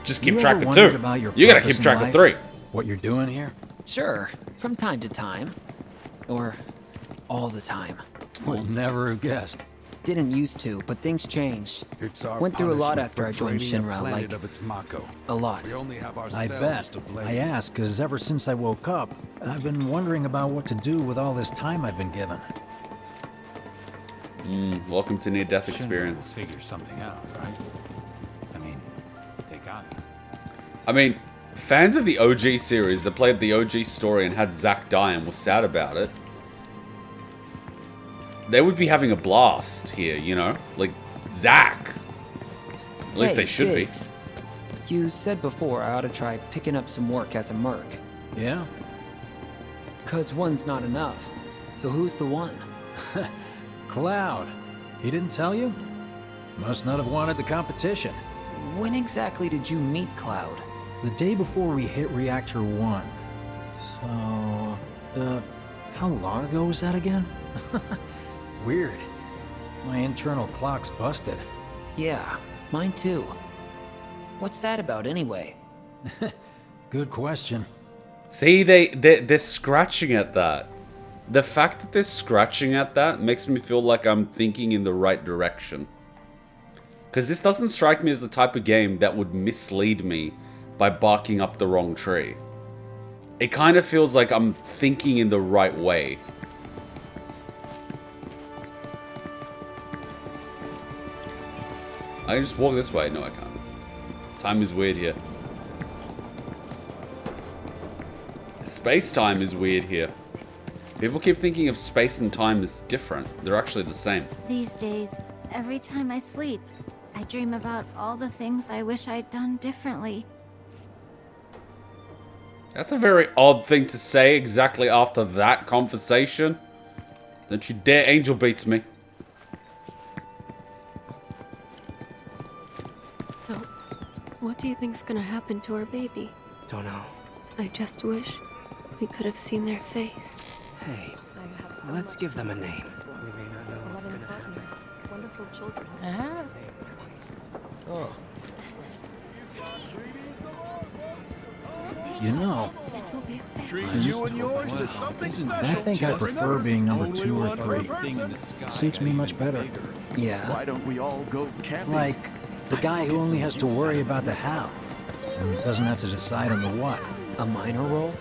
just keep track of 2. You gotta keep track of 3. What you're doing here? Sure, from time to time. Or all the time. We'll never have guessed. Didn't used to, but things changed. Went through a lot after I joined Shinra, like, a lot. I bet. I ask, because ever since I woke up, I've been wondering about what to do with all this time I've been given. Welcome to near-death experience. Figure something out, right? I mean, they got it. I mean, fans of the OG series that played the OG story and had Zack die and were sad about it, they would be having a blast here, you know? Like, Zack. At least they should Biggs. Be. You said before I ought to try picking up some work as a merc. Yeah? 'Cause one's not enough. So who's the one? Cloud. He didn't tell you? Must not have wanted the competition. When exactly did you meet Cloud? The day before we hit Reactor 1. So... how long ago was that again? Weird. My internal clock's busted. Yeah, mine too. What's that about anyway? Good question. See, they're scratching at that. The fact that they're scratching at that makes me feel like I'm thinking in the right direction. Because this doesn't strike me as the type of game that would mislead me by barking up the wrong tree. It kind of feels like I'm thinking in the right way. I can just walk this way. No, I can't. Time is weird here. Space-time is weird here. People keep thinking of space and time as different. They're actually the same. These days, every time I sleep, I dream about all the things I wish I'd done differently. That's a very odd thing to say exactly after that conversation. Don't you dare angel beats me. So, what do you think's gonna happen to our baby? Don't know. I just wish we could have seen their face. Hey, let's give them a name. We may not know what's gonna happen. Wonderful children. Oh. You know, Treat you and yours to something special. I think I prefer being number 2 or 3. Suits me much better. Yeah. Why don't we all go camping? Like the guy who only has to worry about the how and doesn't have to decide on the what. A minor role?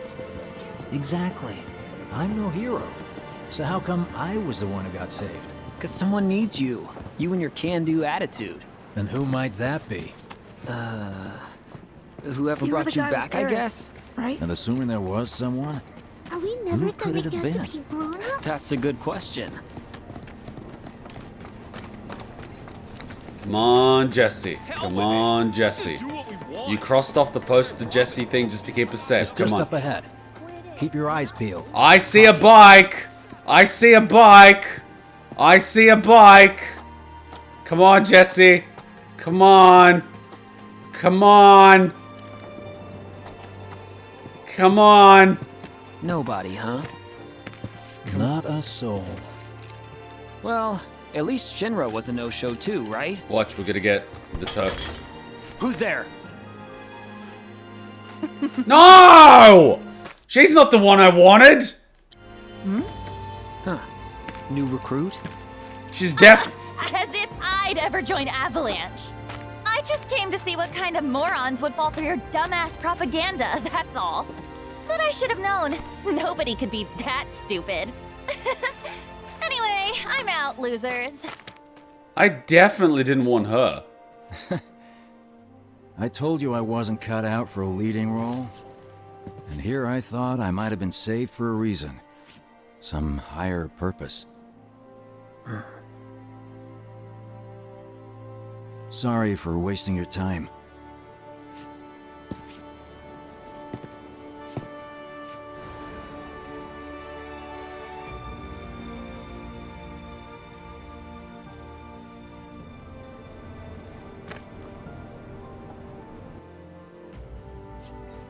Exactly. I'm no hero. So how come I was the one who got saved? 'Cause someone needs you. You and your can-do attitude. And who might that be? Whoever brought you back, I guess? Right? And assuming there was someone, Are we never who could gonna it have get been? to be grown-ups? That's a good question. Come on, Jesse. Come on, Jesse. You crossed off the post the Jesse thing just to keep us safe. It's Come just on. up ahead. Keep your eyes peeled. I see a bike. I see a bike. I see a bike. Come on, Jesse. Come on. Come on. Come on. Nobody, huh? Not a soul. Well, at least Shinra was a no-show too, right? Watch, we're gonna get the Turks. Who's there? No! She's not the one I wanted. Huh. New recruit? She's deaf. As if I'd ever join Avalanche. I just came to see what kind of morons would fall for your dumbass propaganda, that's all. But I should have known. Nobody could be that stupid. Anyway, I'm out, losers. I definitely didn't want her. I told you I wasn't cut out for a leading role. And here I thought I might have been saved for a reason. Some higher purpose. Sorry for wasting your time.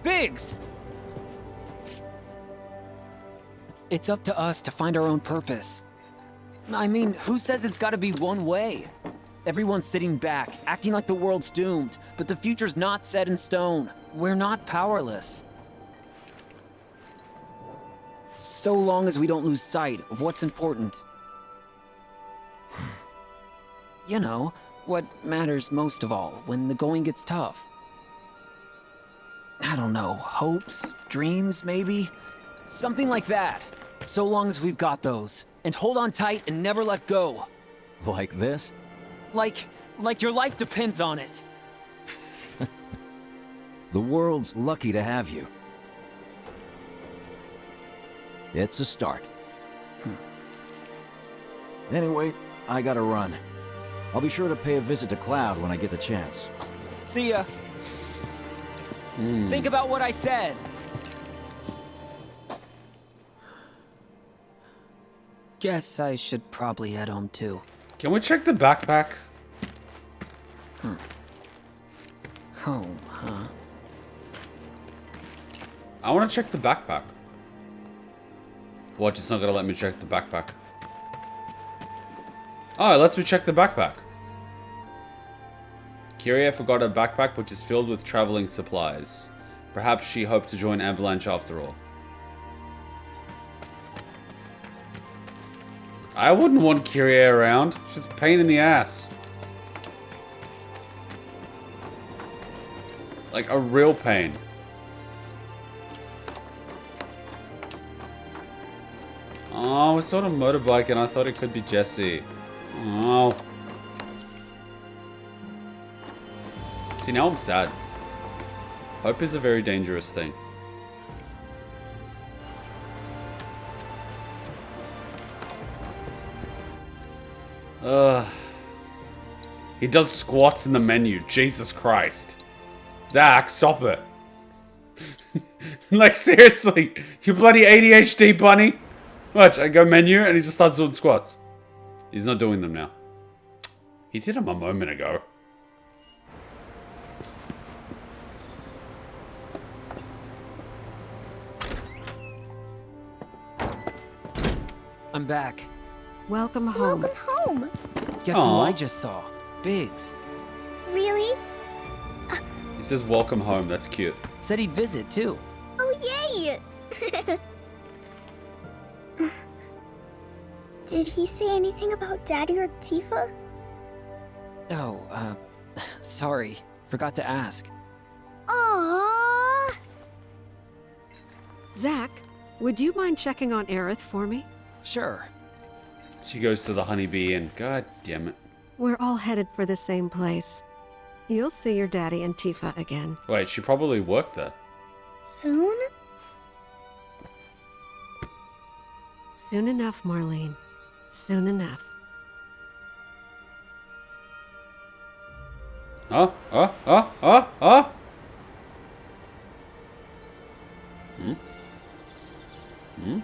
Biggs! It's up to us to find our own purpose. I mean, who says it's gotta be one way? Everyone's sitting back, acting like the world's doomed, but the future's not set in stone. We're not powerless. So long as we don't lose sight of what's important. You know, what matters most of all when the going gets tough. I don't know, hopes, dreams, maybe? Something like that. So long as we've got those. And hold on tight and never let go. Like this? Like your life depends on it. The world's lucky to have you. It's a start. Anyway, I gotta run. I'll be sure to pay a visit to Cloud when I get the chance. See ya. Think about what I said. Guess I should probably head home too. Can we check the backpack? Home, huh? I want to check the backpack. What? It's not gonna let me check the backpack. Oh, it lets me check the backpack. Kyria forgot her backpack, which is filled with traveling supplies. Perhaps she hoped to join Avalanche after all. I wouldn't want Kyria around. She's a pain in the ass. Like a real pain. Oh, I saw a motorbike and I thought it could be Jesse. Oh. See, now I'm sad. Hope is a very dangerous thing. He does squats in the menu. Jesus Christ. Zach, stop it. Like, seriously. You bloody ADHD bunny. Watch, I go menu and he just starts doing squats. He's not doing them now. He did them a moment ago. I'm back. Welcome home. Welcome home. Guess who I just saw? Biggs. Really? He says welcome home. That's cute. Said he'd visit too. Oh, yay! Did he say anything about Daddy or Tifa? Oh, sorry. Forgot to ask. Aww. Zach, would you mind checking on Aerith for me? Sure. She goes to the honeybee and god damn it. We're all headed for the same place. You'll see your daddy and Tifa again. Wait, she probably worked there. Soon? Soon enough, Marlene. Soon enough. Hmm? Hmm?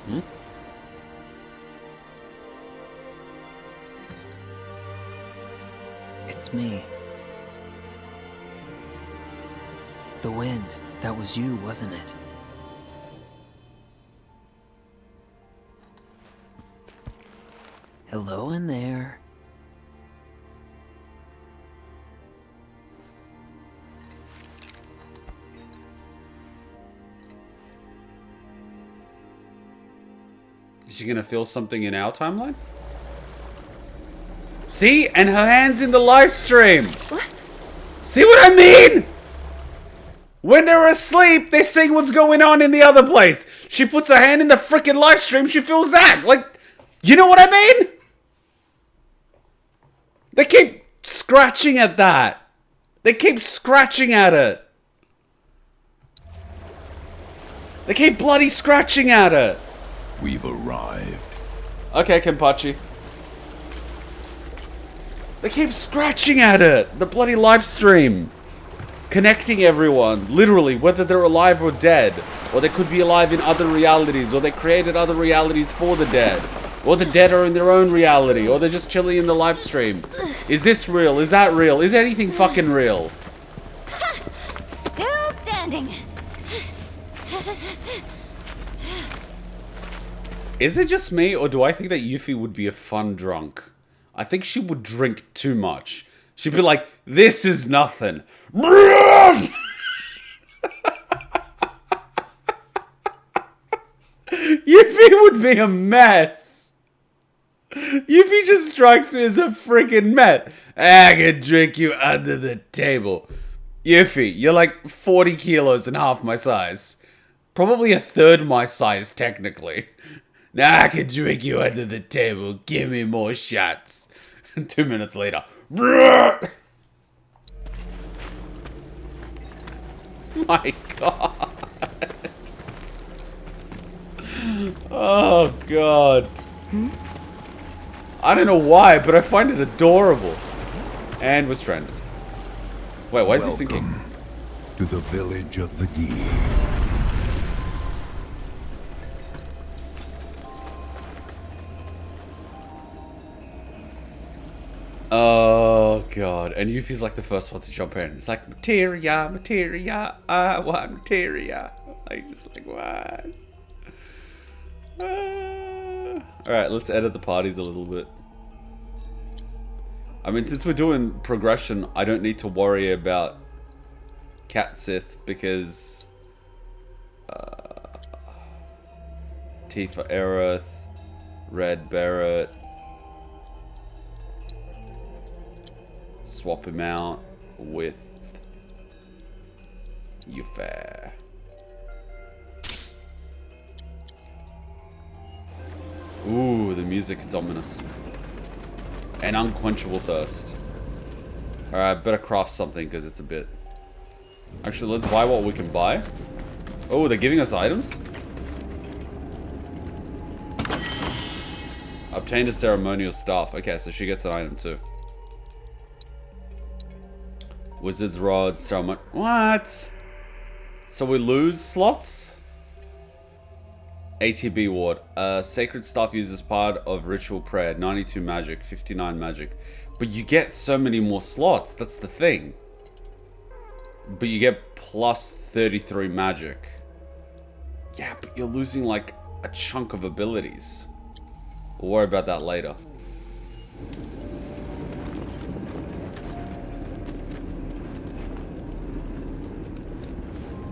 Hmm? It's me. The wind. That was you, wasn't it? Hello in there. Is she gonna feel something in our timeline? See? And her hand's in the live stream. What? See what I mean? When they're asleep, they're seeing what's going on in the other place. She puts her hand in the freaking live stream, she feels that. Like, you know what I mean? They keep scratching at that. They keep scratching at it. They keep bloody scratching at it. We've arrived. Okay, Kenpachi. They keep scratching at it. The bloody live stream. Connecting everyone. Literally, whether they're alive or dead. Or they could be alive in other realities. Or they created other realities for the dead. Or the dead are in their own reality. Or they're just chilling in the live stream. Is this real? Is that real? Is anything fucking real? Still standing. Is it just me, or do I think that Yuffie would be a fun drunk? I think she would drink too much. She'd be like, this is nothing. Yuffie would be a mess. Yuffie just strikes me as a freaking mess. I can drink you under the table. Yuffie, you're like 40 kilos and half my size. Probably a third my size, technically. Now I can drink you under the table. Give me more shots. 2 minutes later. My God. Oh, God. I don't know why, but I find it adorable. And we're stranded. Wait, why is this sinking? Welcome to the village of the Gi. Oh, God. And Yuffie's like the first one to jump in. It's like, materia, materia, I want materia. Like, just like, what? Alright, let's edit the parties a little bit. I mean, since we're doing progression, I don't need to worry about Cat Sith because Tifa Aerith, Red Barrett. Swap him out with Yuffie. Ooh, the music is ominous. An unquenchable thirst. Alright, better craft something because it's a bit... Actually, let's buy what we can buy. Oh, they're giving us items? Obtained a ceremonial staff. Okay, so she gets an item too. Wizard's Rod, ceremony... What? So we lose slots? ATB Ward. Sacred Staff uses part of Ritual Prayer. 92 magic, 59 magic. But you get so many more slots. That's the thing. But you get plus 33 magic. Yeah, but you're losing like a chunk of abilities. We'll worry about that later.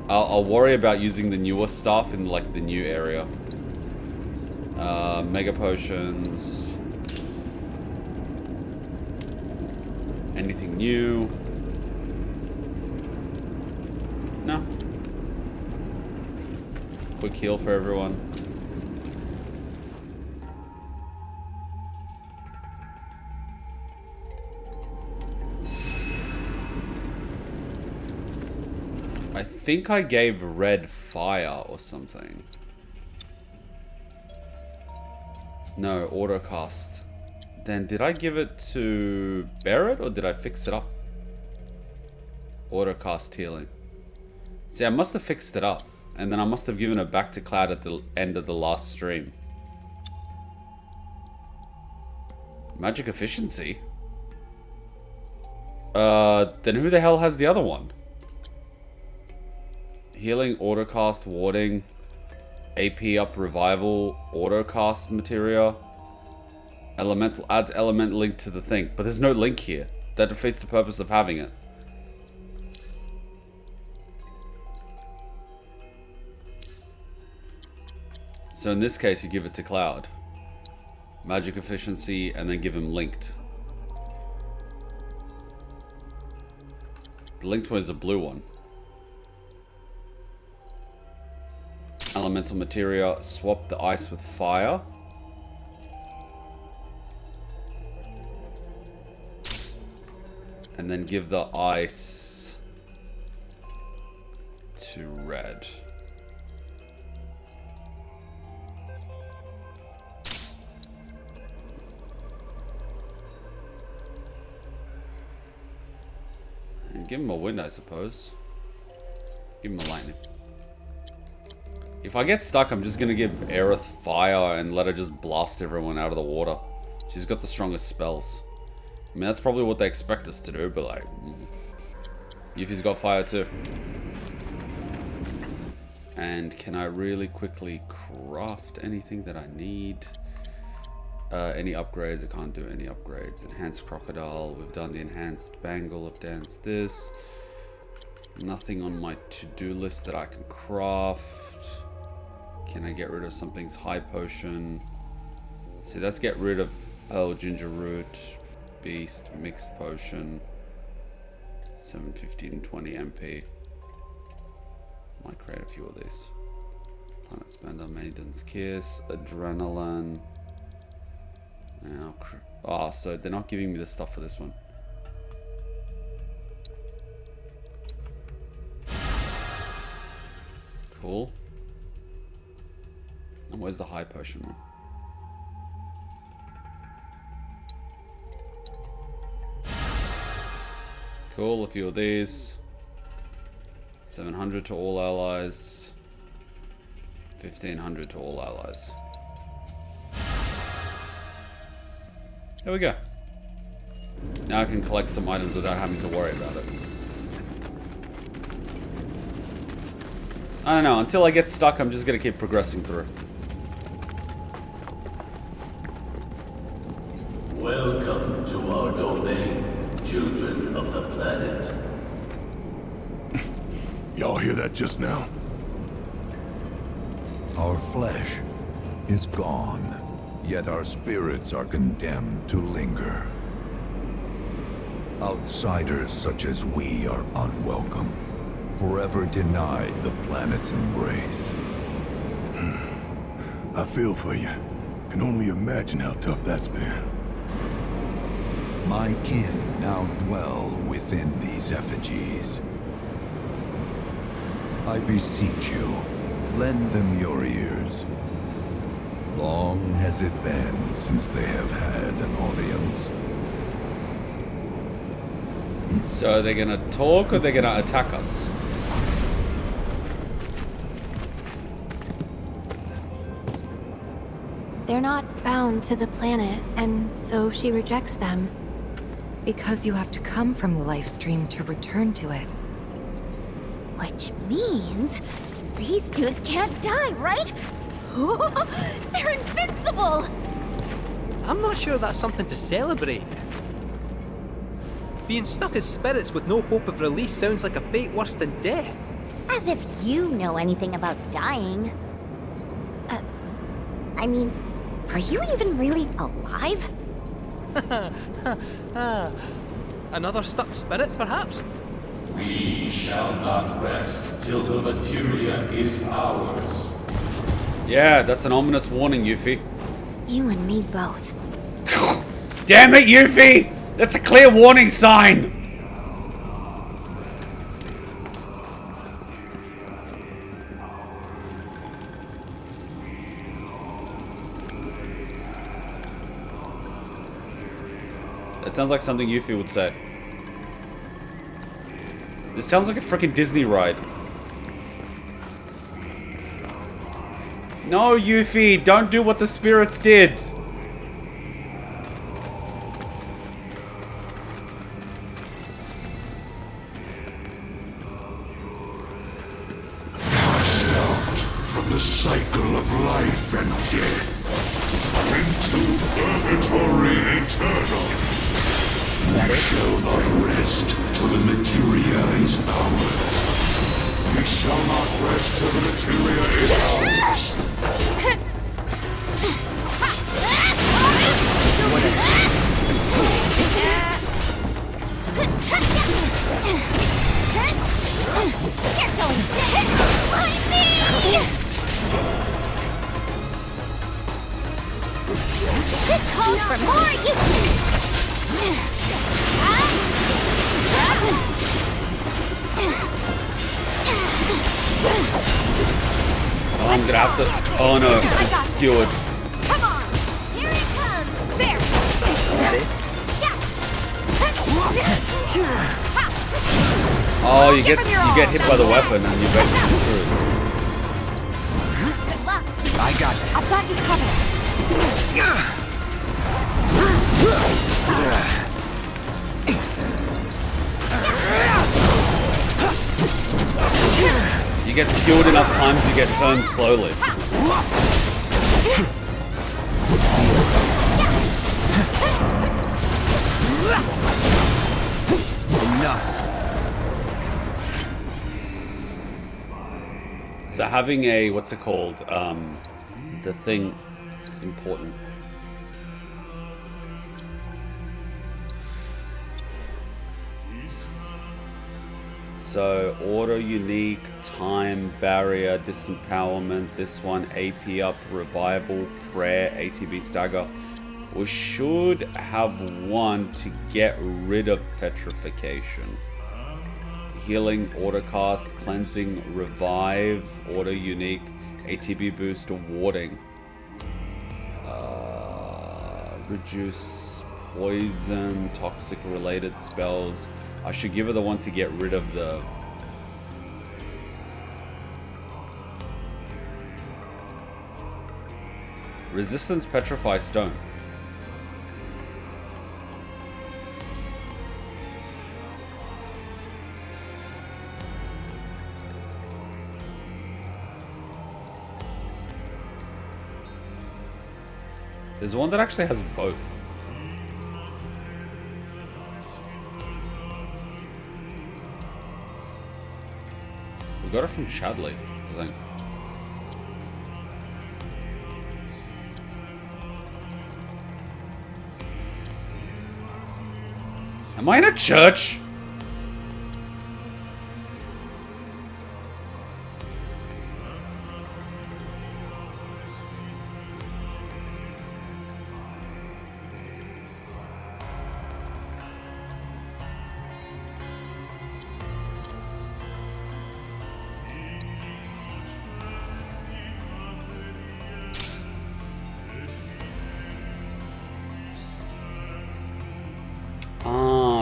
I'll worry about using the newer stuff in like the new area. Mega potions. Anything new? No. Quick heal for everyone. I think I gave Red fire or something. No, autocast. Then did I give it to Barrett or did I fix it up? Autocast healing. See, I must have fixed it up. And then I must have given it back to Cloud at the end of the last stream. Magic efficiency? Then who the hell has the other one? Healing, autocast, warding, AP up, revival, autocast materia. Elemental adds element link to the thing. But there's no link here. That defeats the purpose of having it. So in this case, you give it to Cloud. Magic efficiency, and then give him linked. The linked one is a blue one. Elemental materia, swap the ice with fire. And then give the ice to red. And give him a wind, I suppose. Give him a lightning. If I get stuck, I'm just gonna give Aerith fire and let her just blast everyone out of the water. She's got the strongest spells. I mean, that's probably what they expect us to do, but like... Yuffie's got fire too. And can I really quickly craft anything that I need? Any upgrades? I can't do any upgrades. Enhanced crocodile. We've done the enhanced bangle. I've danced this. Nothing on my to-do list that I can craft. Can I get rid of something's high potion? See, let's get rid of pearl ginger root, beast, mixed potion. 715 and 20 MP. Might create a few of these. Planet spender, maiden's kiss, adrenaline. Now, oh, so they're not giving me the stuff for this one. Cool. And where's the high potion one? Cool, a few of these. 700 to all allies. 1500 to all allies. There we go. Now I can collect some items without having to worry about it. I don't know, until I get stuck, I'm just gonna keep progressing through. Welcome to our domain, children of the planet. Y'all hear that just now? Our flesh is gone, yet our spirits are condemned to linger. Outsiders such as we are unwelcome, forever denied the planet's embrace. I feel for you. Can only imagine how tough that's been. My kin now dwell within these effigies. I beseech you, lend them your ears. Long has it been since they have had an audience. So they're gonna talk or they're gonna attack us? They're not bound to the planet, and so she rejects them. Because you have to come from the life stream to return to it. Which means these dudes can't die, right? They're invincible! I'm not sure that's something to celebrate. Being stuck as spirits with no hope of release sounds like a fate worse than death. As if you know anything about dying. I mean, are you even really alive? Another stuck spirit, perhaps? We shall not rest till the materia is ours. Yeah, that's an ominous warning, Yuffie. You and me both. Damn it, Yuffie! That's a clear warning sign! That sounds like something Yuffie would say. This sounds like a freaking Disney ride. No, Yuffie, don't do what the spirits did. From the cycle of life and death into purgatory eternal. We shall not rest till the materia is ours. We shall not rest till the materia is ours. This calls for more Oh, I'm gonna have to. Oh no, it's skewered. Come on! Here it comes! There! Oh, you get hit by the weapon and you're basically screwed. Good luck! I got this. I've got you covered! You get skewered enough times, you get turned slowly. Enough. So having a, what's it called? The thing is important. So auto, unique, time, barrier, disempowerment. This one, AP up, revival, prayer, ATB stagger. We should have one to get rid of petrification. Healing, auto cast, cleansing, revive, auto unique, ATB boost, or warding. Reduce poison, toxic related spells. I should give her the one to get rid of the... Resistance petrify stone. There's one that actually has both. We got it from Chadley, I think. Am I in a church?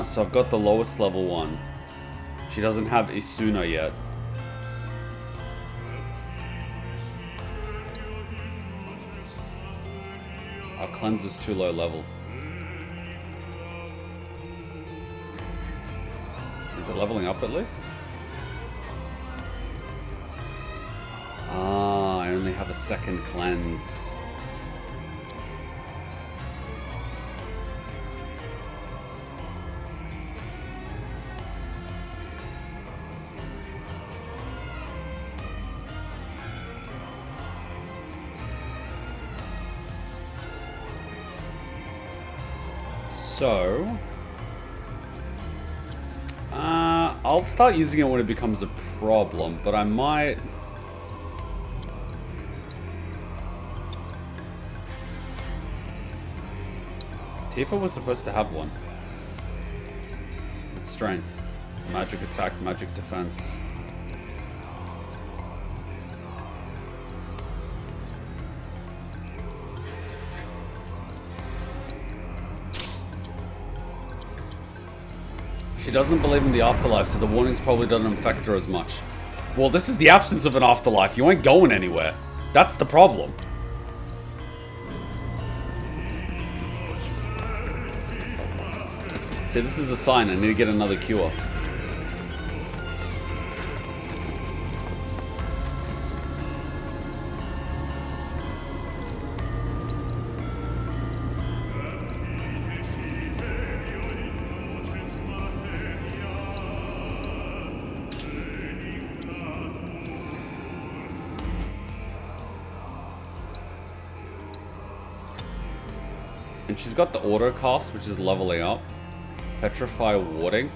So I've got the lowest level one. She doesn't have Isuna yet. Our cleanser's too low level. Is it leveling up at least? Ah, I only have a second cleanse. So, I'll start using it when it becomes a problem, but I might... Tifa was supposed to have one. It's strength. Magic attack, magic defense. She doesn't believe in the afterlife, so the warnings probably don't affect her as much. Well, this is the absence of an afterlife. You ain't going anywhere. That's the problem. See, this is a sign. I need to get another cure. And she's got the auto cast, which is leveling up. Petrify warding.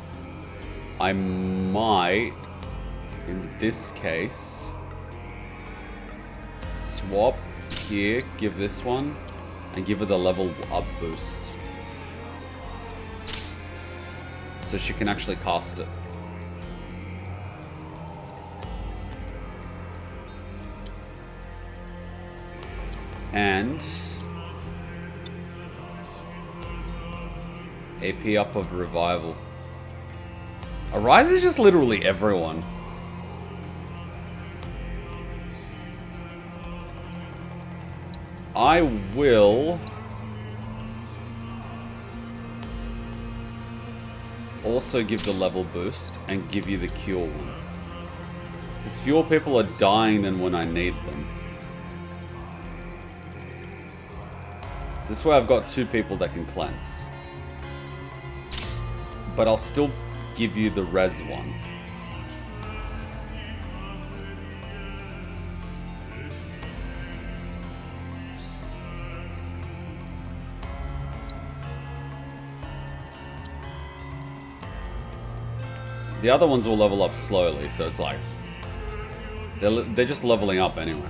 I might, in this case, swap here, give this one. and give her the level up boost. So she can actually cast it. And AP up of revival. Arise is just literally everyone. I will also give the level boost and give you the cure one. Because fewer people are dying than when I need them. So this way I've got 2 people that can cleanse. But I'll still give you the res one. The other ones will level up slowly, so it's like they're just leveling up anyway.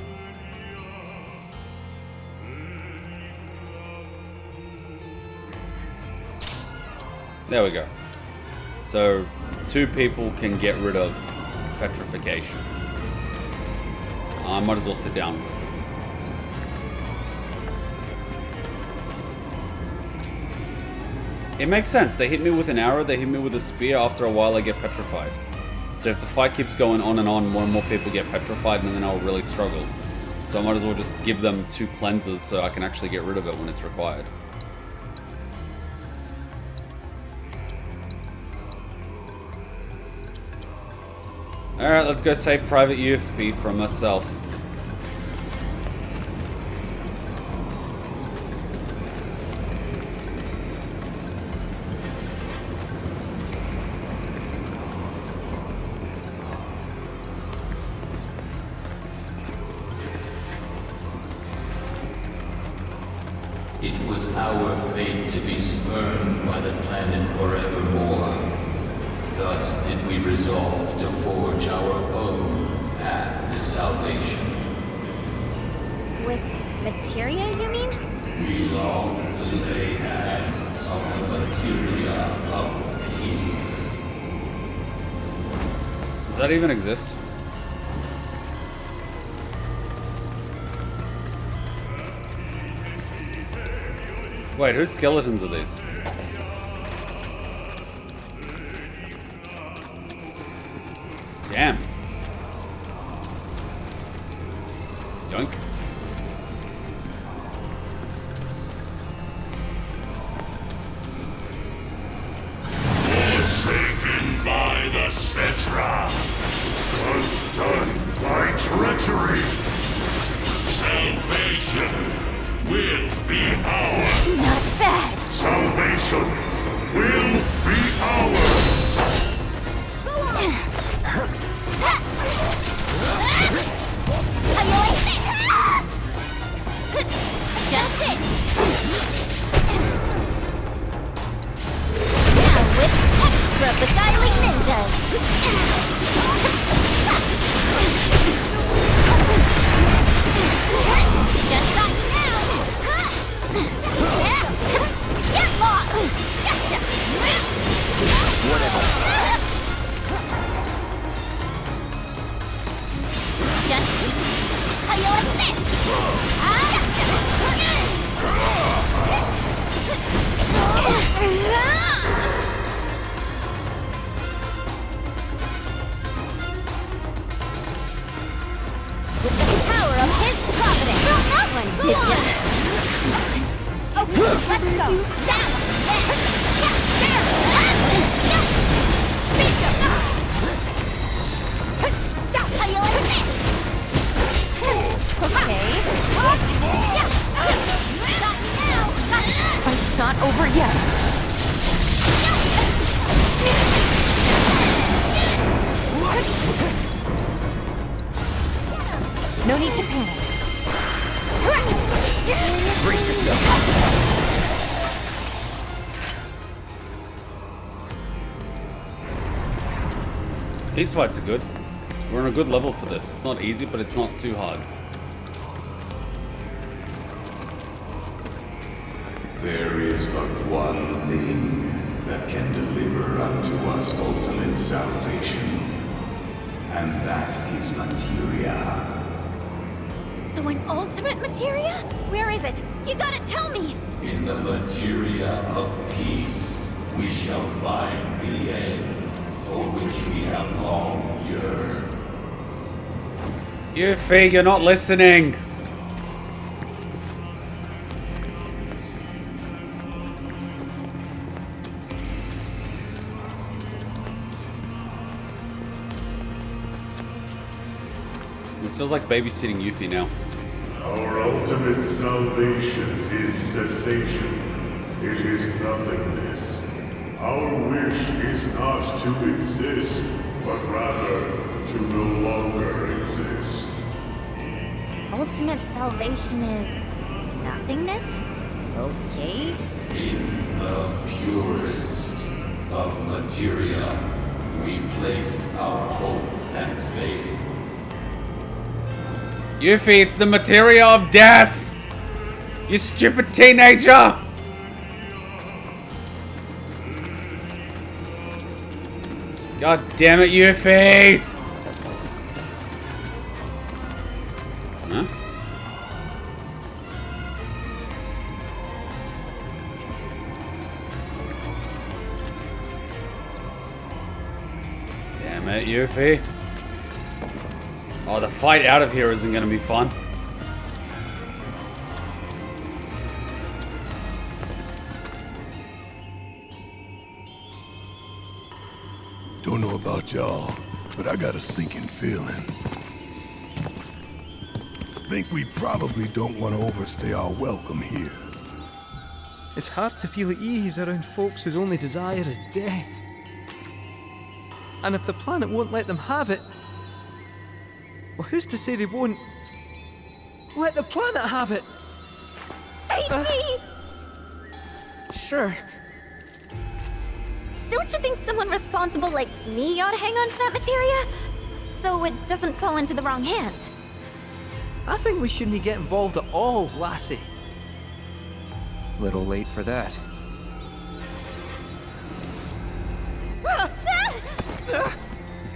There we go. So 2 people can get rid of petrification. I might as well sit down. It makes sense. They hit me with an arrow, they hit me with a spear. After a while I get petrified. So if the fight keeps going on and on, more and more people get petrified, and then I'll really struggle. So I might as well just give them 2 cleansers so I can actually get rid of it when it's required. Alright, let's go save Private Yuffie from herself. It was our fate to be spurned by the planet forevermore. Thus did we resolve to forge our own path to salvation. With materia, you mean? We long to lay hands on the materia of peace. Does that even exist? Wait, whose skeletons are these? Damn. Yoink. Forsaken by the Cetra. Undone by treachery. Salvation will be ours. Not bad. Salvation will be ours. Go on. How you like that? Just it. Now with extra beguiling ninjas. Just got you now. Get lost. Gotcha. Whatever. Just how you like this? With the power of his providence. Not that one, did ya? Okay, let's go. Down. How you like this? Okay. Got you now. This fight's not over yet. No need to panic. Brace yourself. These fights are good. We're on a good level for this. It's not easy, but it's not too hard. but one thing that can deliver unto us ultimate salvation. And that is materia. So an ultimate materia? Where is it? You gotta tell me! In the materia of peace, we shall find the end for which we have long yearned. Yuffie, you're not listening. It feels like babysitting Yuffie now. Our ultimate salvation is cessation. It is nothingness. Our wish is not to exist, but rather to no longer exist. Ultimate salvation is nothingness? Okay. In the purest of materia, we place our hope and faith. Yuffie, it's the materia of death! You stupid teenager! God damn it, Yuffie! Huh? Damn it, Yuffie. Oh, the fight out of here isn't gonna be fun. Don't know about y'all, but I got a sinking feeling. Think we probably don't want to overstay our welcome here. It's hard to feel at ease around folks whose only desire is death. And if the planet won't let them have it, well, who's to say they won't let the planet have it? Save me! Sure. Don't you think someone responsible like me ought to hang on to that materia? So it doesn't fall into the wrong hands. I think we shouldn't get involved at all, lassie. Little late for that.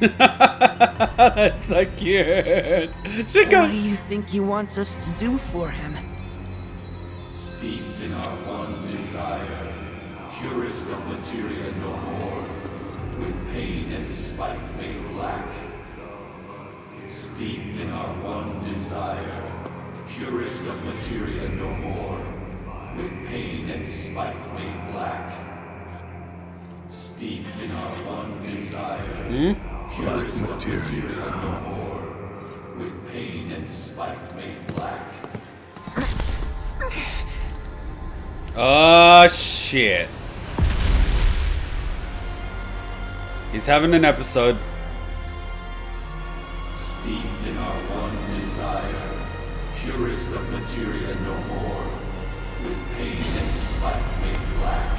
That's so cute. She goes. What do you think he wants us to do for him? Steeped in our one desire, purest of materia no more, with pain and spite made black. Steeped in our one desire, purest of materia no more, with pain and spite made black. Steeped in our one desire, purest of materia no more, with pain and spite made black. Oh shit. He's having an episode. Steeped in our one desire, purest of materia no more, with pain and spite made black.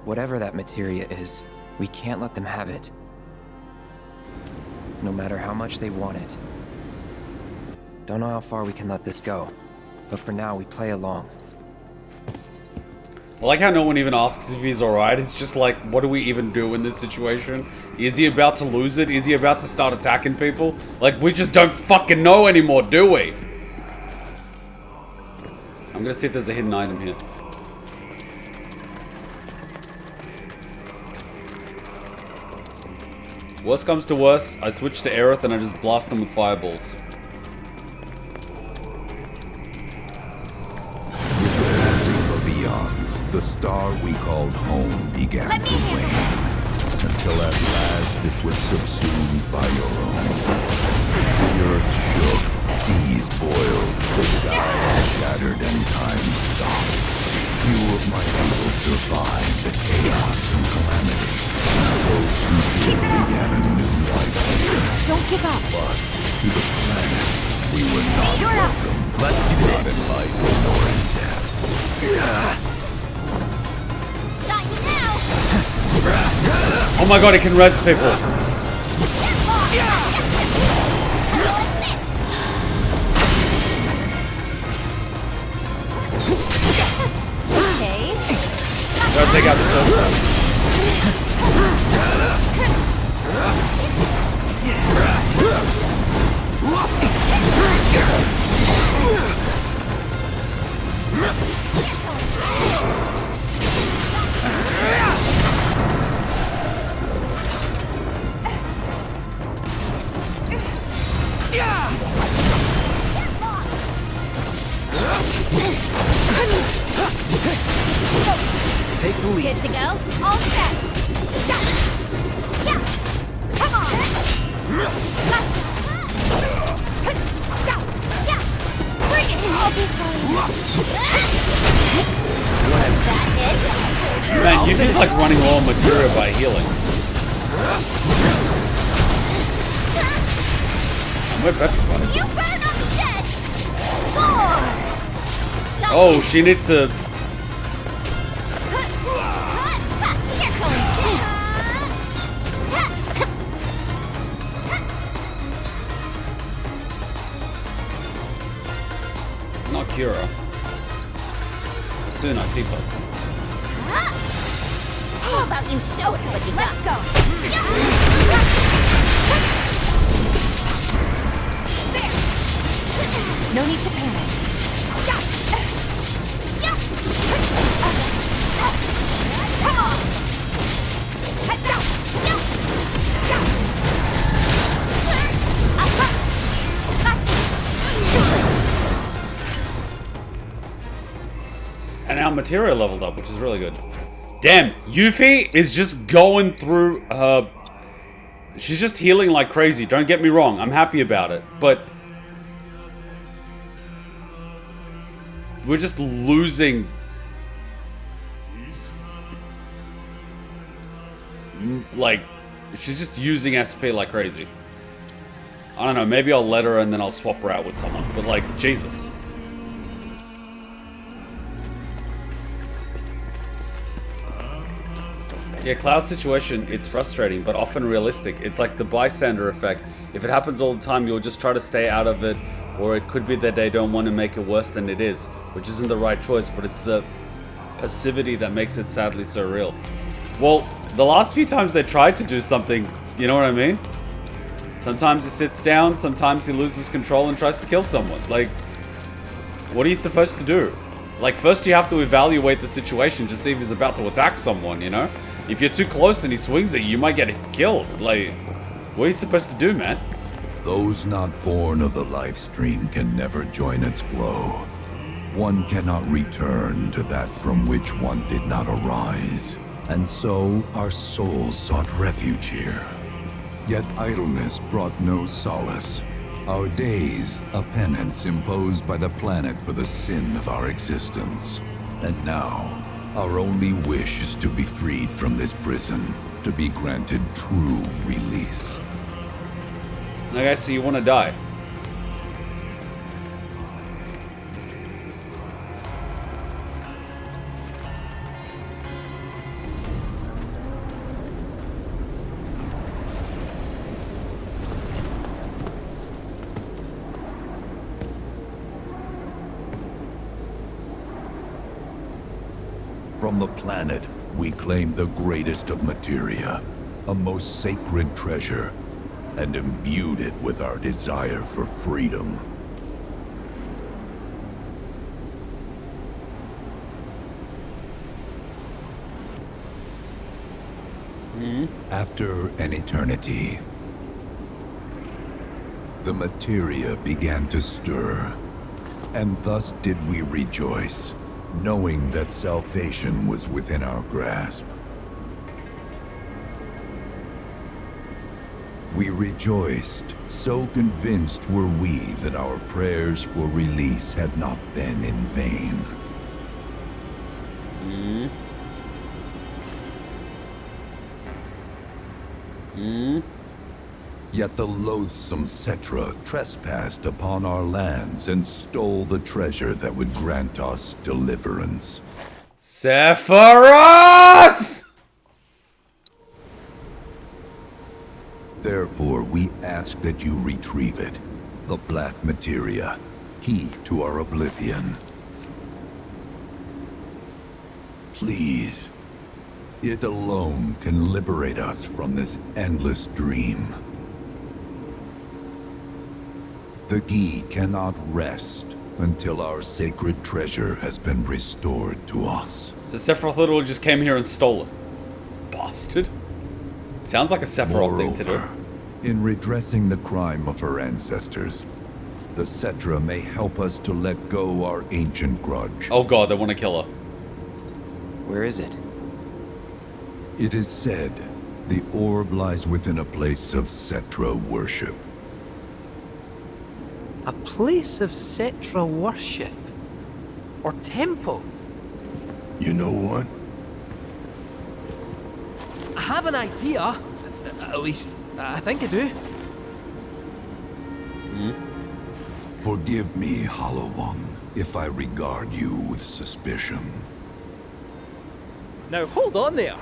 Whatever that materia is, we can't let them have it. No matter how much they want it. Don't know how far we can let this go, but for now we play along. I like how no one even asks if he's alright. It's just like, what do we even do in this situation? Is he about to lose it? Is he about to start attacking people? Like, we just don't fucking know anymore, do we? I'm gonna see if there's a hidden item here. Worst comes to worst, I switch to Aerith and I just blast them with fireballs. The star we called home began to wane, until at last it was subsumed by your own. The earth shook, seas boiled, the sky shattered, and time stopped. Few of my people survived the chaos and calamity. Those who did began a new life here. Don't give up. But to the planet, we were not welcome. Let's do not this. in life nor in death. Oh my god, it can res people. Gotta take out the soul. Take the lead. Good to go? All set. Yeah. Come on. Gotcha. Yeah. Bring it. I'll be fine. That it? Man, Yuffie's like running low on materia by healing. We're petrified. You better not be dead. 4. Oh, she needs to. Not Kira. Soon, Tifa. How about you show us what you got? Let's go. There. No need to panic. Come on. And now materia leveled up, which is really good. Damn, Yuffie is just going through her... She's just healing like crazy, don't get me wrong, I'm happy about it, but... We're just losing... Like, she's just using SP like crazy. I don't know, maybe I'll let her and then I'll swap her out with someone, but like, Jesus. Yeah, Cloud's situation, it's frustrating, but often realistic. It's like the bystander effect. If it happens all the time, you'll just try to stay out of it, or it could be that they don't want to make it worse than it is, which isn't the right choice, but it's the passivity that makes it sadly so real. Well, the last few times they tried to do something, you know what I mean? Sometimes he sits down, sometimes he loses control and tries to kill someone. Like, what are you supposed to do? Like, first you have to evaluate the situation to see if he's about to attack someone, you know? If you're too close and he swings at you, you might get killed. Like, what are you supposed to do, man? Those not born of the life stream can never join its flow. One cannot return to that from which one did not arise. And so our souls sought refuge here. Yet idleness brought no solace. Our days, a penance imposed by the planet for the sin of our existence. And now, our only wish is to be freed from this prison, to be granted true release. Okay, so you want to die. From the planet, we claim the greatest of materia, a most sacred treasure, and imbued it with our desire for freedom. After an eternity, the materia began to stir, and thus did we rejoice, knowing that salvation was within our grasp. We rejoiced, so convinced were we that our prayers for release had not been in vain. Yet the loathsome Cetra trespassed upon our lands and stole the treasure that would grant us deliverance. Sephiroth! Therefore, we ask that you retrieve it. The black materia, key to our oblivion. Please, It alone can liberate us from this endless dream. The Gi cannot rest until our sacred treasure has been restored to us. So Sephiroth literally just came here and stole it. Bastard. Sounds like a Sephiroth thing to do. In redressing the crime of her ancestors, the Cetra may help us to let go our ancient grudge. Oh god, they want to kill her. Where is it? It is said the orb lies within a place of Cetra worship. A place of Cetra worship? Or temple? You know what? I have an idea. At least, I think I do. Forgive me, Hollow One, if I regard you with suspicion. Now hold on there.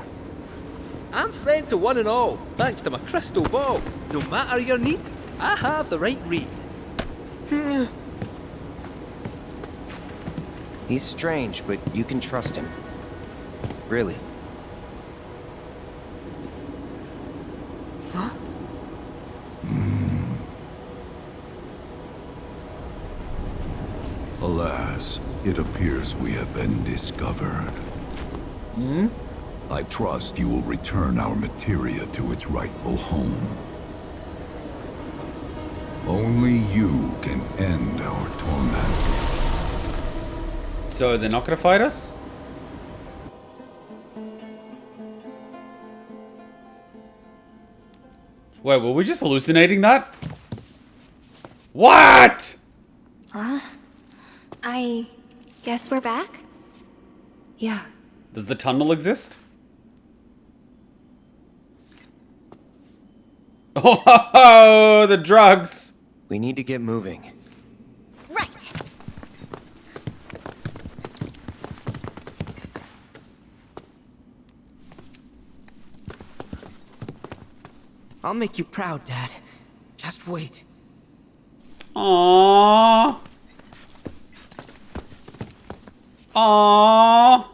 I'm friend to one and all, thanks to my crystal ball. No matter your need, I have the right read. He's strange, but you can trust him. Really. Huh? Alas, it appears we have been discovered. I trust you will return our materia to its rightful home. Only you can end our torment. So they're not gonna fight us? Wait, were we just hallucinating that? What? I guess we're back? Yeah. Does the tunnel exist? Oh, the drugs. We need to get moving. Right. I'll make you proud, Dad. Just wait. Aww. Aww.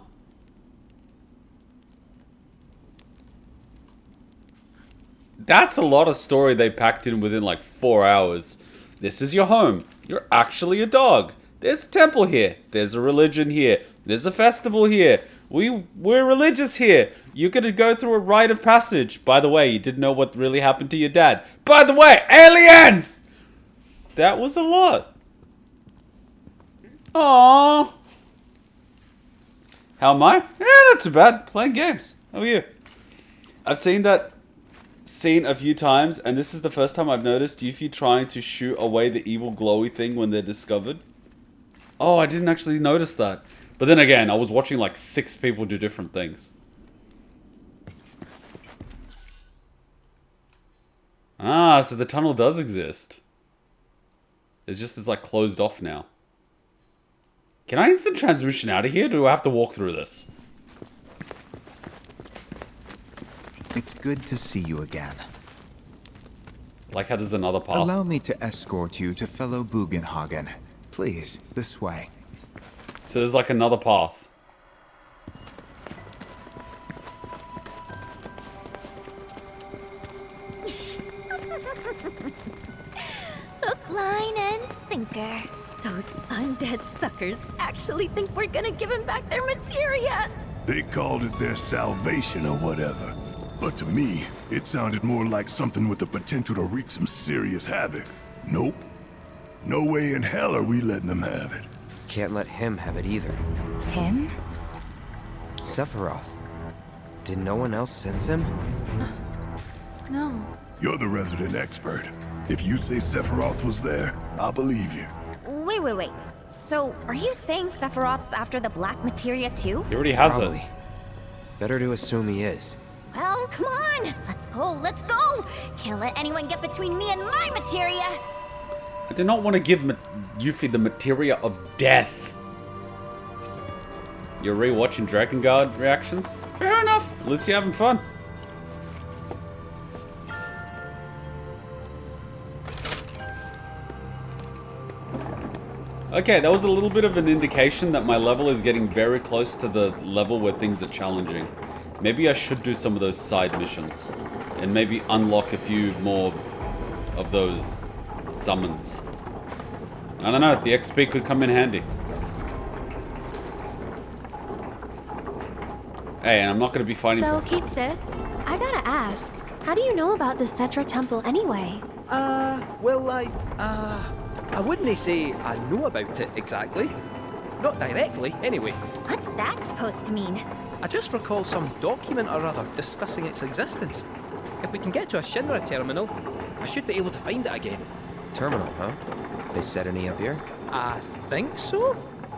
That's a lot of story they packed in within like 4 hours. This is your home. You're actually a dog. There's a temple here. There's a religion here. There's a festival here. We're religious here. You're gonna go through a rite of passage. By the way, you didn't know what really happened to your dad. By the way, aliens! That was a lot. Aww. How am I? Yeah, not too bad. Playing games. How are you? I've seen that scene a few times, and this is the first time I've noticed Yuffie trying to shoot away the evil glowy thing when they're discovered. Oh, I didn't actually notice that. But then again, I was watching like 6 people do different things. Ah, so the tunnel does exist. It's like closed off now. Can I instant transmission out of here, or do I have to walk through this? It's good to see you again. Like how there's another path. Allow me to escort you to fellow Bugenhagen. Please, this way. So there's like another path. Hook, line, and sinker. Those undead suckers actually think we're gonna give him back their materia. They called it their salvation or whatever. But to me, it sounded more like something with the potential to wreak some serious havoc. Nope. No way in hell are we letting them have it. Can't let him have it either. Him? Sephiroth. Did no one else sense him? No. You're the resident expert. If you say Sephiroth was there, I'll believe you. Wait. So, are you saying Sephiroth's after the black materia too? He already has Probably. it. Better to assume he is. Well, come on! Let's go! Can't let anyone get between me and my materia! I do not want to give Yuffie the materia of death. You're rewatching Dragon Guard reactions? Fair enough. At least you're having fun. Okay, that was a little bit of an indication that my level is getting very close to the level where things are challenging. Maybe I should do some of those side missions. And maybe unlock a few more of those summons. I don't know, the XP could come in handy. Hey, and I'm not going to be fighting... So, Kate Sith, I gotta ask, how do you know about the Cetra Temple anyway? Well, I wouldn't say I know about it exactly. Not directly, anyway. What's that supposed to mean? I just recall some document or other discussing its existence. If we can get to a Shinra terminal, I should be able to find it again. Terminal, huh? They set any up here? I think so.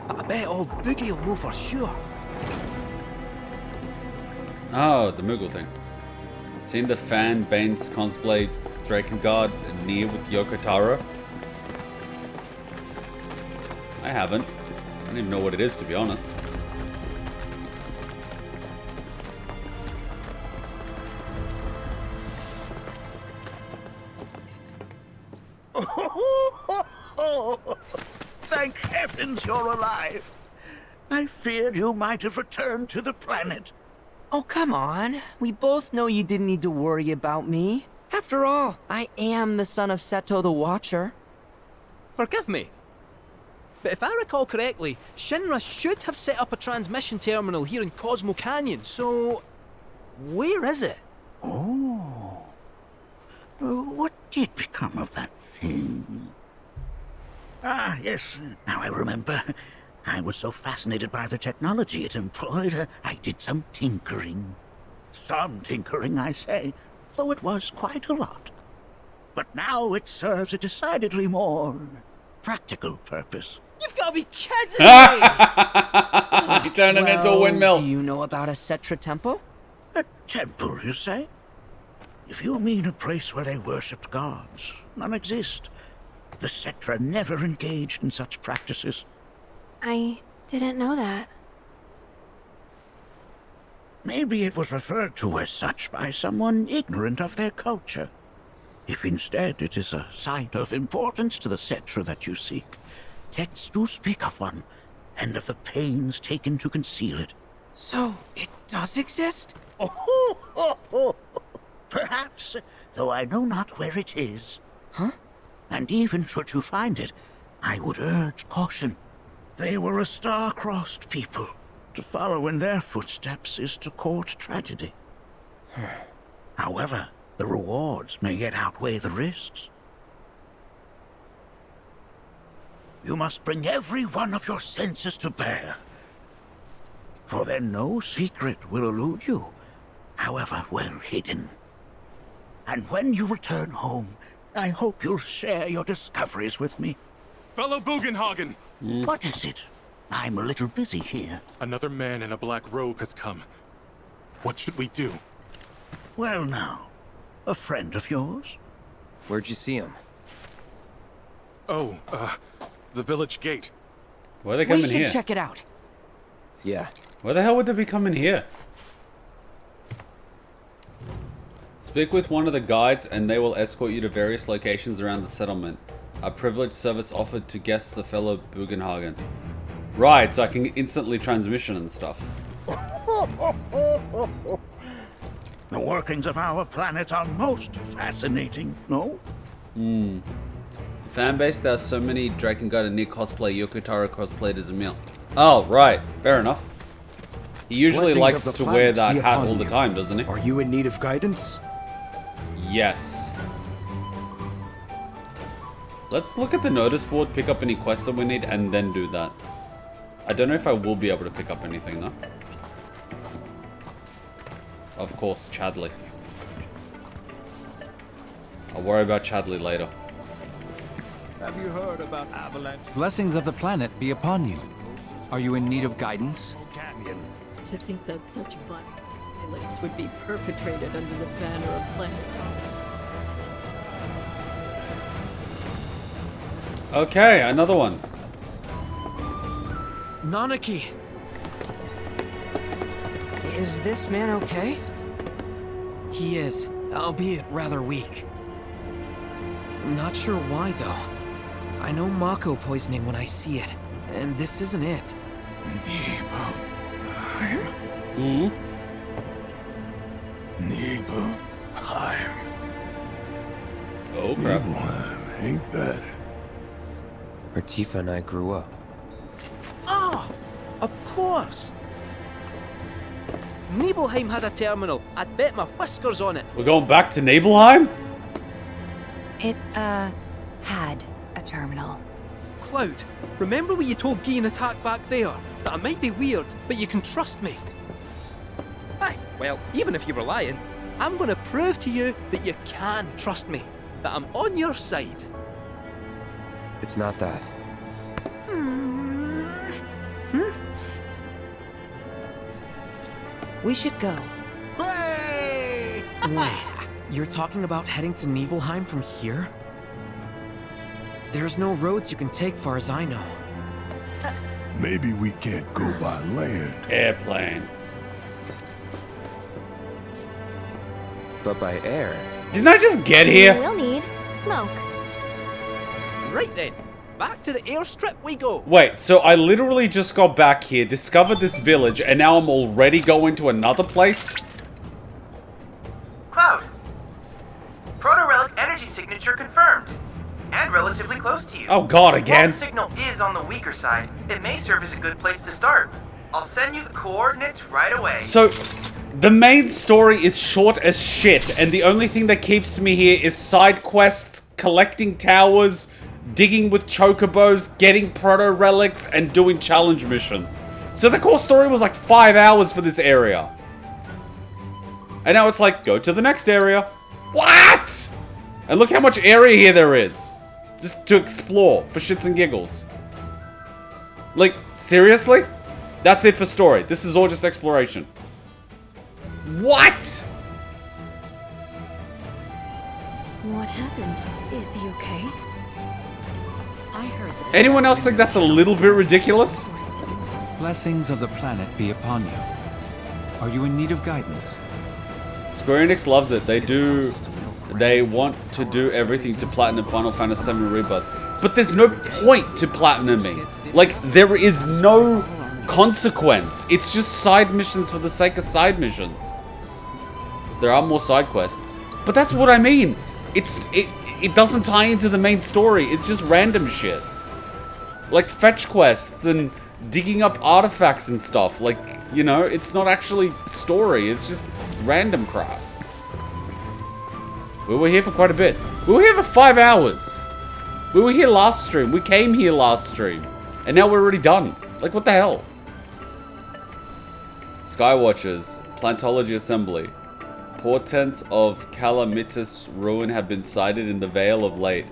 But I bet old Boogie will know for sure. Oh, the Moogle thing. Seen the fan Bane's cosplay Drakengard near with Yoko Taro? I haven't. I don't even know what it is, to be honest. Thank heavens you're alive. I feared you might have returned to the planet. Oh, come on. We both know you didn't need to worry about me. After all, I am the son of Seto the Watcher. Forgive me. But if I recall correctly, Shinra should have set up a transmission terminal here in Cosmo Canyon, so... where is it? Oh. What did become of that thing? Ah, yes, now I remember. I was so fascinated by the technology it employed, I did some tinkering. Some tinkering, I say, though it was quite a lot. But now it serves a decidedly more practical purpose. You've got to be kidding me! He turned it into a windmill. Do you know about a Cetra temple? A temple, you say? If you mean a place where they worshipped gods, none exist. The Cetra never engaged in such practices. I didn't know that. Maybe it was referred to as such by someone ignorant of their culture. If instead it is a site of importance to the Cetra that you seek, texts do speak of one, and of the pains taken to conceal it. So, it does exist? Oh, perhaps, though I know not where it is. Huh? And even should you find it, I would urge caution. They were a star-crossed people. To follow in their footsteps is to court tragedy. However, the rewards may yet outweigh the risks. You must bring every one of your senses to bear. For then no secret will elude you, however well hidden. And when you return home, I hope you'll share your discoveries with me. Fellow Bugenhagen! What is it? I'm a little busy here. Another man in a black robe has come. What should we do? Well now, a friend of yours? Where'd you see him? Oh, the village gate. Why are they coming here? We should check it out. Yeah. Why the hell would they be coming here? Speak with one of the guides and they will escort you to various locations around the settlement. A privileged service offered to guests of fellow Bugenhagen. Right, so I can instantly transmission and stuff. The workings of our planet are most fascinating, no? Fanbase, there are so many Drakengard and Nick cosplay, Yoko Taro cosplayed as Emil. Oh, right, fair enough. He usually likes to wear that hat all the time, doesn't he? Are you in need of guidance? Yes. Let's look at the notice board, pick up any quests that we need, and then do that. I don't know if I will be able to pick up anything, though. Of course, Chadley. I'll worry about Chadley later. Have you heard about avalanche? Blessings of the planet be upon you. Are you in need of guidance? Canyon. To think that such violence would be perpetrated under the banner of planet. Okay, another one. Nanaki! Is this man okay? He is, albeit rather weak. I'm not sure why, though. I know Mako poisoning when I see it, and this isn't it. Nibelheim. Oh, crap. Nibelheim, ain't that? Where Tifa and I grew up. Ah! Of course! Nibelheim has a terminal. I'd bet my whiskers on it. We're going back to Nibelheim? It, had a terminal. Cloud, remember when you told Gi and Nattak back there? That I might be weird, but you can trust me. Aye, well, even if you were lying, I'm gonna prove to you that you can trust me. That I'm on your side. It's not that. We should go. Wait, you're talking about heading to Nibelheim from here? There's no roads you can take far as I know. Maybe we can't go by land. Airplane. But by air. Didn't I just get here? We'll need smoke. Right then, back to the airstrip we go. Wait, so I literally just got back here, discovered this village, and now I'm already going to another place? Cloud. Proto-relic energy signature confirmed. And relatively close to you. Oh god, again? While the signal is on the weaker side, it may serve as a good place to start. I'll send you the coordinates right away. So, the main story is short as shit, and the only thing that keeps me here is side quests, collecting towers, digging with chocobos, getting proto-relics, and doing challenge missions. So the core story was like 5 hours for this area. And now it's like, go to the next area. What? And look how much area here there is. Just to explore, for shits and giggles. Like, seriously? That's it for story. This is all just exploration. What? What happened? Is he okay? I heard that. Anyone else think that's a little bit ridiculous? Blessings of the planet be upon you. Are you in need of guidance? Square Enix loves it. They want to do everything to platinum Final Fantasy VII Rebirth. But there's no point to platinuming. Like, there is no consequence. It's just side missions for the sake of side missions. There are more side quests. But that's what I mean. It doesn't tie into the main story. It's just random shit. Like fetch quests and digging up artifacts and stuff. Like, you know, it's not actually story. It's just random crap. We were here for quite a bit. We were here for 5 hours. We were here last stream. We came here last stream. And now we're already done. Like, what the hell? Skywatchers. Plantology Assembly. Portents of calamitous ruin have been sighted in the Vale of late.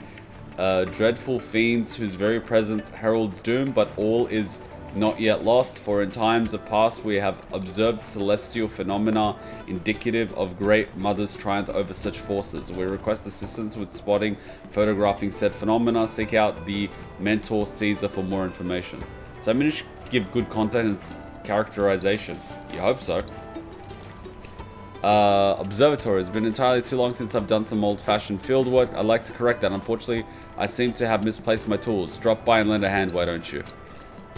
Dreadful fiends whose very presence heralds doom, but all is not yet lost, for in times of past we have observed celestial phenomena indicative of Great Mother's triumph over such forces. We request assistance with spotting, photographing said phenomena. Seek out the Mentor Caesar for more information. So I managed to give good content and characterization. You hope so. Observatory. It's been entirely too long since I've done some old-fashioned fieldwork. I'd like to correct that. Unfortunately, I seem to have misplaced my tools. Drop by and lend a hand, why don't you?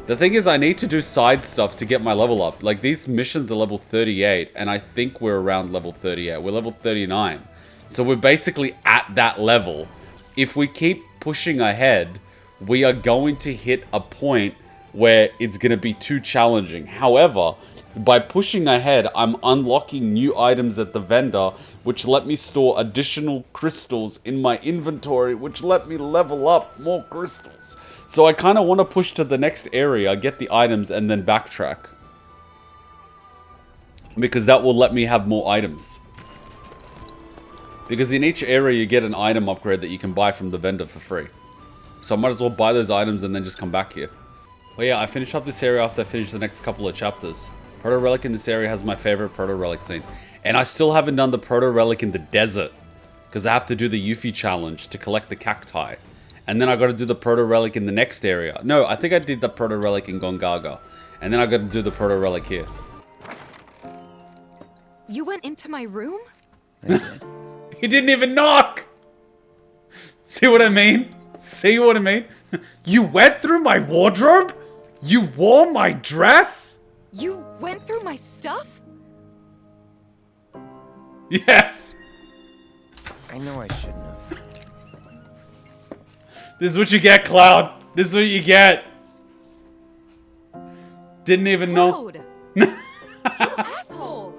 The thing is, I need to do side stuff to get my level up. Like, these missions are level 38, and I think we're around level 38. We're level 39. So we're basically at that level. If we keep pushing ahead, we are going to hit a point where it's going to be too challenging. However, by pushing ahead, I'm unlocking new items at the vendor, which let me store additional crystals in my inventory, which let me level up more crystals. So I kind of want to push to the next area, get the items, and then backtrack. Because that will let me have more items. Because in each area you get an item upgrade that you can buy from the vendor for free. So I might as well buy those items and then just come back here. But yeah, I finished up this area after I finished the next couple of chapters. Proto-relic in this area has my favorite proto-relic scene. And I still haven't done the proto-relic in the desert. Because I have to do the Yuffie challenge to collect the cacti. And then I got to do the proto-relic in the next area. No, I think I did the proto-relic in Gongaga. And then I got to do the proto-relic here. You went into my room? I did. He didn't even knock! See what I mean? See what I mean? You went through my wardrobe? You wore my dress? You went through my stuff? Yes! I know I shouldn't have. This is what you get, Cloud. This is what you get. Didn't even know. You asshole!